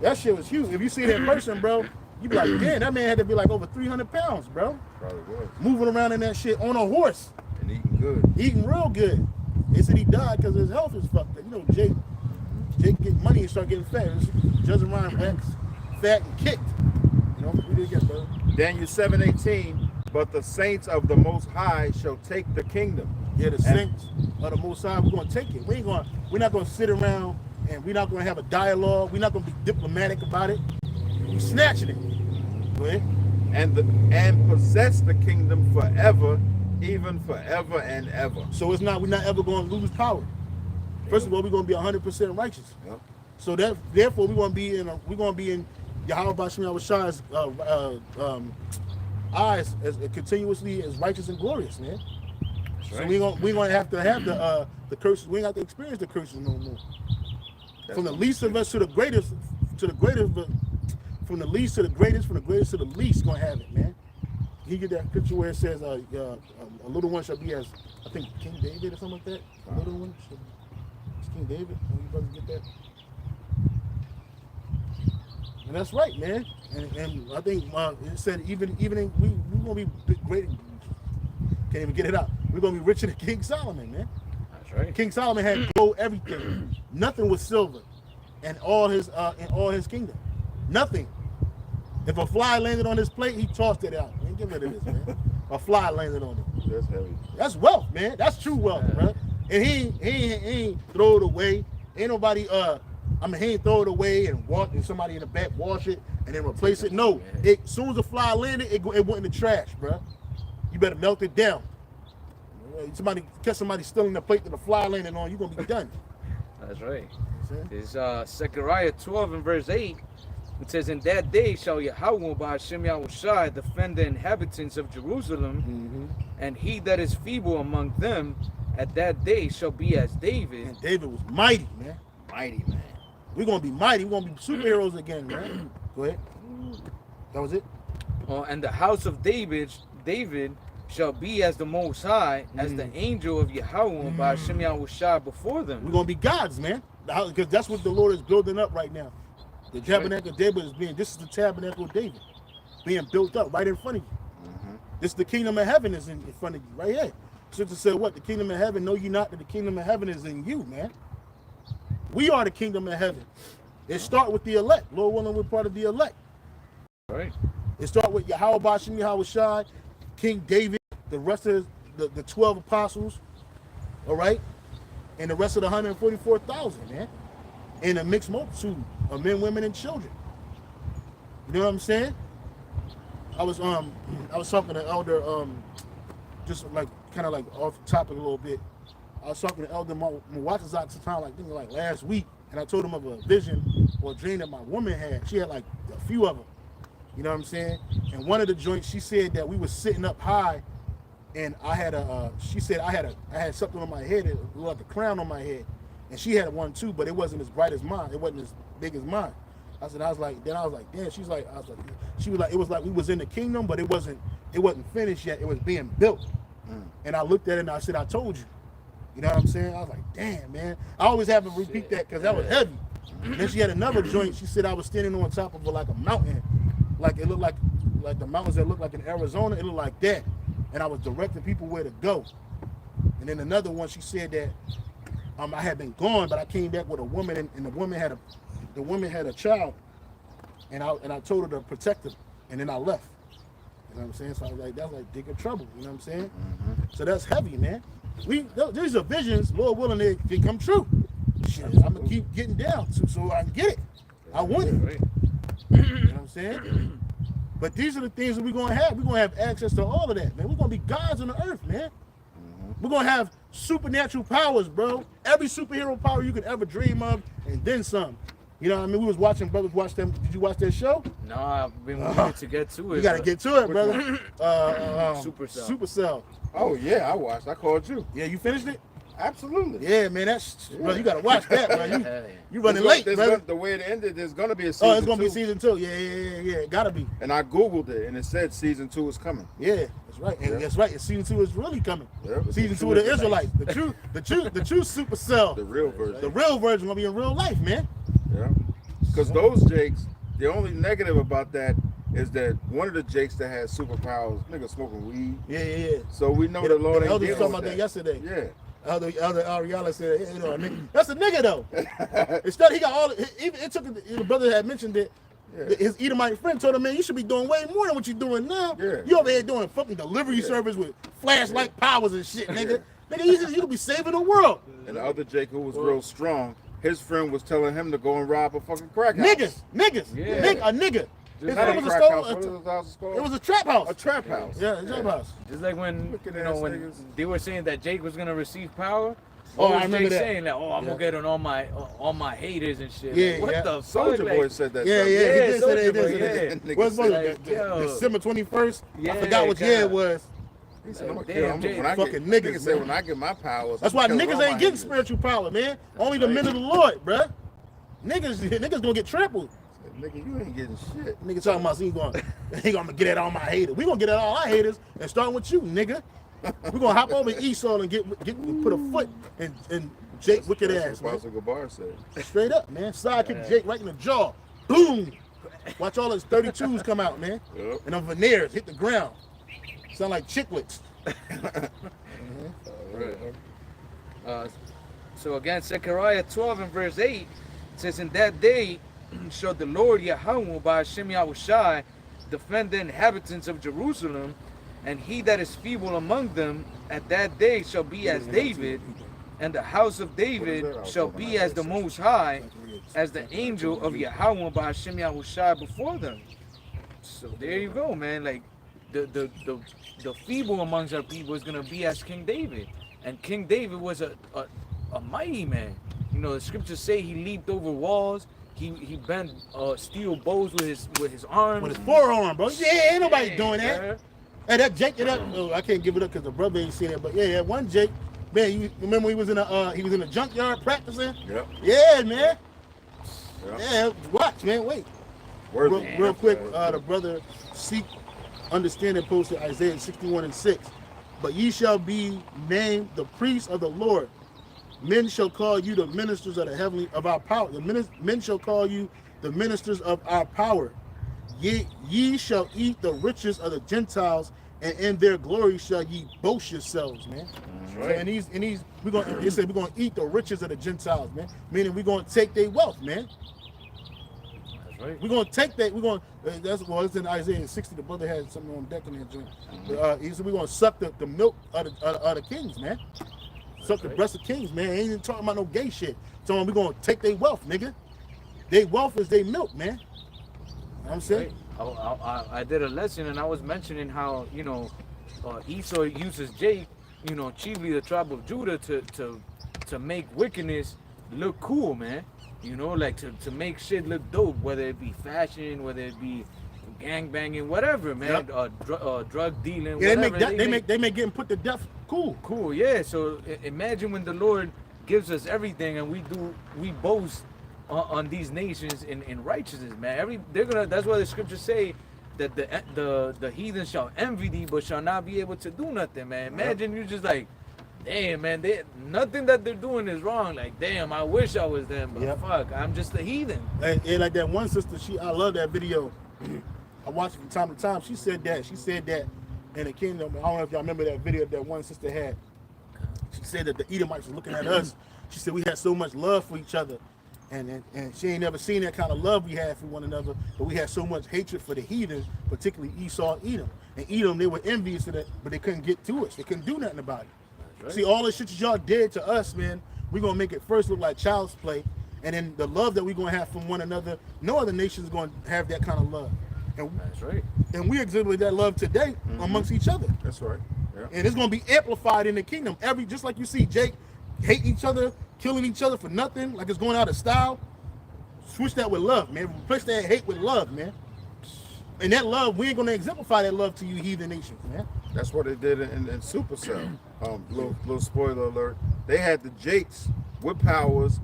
That shit was huge. If you see that person, bro, you be like, damn, that man had to be like over 300 pounds, bro. Probably was. Moving around in that shit on a horse. And eating good. Eating real good. They said he died because his health is fucked up. Jake get money and start getting fat. Judging Ryan waxed fat and kicked. We did get, brother. Daniel 7:18. But the saints of the Most High shall take the kingdom. Yeah, the saints of the Most High, we're gonna take it. We're not gonna sit around and we're not gonna have a dialogue. We're not gonna be diplomatic about it. We're snatching it. Go ahead. And possess the kingdom forever, even forever and ever. So we're not ever gonna lose power. First of all, we're gonna be 100% righteous. Yep. So therefore we're gonna be in Yahweh Bashim Yahushai's eyes as continuously as righteous and glorious, man. That's right. So we're gonna have the curses. We ain't have to experience the curses no more. That's from the least of us to the greatest, from the least to the greatest, from the greatest to the least, gonna have it, man. You get that picture where it says a little one shall be as, I think, King David or something like that. A little one shall be King David. You brothers get that? And that's right, man. And I think it said even we're gonna be great. Can't even get it out. We're gonna be richer than King Solomon, man. That's right. King Solomon had gold everything. Nothing was silver, in all his kingdom. Nothing. If a fly landed on his plate, he tossed it out. Man, get rid of this, man. A fly landed on it. That's heavy. That's wealth, man. That's true wealth, bro. And he ain't throw it away. Ain't nobody he ain't throw it away and somebody in the back wash it and then replace it. No, as soon as the fly landed, it went in the trash, bro. You better melt it down. Catch somebody stealing the plate that the fly landed on, you're gonna be done. That's right. It's Zechariah 12 and verse 8. It says, "In that day shall Yahweh Ba'ashem Yahushai defend the inhabitants of Jerusalem, and he that is feeble among them at that day shall be as David." And David was mighty, man. Mighty, man. We're gonna be mighty. We're gonna be superheroes again, man. Go ahead. That was it. And the house of David shall be as the Most High, as the angel of Yahweh Ba'ashem Yahushai before them. We're gonna be gods, man. Because that's what the Lord is building up right now. The tabernacle of David this is the tabernacle of David being built up right in front of you. This is the kingdom of heaven is in front of you, right here. Sister said, what? The kingdom of heaven, know you not that the kingdom of heaven is in you, man. We are the kingdom of heaven. It start with the elect. Lord willing, we're part of the elect. Right. It start with Yahweh Bashim Yahushai, King David, the rest of the 12 apostles, all right? And the rest of the 144,000, man. And a mixed multitude of men, women, and children. You know what I'm saying? I was talking to Elder, just like kind of like off the topic a little bit. I was talking to Elder Mwatazak sometime like last week, and I told him of a vision or a dream that my woman had. She had like a few of them. You know what I'm saying? And one of the joints, she said that we were sitting up high, and I had she said I had something on my head, it looked like a crown on my head. And she had one too, but it wasn't as bright as mine. It wasn't as big as mine. I was like, damn. She was like, it was like we was in the kingdom, but it wasn't finished yet. It was being built. And I looked at it and I said, I told you. You know what I'm saying? I was like, damn, man. I always have to repeat that because that was heavy. And then she had another joint. She said I was standing on top of like a mountain. Like it looked like the mountains that look like in Arizona. It looked like that. And I was directing people where to go. And then another one, she said that I had been gone, but I came back with a woman, and the woman had a child. And I told her to protect her. And then I left. You know what I'm saying? So I was like, that's like dick of trouble. You know what I'm saying? So that's heavy, man. These are visions, Lord willing, they come true. Shit, I'm gonna keep getting down so I can get it. I want it. Right. You know what I'm saying? But these are the things that we're gonna have. We're gonna have access to all of that, man. We're gonna be gods on the earth, man. We're gonna have supernatural powers, bro. Every superhero power you could ever dream of, and then some. You know what I mean? We was watching, brothers watch them. Did you watch that show? No, I've been wanting to get to it. You gotta get to it, brother. Supercell. Oh yeah, I watched. I called you. Yeah, you finished it? Absolutely. Yeah, man. Bro, you gotta watch that, bro. You running There's late, brother. the way it ended, there's gonna be a season 2. Oh, it's gonna be season 2. Yeah. It gotta be. And I Googled it, and it said season 2 is coming. Yeah, that's right. And that's right. And season 2 is really coming. Yep, season 2 of the Israelites. The true Supercell. The real version. The real version gonna be in real life, man. Yeah. Because those Jakes, the only negative about that is that one of the Jakes that has superpowers, nigga smoking weed. Yeah. So we know the Lord ain't Elders dealing talking with about that yesterday. Yeah. Elder Ariella said, hey, you know, nigga. That's a nigga though. Instead, he got all. It took the brother had mentioned it. Yeah. His Edomite friend told him, man, you should be doing way more than what you're doing now. Yeah. You over here doing fucking delivery service with flashlight powers and shit, nigga. Nigga, you could be saving the world. And the other Jake who was real strong, his friend was telling him to go and rob a fucking crack house. Niggas, Yeah. a nigga. His Not friend a was crack house. What was his house called? It was a trap house. A trap house. Yeah, a trap house. Just like when Looking you at know us when niggas. they were saying that Jake was gonna receive power. Oh, What was I remember Jake that. saying that? Oh, I'm gonna get on all my haters and shit. Yeah, Like, what yeah. the Soldier fuck? Boy Like, said that. Yeah, something. he did say Soulja that. Boy, yeah. What's Nigga supposed said, to December 21st? I Yeah, forgot what year it was. He said, I'm gonna Damn, kill him. Jake. When I Fucking get, niggas, nigga said, man. when I get my powers. That's why I'm killing niggas all ain't my getting niggas. spiritual power, man. Only the men of the Lord, bruh. Niggas gonna get trampled. Nigga, you ain't getting shit. Nigga talking about he gonna get at all my haters. We gonna get at all our haters and start with you, nigga. We gonna hop over Esau and get put a foot in Jake wicked That's ass, what man. Apostle Gabar said. Straight up, man. Sidekick Jake right in the jaw. Boom. Watch all his 32s come out, man. Yep. And them veneers hit the ground. Sound like chiclets. So again, Zechariah 12 and verse 8 says, in that day shall the Lord Yahweh by Hashem Yahushai defend the inhabitants of Jerusalem, and he that is feeble among them at that day shall be as David, and the house of David shall be as the Most High, as the angel of Yahweh by Hashem Yahushai before them. So there you go, man. Like the feeble amongst our people is gonna be as King David, and King David was a mighty man. You know, the scriptures say he leaped over walls. He bent steel bows with his arms. With his forearm, bro. Yeah, ain't nobody doing that. Yeah. Hey, that Jake, I can't give it up because the brother ain't seen it. But yeah, one Jake, man, you remember he was in a junkyard practicing? Yep. Yeah, man. Yep. Yeah, watch, man. Wait. Worthy. Real quick, the brother seek understanding posted Isaiah 61:6. But ye shall be named the priests of the Lord. Men shall call you the ministers of our power. Men shall call you the ministers of our power. Ye shall eat the riches of the Gentiles, and in their glory shall ye boast yourselves, man. Right. And it said we're gonna eat the riches of the Gentiles, man. Meaning we're gonna take their wealth, man. That's right. We're gonna take that. It's in Isaiah 60. The brother had something on deck in that joint. He said we're gonna suck the milk of the kings, man. Suck the breast of kings, man. Ain't even talking about no gay shit. So we're gonna take their wealth, nigga. Their wealth is their milk, man. You know what I'm saying? Right. I did a lesson and I was mentioning how, you know, Esau uses Jake, you know, chiefly the tribe of Judah, to make wickedness look cool, man. You know, like to make shit look dope, whether it be fashion, whether it be gang banging, whatever, man. Yep. Drug dealing. Yeah, whatever. they make getting put to death cool. Cool, yeah. So imagine when the Lord gives us everything and we boast on these nations in righteousness, man. That's why the scriptures say that the heathen shall envy thee, but shall not be able to do nothing, man. Imagine you just like, damn, man, nothing that they're doing is wrong. Like, damn, I wish I was them, but fuck, I'm just a heathen. And like that one sister, I love that video. I watch it from time to time. She said that in the kingdom. I don't know if y'all remember that video that one sister had. She said that the Edomites were looking at us. She said we had so much love for each other. And she ain't never seen that kind of love we had for one another, but we had so much hatred for the heathen, particularly Esau and Edom. And Edom, they were envious of that, but they couldn't get to us. They couldn't do nothing about it. Right. See, all the shit that y'all did to us, man, we're going to make it first look like child's play. And then the love that we're going to have from one another, no other nation is going to have that kind of love. And, that's right. And we exhibit that love today amongst each other. That's right. Yeah. And it's going to be amplified in the kingdom. Just like you see Jake hate each other, killing each other for nothing, like it's going out of style. Switch that with love, man. Replace that hate with love, man. And that love, we ain't gonna exemplify that love to you heathen nations, man. That's what they did in Supercell. Little spoiler alert. They had the Jakes with powers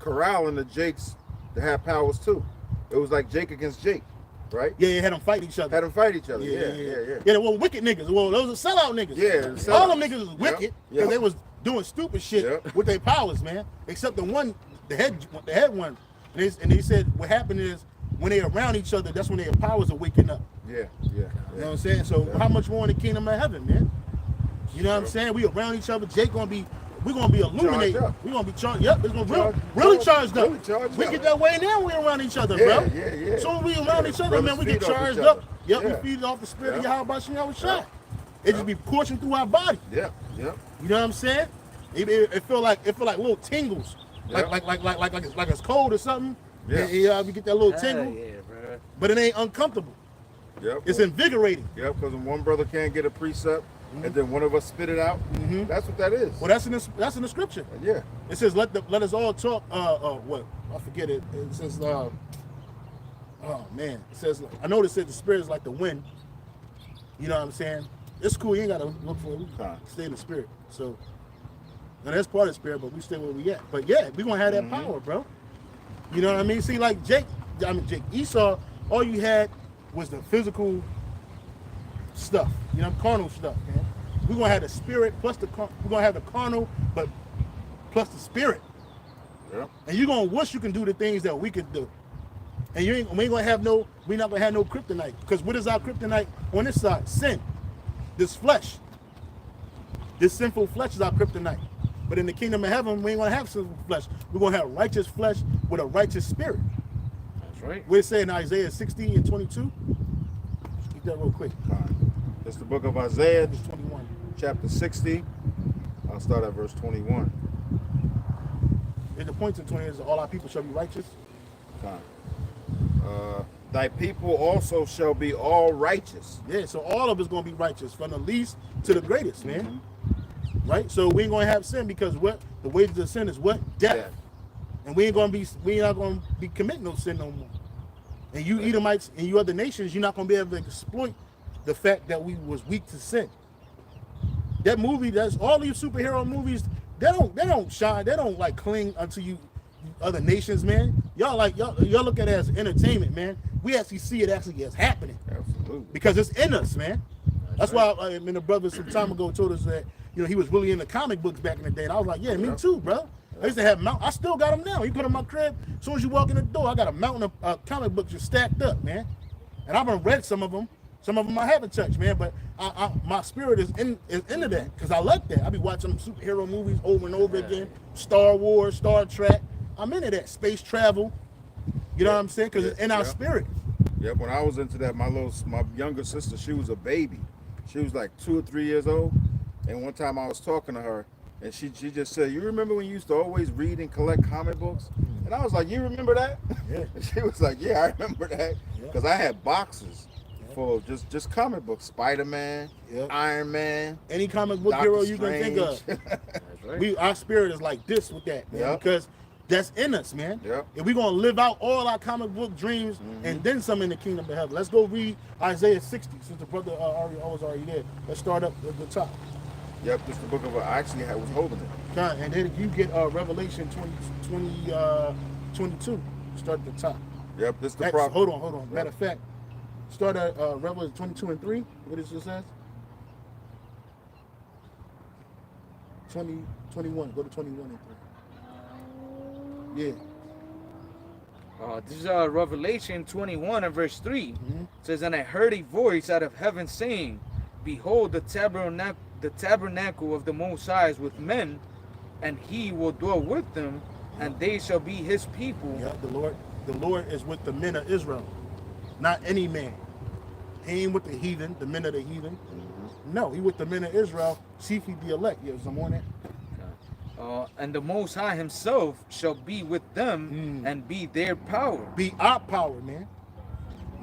corralling the Jakes to have powers too. It was like Jake against Jake, right? Yeah, they had them fight each other. Yeah, they were wicked niggas. Well, those are sellout niggas. Yeah, all them niggas was wicked because they was doing stupid shit with their powers, man. Except the head one. And they said what happened is when they around each other, that's when their powers are waking up. Yeah. You know what I'm saying? So how much more in the kingdom of heaven, man? You know what I'm saying? We around each other. We're gonna be illuminated. We're gonna be charged. Yep, it's gonna be really charged up. We get that way now. We around each other, bro. Yeah. So when we around each other, man, we get charged up. Yep, we feed off the spirit of Yahweh Shem Shai. It just be coursing through our body. Yeah. You know what I'm saying? It feel like little tingles. Like it's cold or something. Yeah, we get that little tingle. Bro. But it ain't uncomfortable. Yep. It's invigorating. Yep, because when one brother can't get a precept and then one of us spit it out, that's what that is. Well, that's in the scripture. Yeah. It says let us all talk. What? I forget it. It says oh man. It says I know it said the spirit is like the wind. You know what I'm saying? It's cool. You ain't gotta look for it. We stay in the spirit. So. And that's part of the spirit, but we stay where we at. But yeah, we gonna have that power, bro. You know what I mean? See, like Esau, all you had was the physical stuff, carnal stuff, man. We're gonna have the spirit plus we're gonna have the carnal, but plus the spirit. Yeah. And you're gonna wish you can do the things that we could do. And we're not gonna have no kryptonite. Because what is our kryptonite on this side? Sin. This flesh. This sinful flesh is our kryptonite. But in the kingdom of heaven, we ain't gonna have sinful flesh. We're gonna have righteous flesh with a righteous spirit. That's right. We're saying in Isaiah 60 and 22. Let's get that real quick. It's the book of Isaiah, 21. chapter 60. I'll start at verse 21. And the point in 20 is all our people shall be righteous. Thy people also shall be all righteous. Yeah, so all of us gonna be righteous, from the least to the greatest, man. Right? So we ain't gonna have sin because what? The wages of sin is what? Death. And we ain't not gonna be committing no sin no more. And you Edomites and you other nations, you're not gonna be able to exploit the fact that we was weak to sin. That movie, that's all these superhero movies, they don't shine, they don't like cling unto you other nations, man. Y'all look at it as entertainment, man. We actually see it actually as happening. Absolutely. Because it's in us, man. That's why the brother some time ago told us that he was really into comic books back in the day. And I was like, yeah, me too, bro. I used to have I still got them now. You put them in my crib. As soon as you walk in the door, I got a mountain of comic books just stacked up, man. And I've read some of them. Some of them I haven't touched, man. But my spirit is into that because I like that. I be watching superhero movies over and over again. Star Wars, Star Trek. I'm into that space travel. You know what I'm saying? Because it's in our spirit. Yep. When I was into that, my younger sister, she was a baby. She was like 2 or 3 years old. And one time I was talking to her, and she just said, "You remember when you used to always read and collect comic books?" And I was like, "You remember that?" Yeah. And she was like, "Yeah, I remember that." Because I had boxes full of just comic books. Spider-Man, Iron Man. Any comic book Dr. hero you Strange. can think of. That's right. Our spirit is like this with that, man. Because that's in us, man. Yep. And we're going to live out all our comic book dreams and then some in the kingdom of heaven. Let's go read Isaiah 60, since the brother was already there. Let's start up at the top. Yep, this is the book of, I actually was holding it. And then you get Revelation 22. Start at the top. Yep, this is the prophet. Hold on. Matter of fact, Start at Revelation 22 and 3. What does it say? 21. Go to 21 and 3. Yeah. This is Revelation 21 and verse 3. Mm-hmm. It says, and I heard a voice out of heaven saying, behold, the tabernacle of the Most High is with men, and he will dwell with them, and they shall be his people. Yeah, the Lord is with the men of Israel, not any man. He ain't with the heathen, the men of the heathen. Mm-hmm. No, he with the men of Israel, chiefly the elect. Yeah, some on that. And the Most High himself shall be with them and be their power. Be our power, man.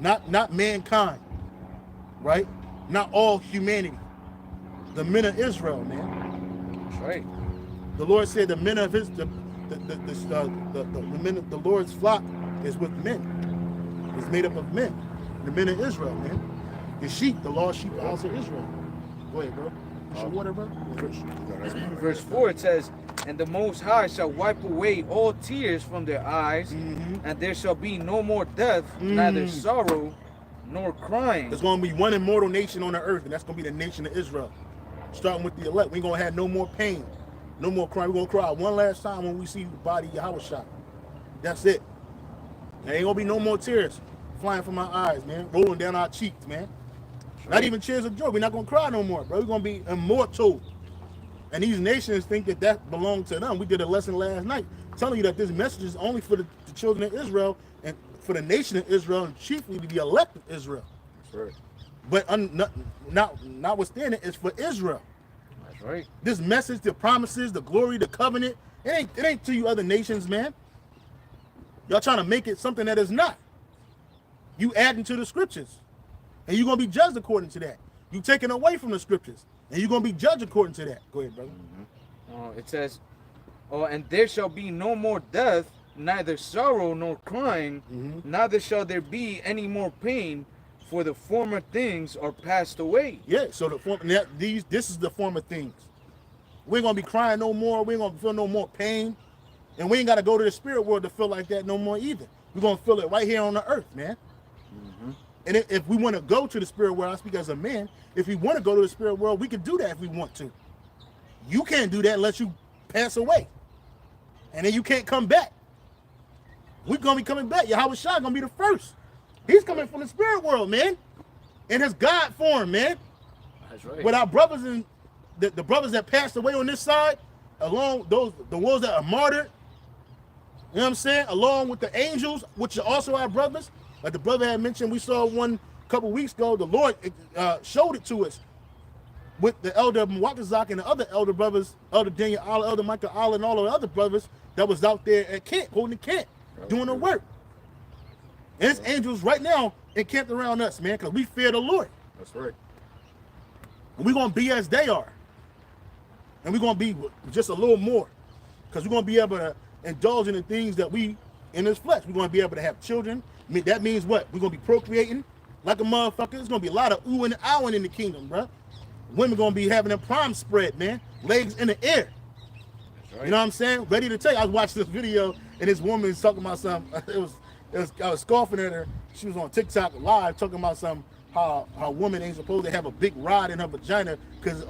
Not mankind, right? Not all humanity. The men of Israel, man. That's right. The Lord said the men of his the men of the Lord's flock is with men. It's made up of men. The men of Israel, man. The sheep, the lost sheep of the house of Israel. Go ahead, bro. Your water, bro. Verse 4, it says, and the Most High shall wipe away all tears from their eyes, and there shall be no more death, neither sorrow nor crying. There's going to be one immortal nation on the earth, and that's going to be the nation of Israel. Starting with the elect, we ain't going to have no more pain, no more crying. We're going to cry one last time when we see the body of Yahushua. That's it. There ain't going to be no more tears flying from our eyes, man, rolling down our cheeks, man. Not even tears of joy. We're not going to cry no more, bro. We're going to be immortal. And these nations think that belongs to them. We did a lesson last night telling you that this message is only for the children of Israel and for the nation of Israel and chiefly the elect of Israel. That's right. But notwithstanding, it's for Israel. That's right. This message, the promises, the glory, the covenant, it ain't to you other nations, man. Y'all trying to make it something that is not. You adding to the scriptures. And you're going to be judged according to that. You taking away from the scriptures. And you're going to be judged according to that. Go ahead, brother. It says, and there shall be no more death, neither sorrow nor crying, neither shall there be any more pain, for the former things are passed away. Yeah, so this is the former things. We ain't going to be crying no more. We ain't going to feel no more pain. And we ain't got to go to the spirit world to feel like that no more either. We're going to feel it right here on the earth, man. And if we want to go to the spirit world, I speak as a man, if we want to go to the spirit world, we can do that if we want to. You can't do that unless you pass away. And then you can't come back. We're going to be coming back. Yahushua going to be the first. He's coming from the spirit world, man. In his God form, man. That's right. With our brothers and the brothers that passed away on this side, along the ones that are martyred, you know what I'm saying? Along with the angels, which are also our brothers. Like the brother had mentioned, we saw one a couple weeks ago. The Lord showed it to us with the elder Mwakazak and the other elder brothers, Elder Daniel Allah, Elder Michael Allah, and all the other brothers that was out there at camp, holding the camp, doing the work. And it's angels right now encamped around us, man, because we fear the Lord. That's right. And we're going to be as they are. And we're going to be just a little more, because we're going to be able to indulge in the things that we in this flesh. We're going to be able to have children. I mean, that means what? We're going to be procreating like a motherfucker. There's going to be a lot of ooh and ahhing in the kingdom, bro. Women going to be having a prime spread, man. Legs in the air. Right. You know what I'm saying? Ready to take. I was watching this video, and this woman is talking about something. I was scoffing at her. She was on TikTok live talking about something, how a woman ain't supposed to have a big rod in her vagina because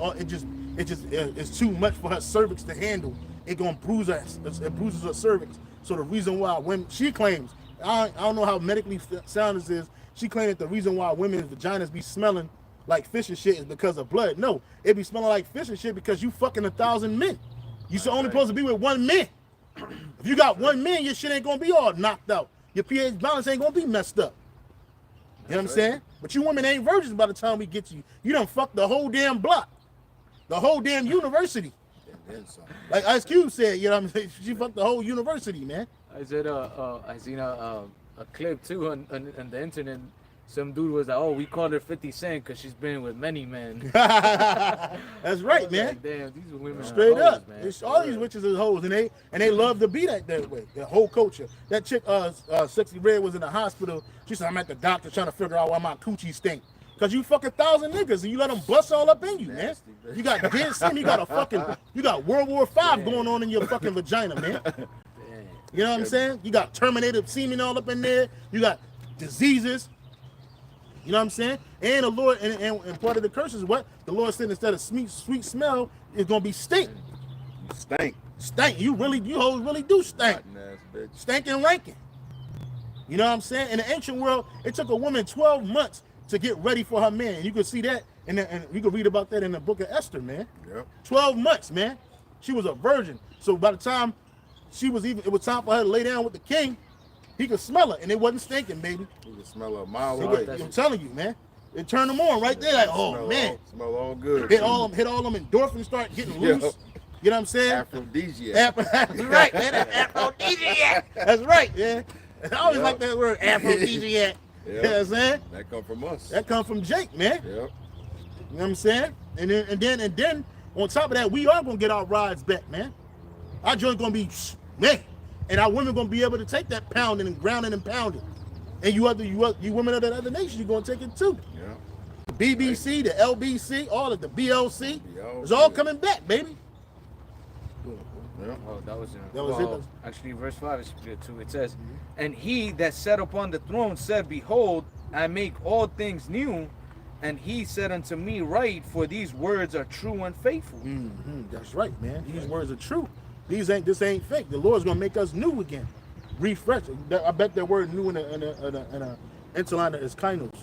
it's too much for her cervix to handle. It going to bruise her. It bruises her cervix. So the reason why women, she claims, I don't know how medically sound this is. She claimed that the reason why women's vaginas be smelling like fish and shit is because of blood. No, it be smelling like fish and shit because you fucking 1,000 men. You only supposed to be with one man. If you got one man, your shit ain't gonna be all knocked out. Your pH balance ain't gonna be messed up. You know what I'm saying? But you women ain't virgins by the time we get to you. You done fucked the whole damn block, the whole damn university. Like Ice Cube said, you know what I'm saying? She fucked the whole university, man. I said, I seen a clip too on the internet. Some dude was like, "Oh, we call her 50 Cent because she's been with many men." That's right, man. Like, damn, these women straight are up. hoes, man. It's all these witches are hoes, and they love to be that way. The whole culture. That chick, Sexy Red, was in the hospital. She said, "I'm at the doctor trying to figure out why my coochie stink." Cause you fuck 1,000 niggas and you let them bust all up in you, man. You got dead semen, you got World War V going on in your fucking vagina, man. You know what I'm saying? You got Terminator semen all up in there. You got diseases. You know what I'm saying? And the Lord, and part of the curse is what? The Lord said instead of sweet smell, it's going to be stink. You stank. Stank. You hoes really do stink. Rotten ass bitch. Stinking ranking. You know what I'm saying? In the ancient world, it took a woman 12 months to get ready for her man. You can see that, and you can read about that in the book of Esther, man. Yep. 12 months, man. She was a virgin. So by the time it was time for her to lay down with the king, he could smell her, and it wasn't stinking, baby. You can smell a mile So away. I'm telling you, man. It turned them on right there, like, oh man. Smell all good. Hit all them endorphins start getting loose. Yep. You know what I'm saying? Aphrodisiac. That's right, man. Aphrodisiac. That's right, man. I always like that word, aphrodisiac. You know what I'm saying? That come from us. That come from Jake, man. Yep. You know what I'm saying? And then on top of that, we are gonna get our rides back, man. Our joint gonna be man, and our women gonna be able to take that pounding and grounding and pounding. And you women of the other nations, you're gonna take it too. Yeah. The BBC, the LBC, all of the BLC, it's all coming back, baby. Yeah. Oh, that was it. Actually, verse 5 is good too. It says, "And he that sat upon the throne said, Behold, I make all things new. And he said unto me, Write, for these words are true and faithful." That's right, man. These words are true. This ain't fake. The Lord's gonna make us new again, refresh. I bet that word "new" in a interlinear is kainos.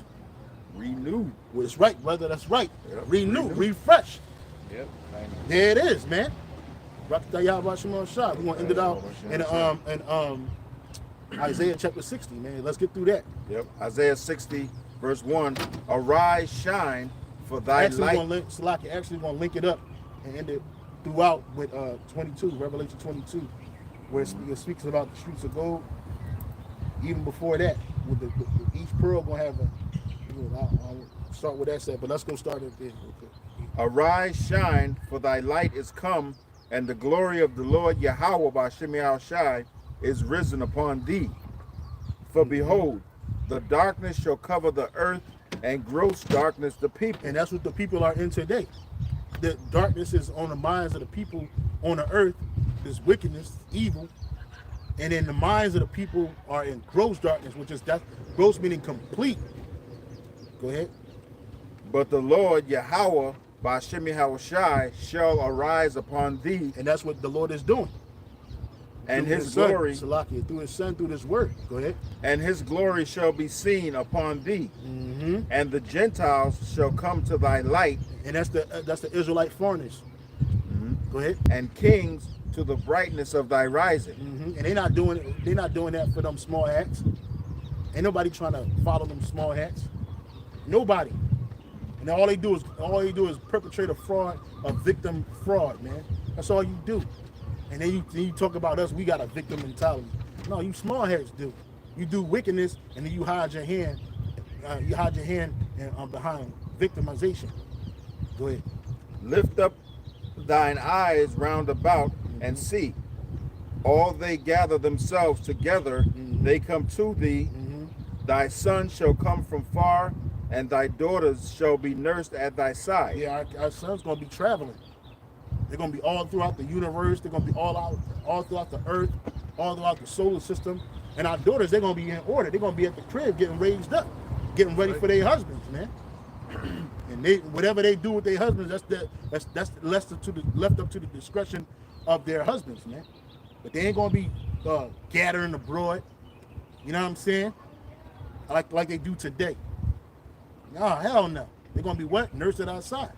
Renew. Well, it's right, brother. That's right. Yep. Renew, refresh. Yep. There it is, man. We're gonna end it out in Isaiah chapter 60, man. Let's get through that. Yep. Isaiah 60, verse 1. Arise, shine, for thy light. Actually gonna link it up and end it throughout with 22, Revelation 22, where it speaks about the streets of gold. Even before that, with each pearl gonna have a. I'll start with that set, but let's go start it there. Arise, shine, for thy light is come, and the glory of the Lord Yahweh Ba'Shem Yahushai is risen upon thee. For behold, the darkness shall cover the earth, and gross darkness the people. And that's what the people are in today. The darkness is on the minds of the people on the earth. This wickedness, evil, and then the minds of the people are in gross darkness, which is that gross meaning complete. Go ahead. But the Lord Yahweh Ba'Shem Yahushai shall arise upon thee, And that's what the Lord is doing. and Through his son, glory, Salakia, through his son, through this word. Go ahead. and his glory shall be seen upon thee, and the Gentiles shall come to thy light, And that's the Israelite foreigners. Go ahead. and kings to the brightness of thy rising. And they're not doing that for them small hats. Ain't nobody trying to follow them small hats. Nobody. And all they do is perpetrate a victim fraud, man. That's all you do. And then you talk about us, we got a victim mentality. No, you small hats do. You do wickedness, and then you hide your hand. Behind victimization. Go ahead. Lift up thine eyes round about and see. All they gather themselves together, they come to thee. Thy son shall come from far, and thy daughters shall be nursed at thy side. Yeah, our son's gonna be traveling. They're gonna be all throughout the universe. They're gonna be all throughout the earth, all throughout the solar system. And our daughters, they're gonna be in order. They're gonna be at the crib, getting raised up, getting ready for their husbands, man. And whatever they do with their husbands, that's left up to the discretion of their husbands, man. But they ain't gonna be gathering abroad. You know what I'm saying? Like they do today. No, hell no. They're gonna be what? Nursed outside.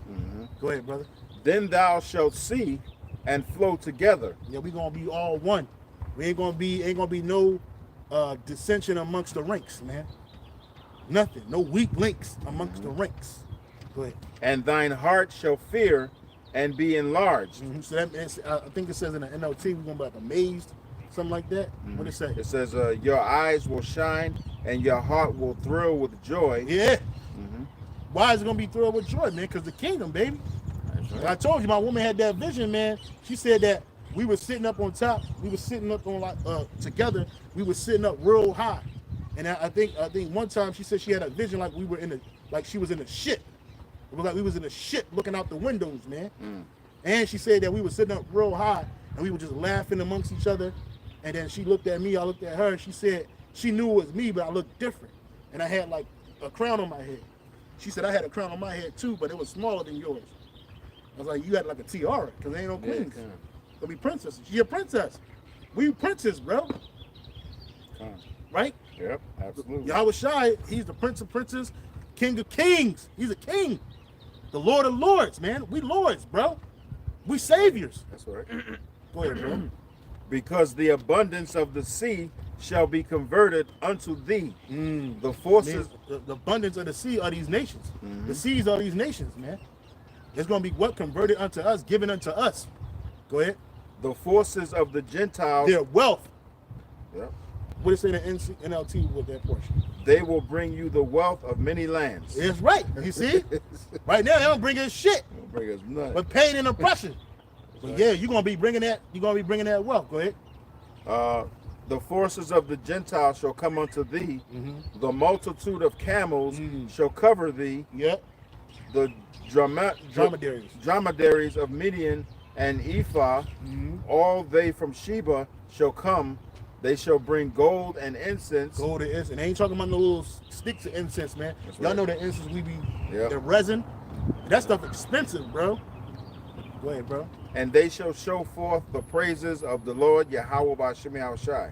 Go ahead, brother. Then thou shalt see and flow together. Yeah, we gonna be all one. We ain't gonna be no dissension amongst the ranks, man. Nothing. No weak links amongst the ranks. Go ahead. And thine heart shall fear and be enlarged. So that I think it says in the NLT we're gonna be like amazed, something like that. What it say? It says, your eyes will shine and your heart will thrill with joy. Yeah. Why is it gonna be thrilled with joy, man? Because the kingdom, baby. That's right. I told you, my woman had that vision, man. She said that we were sitting up on top. We were sitting up on together. We were sitting up real high. And I think one time she said she had a vision like she was in a ship. It was like we was in a ship looking out the windows, man. And she said that we were sitting up real high and we were just laughing amongst each other. And then she looked at me, I looked at her, and she said she knew it was me, but I looked different. And I had like a crown on my head. She said I had a crown on my head too, but it was smaller than yours. I was like, you had like a tiara, because there ain't no queens. There'll be princesses. She a princess. We princess, bro. Right? Yep, absolutely. Yahushua, he's the prince of princes, king of kings. He's a king. The Lord of lords, man. We lords, bro. We saviors. That's right. Go ahead, bro. Because the abundance of the sea shall be converted unto thee. The forces, the abundance of the sea are these nations. The seas are these nations, man. It's going to be what? Converted unto us, given unto us. Go ahead. the forces of the Gentiles. Their wealth. Yep. What is in the NLT with that portion? They will bring you the wealth of many lands. It's right. You see? Right now, they don't bring us shit. Don't bring us nothing. But pain and oppression. But yeah, you're gonna be bringing that. You're gonna be bringing that wealth. Go ahead. The forces of the Gentiles shall come unto thee. The multitude of camels shall cover thee. Yep. The dromedaries of Midian and Ephah, all they from Sheba shall come. They shall bring gold and incense. Gold and incense. They ain't talking about no little sticks of incense, man. Y'all know the incense we be, the resin. That stuff expensive, bro. Go ahead, bro. And they shall show forth the praises of the Lord Yahweh B'Shem Yahushai.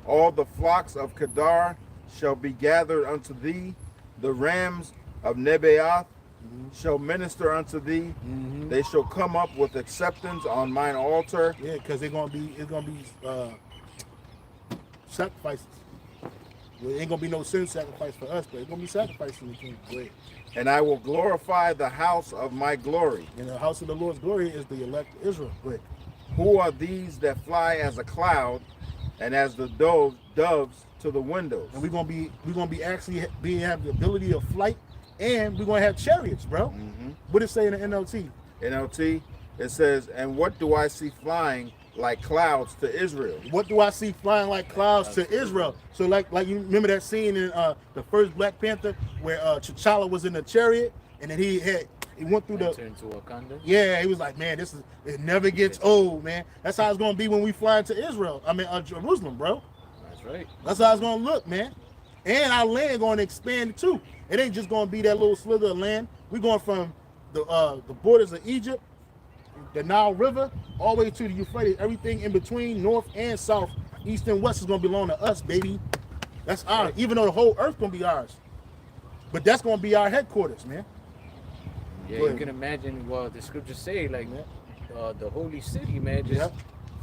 All the flocks of Kedar shall be gathered unto thee. The rams of Nebaioth shall minister unto thee. They shall come up with acceptance on mine altar. Yeah, because it's gonna be sacrifices. Well, it ain't gonna be no sin sacrifice for us, but it's gonna be sacrifices in the kingdom. Go ahead. And I will glorify the house of my glory. And the house of the Lord's glory is the elect Israel. Go ahead. Who are these that fly as a cloud and as the doves to the windows? And we're gonna be actually have the ability of flight, and we're gonna have chariots, bro. What does it say in the NLT? NLT, it says, and what do I see flying like clouds to Israel? What do I see flying like clouds to Israel? So like you remember that scene in the first Black Panther where T'Challa was in the chariot, and then he went through Turned to Wakanda. Yeah, he was like, man, it never gets old, man. That's how it's gonna be when we fly into Israel. I mean, Jerusalem, bro. That's right. That's how it's gonna look, man. And our land gonna expand too. It ain't just gonna be that little slither of land. We're going from the borders of Egypt, the Nile River, all the way to the Euphrates. Everything in between, north and south, east and west, is gonna belong to us, baby. That's ours. Even though the whole earth gonna be ours, but that's gonna be our headquarters, man. Yeah, you can imagine what the scriptures say, like the holy city, man, just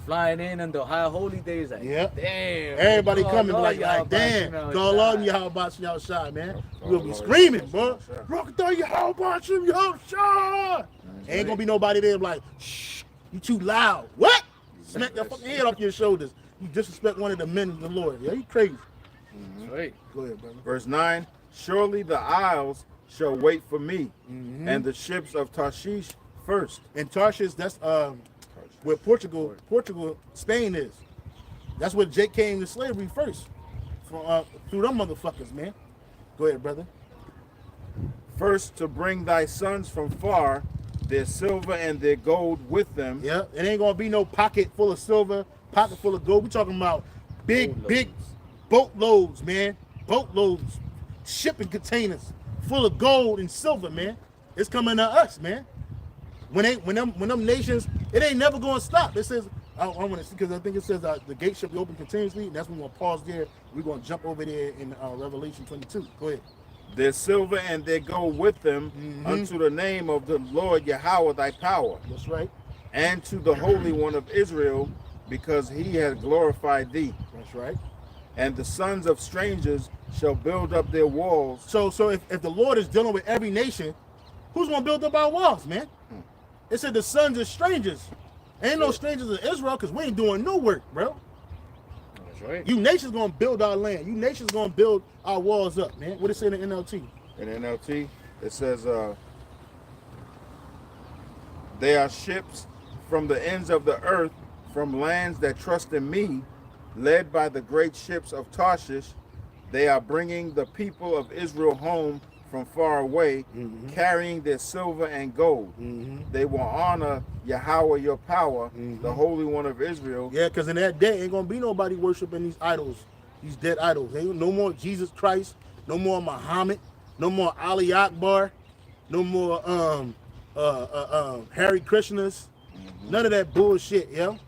flying in on the high holy days, like damn. Everybody coming like damn. Go along, Yahweh B'Shem Yahushai, man. We'll be screaming, bro. Rockatha Yahweh B'Shem Yahushai. Ain't gonna be nobody there like, shh, you too loud. What? Smack your fucking head off your shoulders. You disrespect one of the men of the Lord. Yeah, you crazy. That's right. Go ahead, brother. Verse 9, surely the isles shall wait for me, and the ships of Tarshish first. And Tarshish, that's where Portugal, Spain is. That's where Jake came to slavery first. Through them motherfuckers, man. Go ahead, brother. First to bring thy sons from far, their silver and their gold with them. Yeah, it ain't gonna be no pocket full of silver, pocket full of gold. We talking about big boatloads, man. Boatloads, shipping containers full of gold and silver, man. It's coming to us, man. When them nations, it ain't never gonna stop. It says, I want to see, because I think it says the gate shall be open continuously, and that's when we're gonna pause there. We're gonna jump over there in Revelation 22. Go ahead. Their silver and their gold with them unto the name of the Lord Yahweh thy power. That's right. And to the Holy One of Israel, because he has glorified thee. That's right. And the sons of strangers shall build up their walls. So if the Lord is dealing with every nation, who's gonna build up our walls, man? It said the sons of strangers. Ain't no strangers in Israel, because we ain't doing no work, bro. That's right. You nations gonna build our land. You nations gonna build our walls up, man. What it say in the NLT? In NLT, it says, they are ships from the ends of the earth, from lands that trust in me, led by the great ships of Tarshish. They are bringing the people of Israel home from far away, carrying their silver and gold. They will honor Yahweh your power, the Holy One of Israel. Yeah, because in that day ain't gonna be nobody worshiping these idols, these dead idols. Ain't no more Jesus Christ, no more Muhammad, no more Ali Akbar, no more Hare Krishnas, none of that bullshit, yo.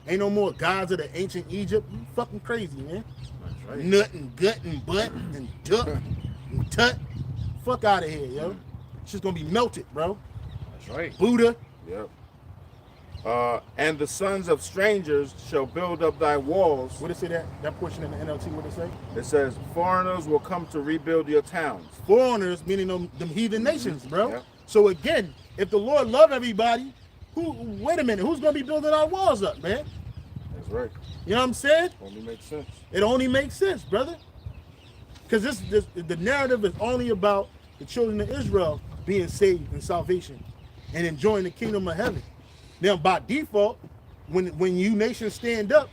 Ain't no more gods of the ancient Egypt. You fucking crazy, man. That's right. Nut and gut and butt and duck and tut. Fuck out of here, yo. Shit's gonna be melted, bro. That's right. Buddha. Yep. And the sons of strangers shall build up thy walls. What it say that portion in the NLT, what it say? It says, foreigners will come to rebuild your towns. Foreigners, meaning them heathen nations, bro. Yep. So again, if the Lord love everybody, wait a minute, who's gonna be building our walls up, man? That's right. You know what I'm saying? Only makes sense. It only makes sense, brother. Because the narrative is only about the children of Israel being saved in salvation and enjoying the kingdom of heaven. Now, by default, when you nations stand up,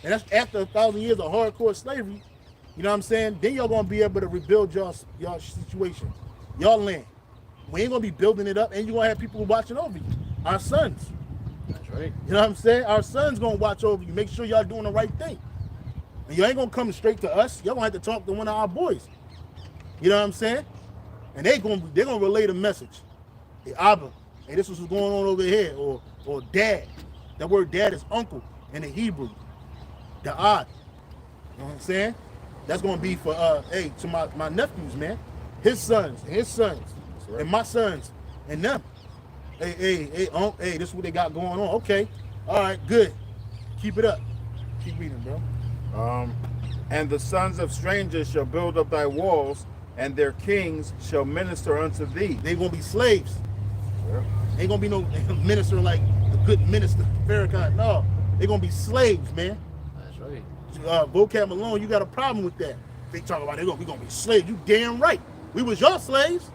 and that's after 1,000 years of hardcore slavery, you know what I'm saying? Then y'all gonna be able to rebuild y'all situation, y'all land. We ain't gonna be building it up, and you gonna have people watching over you. Our sons. That's right. You know what I'm saying? Our sons gonna watch over you, make sure y'all doing the right thing. And you ain't gonna come straight to us. Y'all gonna have to talk to one of our boys. You know what I'm saying? And they're gonna relay the message. Hey, Abba, hey, this is what's going on over here, or dad. That word dad is uncle in the Hebrew. Da'ad. You know what I'm saying? That's gonna be for to my nephews, man. His sons, right. and my sons, and them. Hey, this is what they got going on. Okay. All right, good. Keep it up. Keep reading, bro. And the sons of strangers shall build up thy walls, and their kings shall minister unto thee. They gonna be slaves. Yep. Ain't gonna be no minister like a good minister, Farrakhan. No, they gonna be slaves, man. That's right. Vocab Malone, you got a problem with that. They talk about we gonna be slaves. You damn right. We was your slaves.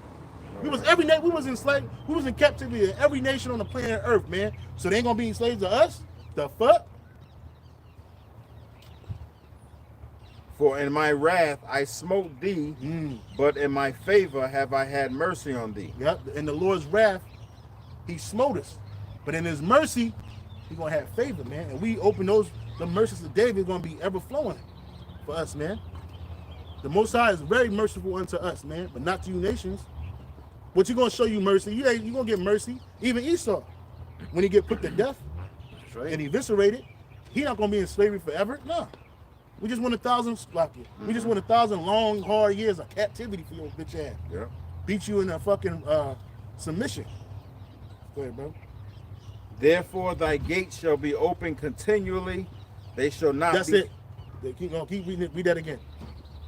We was we was enslaved. We was in captivity of every nation on the planet Earth, man. So they ain't gonna be slaves to us? The fuck? For in my wrath I smote thee, but in my favor have I had mercy on thee. Yep. In the Lord's wrath, he smote us. But in his mercy, he gonna have favor, man. And we open the mercies of David gonna be ever flowing for us, man. The Most High is very merciful unto us, man, but not to you nations. What you gonna show you mercy? You gonna get mercy. Even Esau, when he get put to death That's right. and eviscerated, he not gonna be in slavery forever. No. We just want 1,000 We just want 1,000 long, hard years of captivity for your bitch ass. Yep. Beat you in a fucking submission. Go ahead, bro. Therefore thy gates shall be open continually, they shall not That's be. it. Keep reading it. Read that again.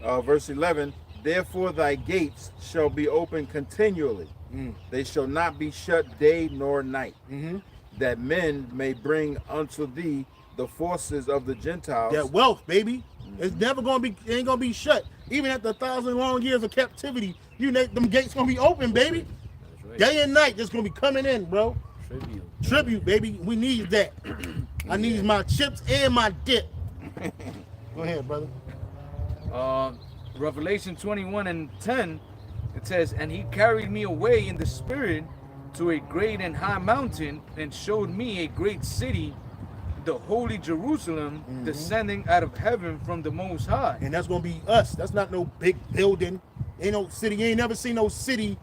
Verse 11, therefore thy gates shall be open continually, they shall not be shut day nor night, that men may bring unto thee the forces of the Gentiles. That wealth, baby. It's never gonna be. It ain't gonna be shut. Even after 1,000 long years of captivity, them gates gonna be open, baby. That's right. Day and night, just gonna be coming in, bro. Tribute, baby. We need that. I need my chips and my dip. Go ahead, brother. Revelation 21:10, it says, and he carried me away in the spirit to a great and high mountain and showed me a great city, the holy Jerusalem, descending out of heaven from the Most High. And that's gonna be us. That's not no big building. Ain't no city. You ain't never seen no city,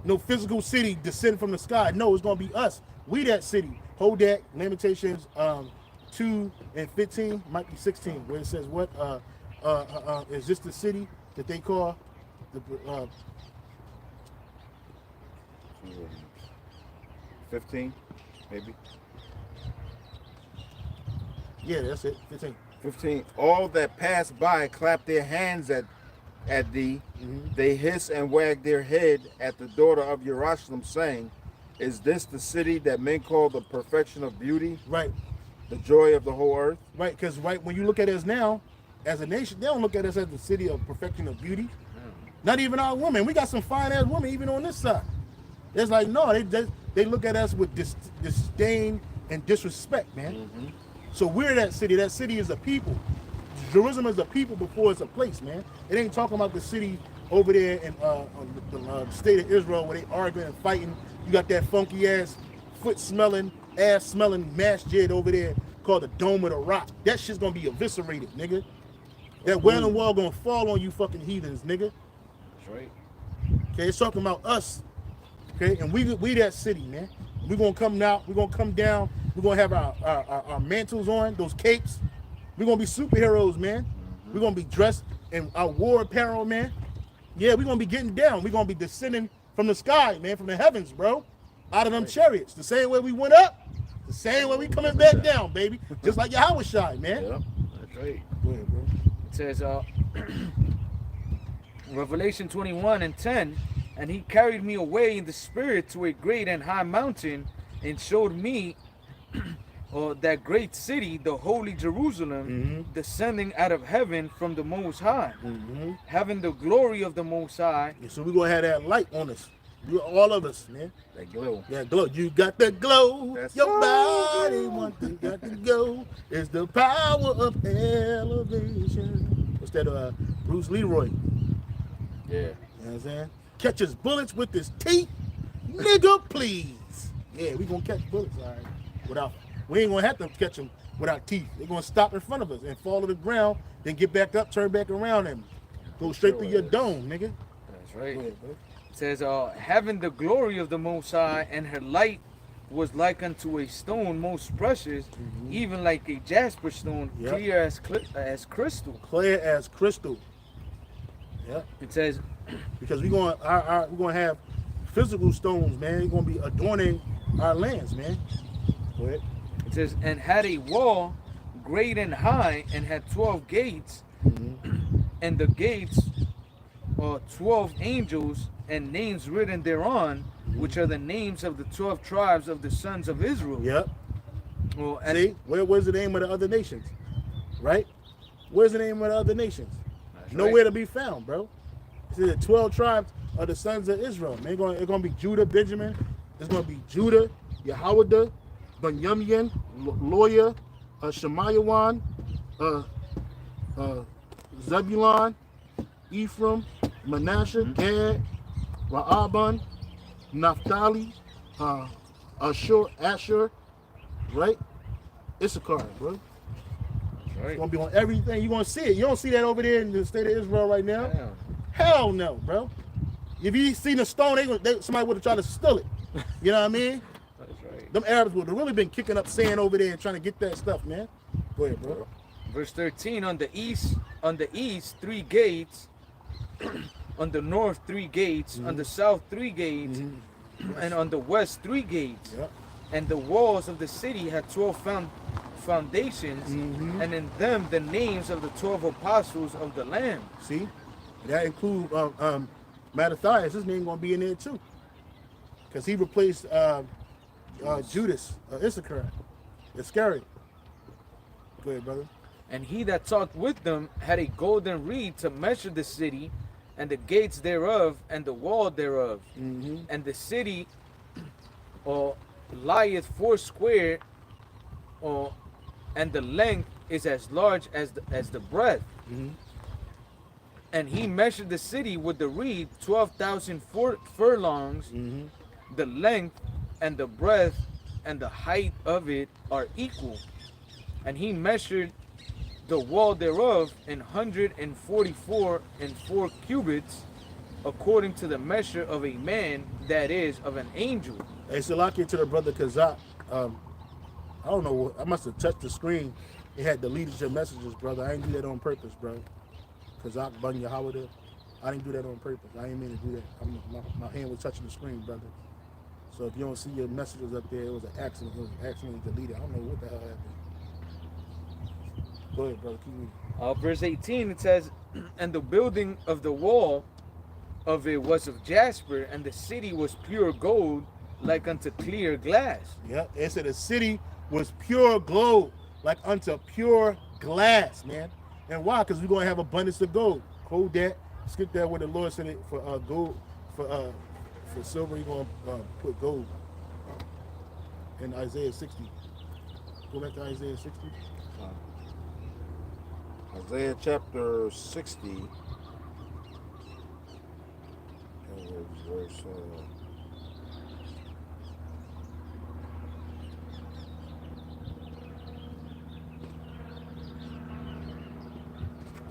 no physical city descend from the sky. No, it's gonna be us. We that city. Hold that. Lamentations 2:15, might be 16, where it says what? Is this the city that they call the 15, maybe. Yeah, that's it. 15. 15. All that pass by clap their hands at thee. They hiss and wag their head at the daughter of Jerusalem, saying, is this the city that men call the perfection of beauty? Right. The joy of the whole earth? Right, because when you look at us now, as a nation, they don't look at us as the city of perfection of beauty. Not even our women. We got some fine ass women even on this side. It's like, no, they look at us with disdain and disrespect, man. So we're that city. That city is a people. Jerusalem is a people before it's a place, man. It ain't talking about the city over there in the state of Israel where they arguing and fighting. You got that funky ass, foot smelling, ass smelling masjid over there called the Dome of the Rock. That shit's gonna be eviscerated, nigga. That Wailing Wall gonna fall on you fucking heathens, nigga. That's right. Okay, it's talking about us. Okay, and we that city, man. We're gonna come out, we're gonna come down, we're gonna have our mantles on, those capes. We're gonna be superheroes, man. Mm-hmm. We're gonna be dressed in our war apparel, man. Yeah, we're gonna be getting down. We're gonna be descending from the sky, man, from the heavens, bro. Out of them chariots. The same way we went up, the same way we coming back down, baby. Just like Yahushua, man. Yep, that's right. Go ahead, bro. It says, Revelation 21:10, and he carried me away in the spirit to a great and high mountain, and showed me that great city, the holy Jerusalem, descending out of heaven from the Most High, having the glory of the Most High. Yeah, so we're gonna have that light on us. All of us, man. That glow. That glow. You got the glow. That's Your right. body, one thing got to go. It's the power of elevation. What's that? Bruce Leroy. Yeah. You know what I'm saying? Catches bullets with his teeth. Nigga, please. Yeah, we gonna catch bullets, all right. We ain't gonna have to catch them without teeth. They're gonna stop in front of us and fall to the ground, then get back up, turn back around, and go straight through your dome, nigga. That's right. Go ahead, bro. It says, having the glory of the Most High, and her light was like unto a stone most precious, even like a jasper stone, clear as crystal. Clear as crystal. Yeah. It says, Because we're gonna have physical stones, man. They're gonna be adorning our lands, man. Go ahead. it says, and had a wall great and high, and had 12 gates, and the gates are 12 angels, and names written thereon, which are the names of the 12 tribes of the sons of Israel. Yep. Well, and See, where's the name of the other nations? Right? Where's the name of the other nations? That's Nowhere right. to be found, bro. See, the 12 tribes are the sons of Israel. Man, it's gonna be Judah, Benjamin. It's gonna be Judah, Yehoiada, Benjamin, Loya, Shemayawan, Zebulon, Ephraim, Manasseh, Gad, Ra'aban, Naphtali, Asher, right? Issachar, bro. That's It's right. gonna be on everything. You're gonna see it. You don't see that over there in the state of Israel right now. Yeah. Hell no, bro. If you seen a stone, somebody would have tried to steal it. You know what I mean? That's right. Them Arabs would have really been kicking up sand over there and trying to get that stuff, man. Go ahead, bro. Verse 13, on the east 3 gates, on the north 3 gates, on the south 3 gates, and on the west 3 gates. Yep. And the walls of the city had 12 foundations, and in them the names of the 12 apostles of the Lamb. See? That includes Mattathias. His name gonna be in there too. Because he replaced Judas, Issachar, Iscariot. Go ahead, brother. And he that talked with them had a golden reed to measure the city, and the gates thereof, and the wall thereof. And the city lieth 4 square, and the length is as large as the breadth. And he measured the city with the reed 12,000 furlongs. The length and the breadth and the height of it are equal. And he measured the wall thereof 144 and 4 cubits, according to the measure of a man, that is, of an angel. Hey, Salaki to the brother Kazak. I don't know. I must have touched the screen. It had deleted your messages, brother. I didn't do that on purpose, bro. Kazak Bun Yahweh. I didn't do that on purpose. I didn't mean to do that. My hand was touching the screen, brother. So if you don't see your messages up there, it was an accident. It was accidentally deleted. I don't know what the hell happened. Go ahead, brother. Keep reading. Verse 18, it says, and the building of the wall of it was of jasper, and the city was pure gold, like unto clear glass. Yeah, it said the city was pure gold, like unto pure glass, man. And why? Because we're gonna have abundance of gold. Hold that. Skip that where the Lord said it for gold, for silver. You're gonna put gold in Isaiah 60. Go back to Isaiah 60. Isaiah chapter 60. Verse,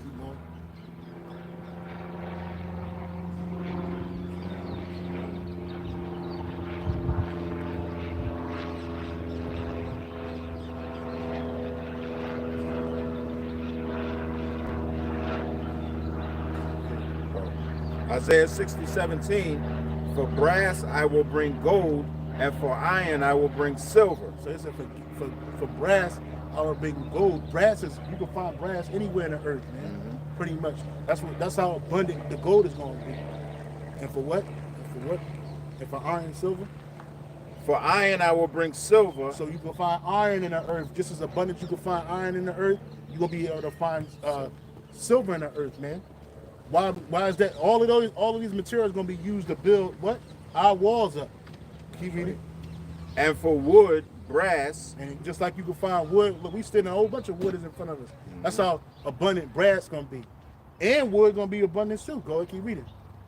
Keep going. Isaiah 60:17, for brass I will bring gold, and for iron I will bring silver. So it said for brass, I will bring gold. Brass is, you can find brass anywhere in the earth, man. Pretty much. That's how abundant the gold is going to be. And for what? And for iron and silver. For iron I will bring silver. So you can find iron in the earth just as abundant. You can find iron in the earth. You're gonna be able to find silver in the earth, man. Why is that? All of these materials gonna be used to build what? Our walls up. Keep reading. And for wood, brass. And just like you can find wood, look, we still in a whole bunch of wood is in front of us. That's how abundant brass gonna be. And wood gonna be abundant too. Go ahead, keep reading.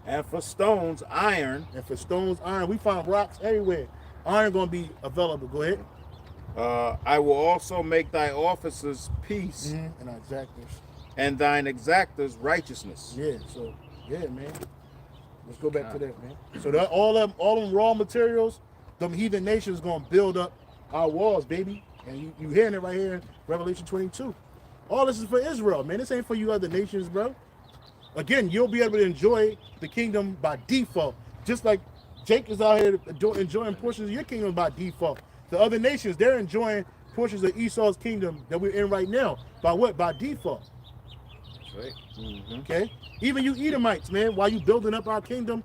And for stones, iron. And for stones, iron. We find rocks everywhere. Iron gonna be available. Go ahead. I will also make thy officers peace, And our exactors. and thine exactors righteousness. Yeah. So yeah, man. Let's go back to that, man. So that all them raw materials, them heathen nations gonna build up our walls, baby. And you hearing it right here in Revelation 22. All this is for Israel, man. This ain't for you other nations, bro. Again, you'll be able to enjoy the kingdom by default, just like Jake is out here enjoying portions of your kingdom by default. The other nations, they're enjoying portions of Esau's kingdom that we're in right now. By what? By default. That's right. Okay? Even you Edomites, man, while you building up our kingdom,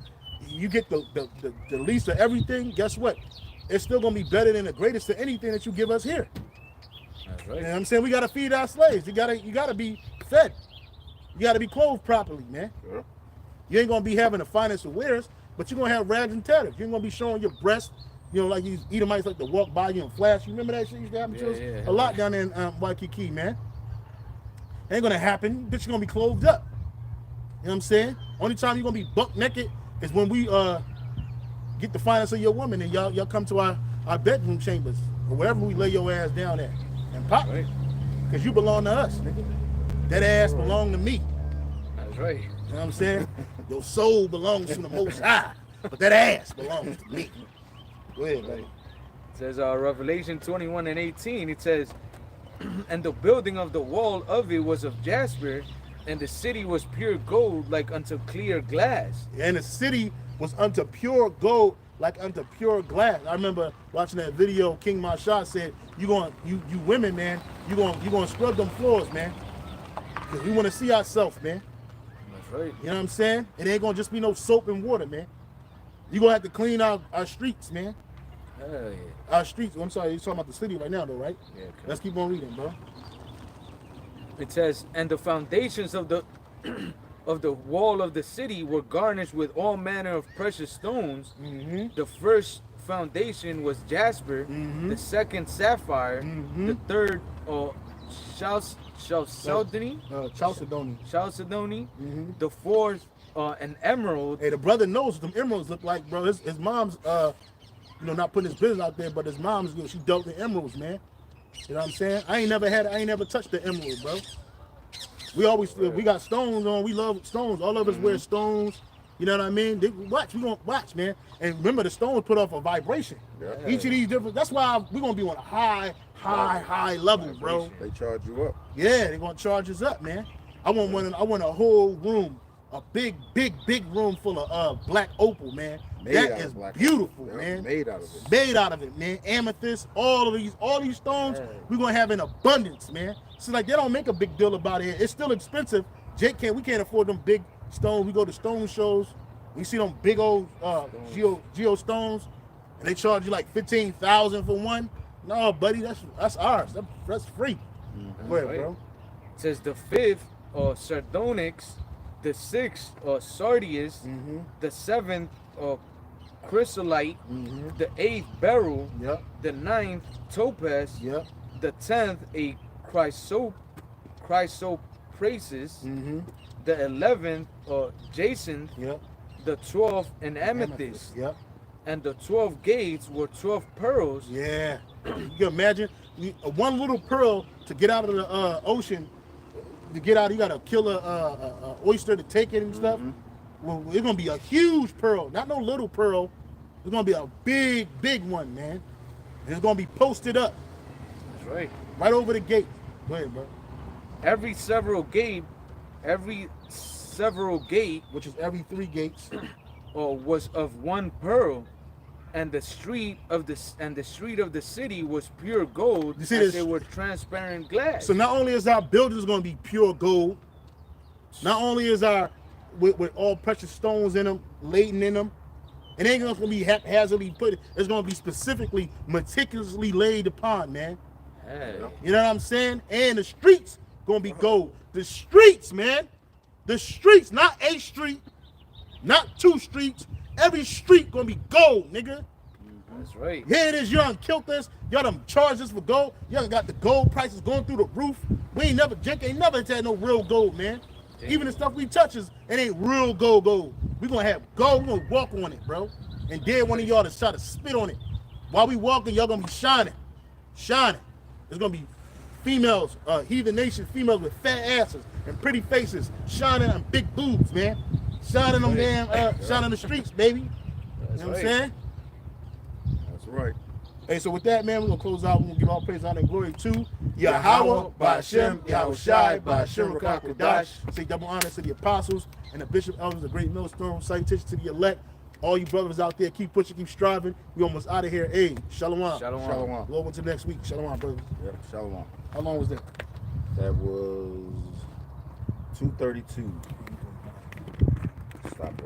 you get the least of everything. Guess what? It's still going to be better than the greatest of anything that you give us here. That's right. You know what I'm saying? We got to feed our slaves. You gotta be fed. You got to be clothed properly, man. Sure. You ain't going to be having the finest of wares, but you're going to have rags and tatters. You ain't going to be showing your breast. You know, like these Edomites like to walk by you and flash. You remember that shit used to happen to us? A lot down there in Waikiki, man. Ain't going to happen. Bitch, you're going to be clothed up. You know what I'm saying? Only time you're going to be buck naked is when we get the finest of your woman and y'all come to our bedroom chambers or wherever we lay your ass down at and pop. Right. Because you belong to us, nigga. That ass belong to me. That's right. You know what I'm saying? Your soul belongs to the Most High, but that ass belongs to me. Go ahead, buddy. It says Revelation 21:18. It says, and the building of the wall of it was of jasper, and the city was pure gold like unto clear glass. And the city was unto pure gold, like unto pure glass. I remember watching that video. King Mashah said, you women, man, you gonna scrub them floors, man, because we want to see ourselves, man. That's right. You know what I'm saying? It ain't gonna just be no soap and water, man. You gonna have to clean our streets, man. Hell yeah. Our streets. I'm sorry, you're talking about the city right now, though, right? Yeah, okay. Let's keep on reading, bro. It says, and the foundations of the of the wall of the city were garnished with all manner of precious stones. The first foundation was jasper, the second sapphire, the third chalcedony, the fourth an emerald. Hey, the brother knows what them emeralds look like, bro. His mom's not putting his business out there, but his mom's, she dealt in emeralds, man. You know what I'm saying? I ain't never touched the emerald, bro. We got stones on. We love stones. All of us wear stones. You know what I mean? We gonna watch, man. And remember, the stones put off a vibration. Yeah. Each of these different. That's why we're gonna be on a high level, bro. They charge you up. Yeah, they're gonna charge us up, man. I want a whole room, a big room full of black opal, man. That is beautiful, man. Made out of it. Made out of it, man. Amethyst, all these stones, we're gonna have in abundance, man. So like they don't make a big deal about it. It's still expensive. We can't afford them big stones. We go to stone shows. We see them big old geo stones, and they charge you like 15,000 for one. No, buddy, that's ours. That's free. Go ahead, bro. It says the fifth sardonyx, the sixth sardius, the seventh chrysolite, the eighth beryl, the ninth topaz, the 10th a chrysoprasus, the 11th jacinth, the 12th an amethyst, and the 12 gates were 12 pearls. Yeah, you can imagine one little pearl to get out of the ocean. To get out, you gotta kill a oyster to take it and stuff. Well, it's gonna be a huge pearl, not no little pearl. It's gonna be a big one, man. And it's gonna be posted up. That's right. Right over the gate. Go ahead, bro. Every several gate several gate, which is every 3 gates, or was of one pearl, and the street of the city was pure gold, You see as this? they were transparent glass. So not only is our buildings going to be pure gold, not only is our with all precious stones in them, laden in them, it ain't going to be haphazardly put. It's going to be specifically, meticulously laid upon, man. Hey. You know what I'm saying? And the streets going to be gold. The streets, man. The streets, not a street, not 2 streets. Every street going to be gold, nigga. That's right. Here it is, you done killed us. Y'all done charged us for gold. Y'all done got the gold prices going through the roof. We ain't never, Jake ain't never had no real gold, man. Even the stuff we touches, it ain't real gold. We gonna have gold, we gonna walk on it, bro. And dare one of y'all to try to spit on it. While we walking, y'all gonna be shining. There's gonna be females, heathen nation females with fat asses and pretty faces, shining on big boobs, man. Shining them damn, shining the streets, baby. You know what I'm saying? That's right. Hey, so with that, man, we're going to close out. We're going to give all praise, honor, and glory to Yahweh, Ba'Shem, Yahushai, Ba'Shem, Rakak, Kodash. Say double honors to the apostles and the bishop elders, the great millstone. Salutation to the elect. All you brothers out there, keep pushing, keep striving. We almost out of here. Hey, shalom. Shalom. Go over to next week. Shalom, brothers. Yep, shalom. How long was that? That was 2:32. Stop it.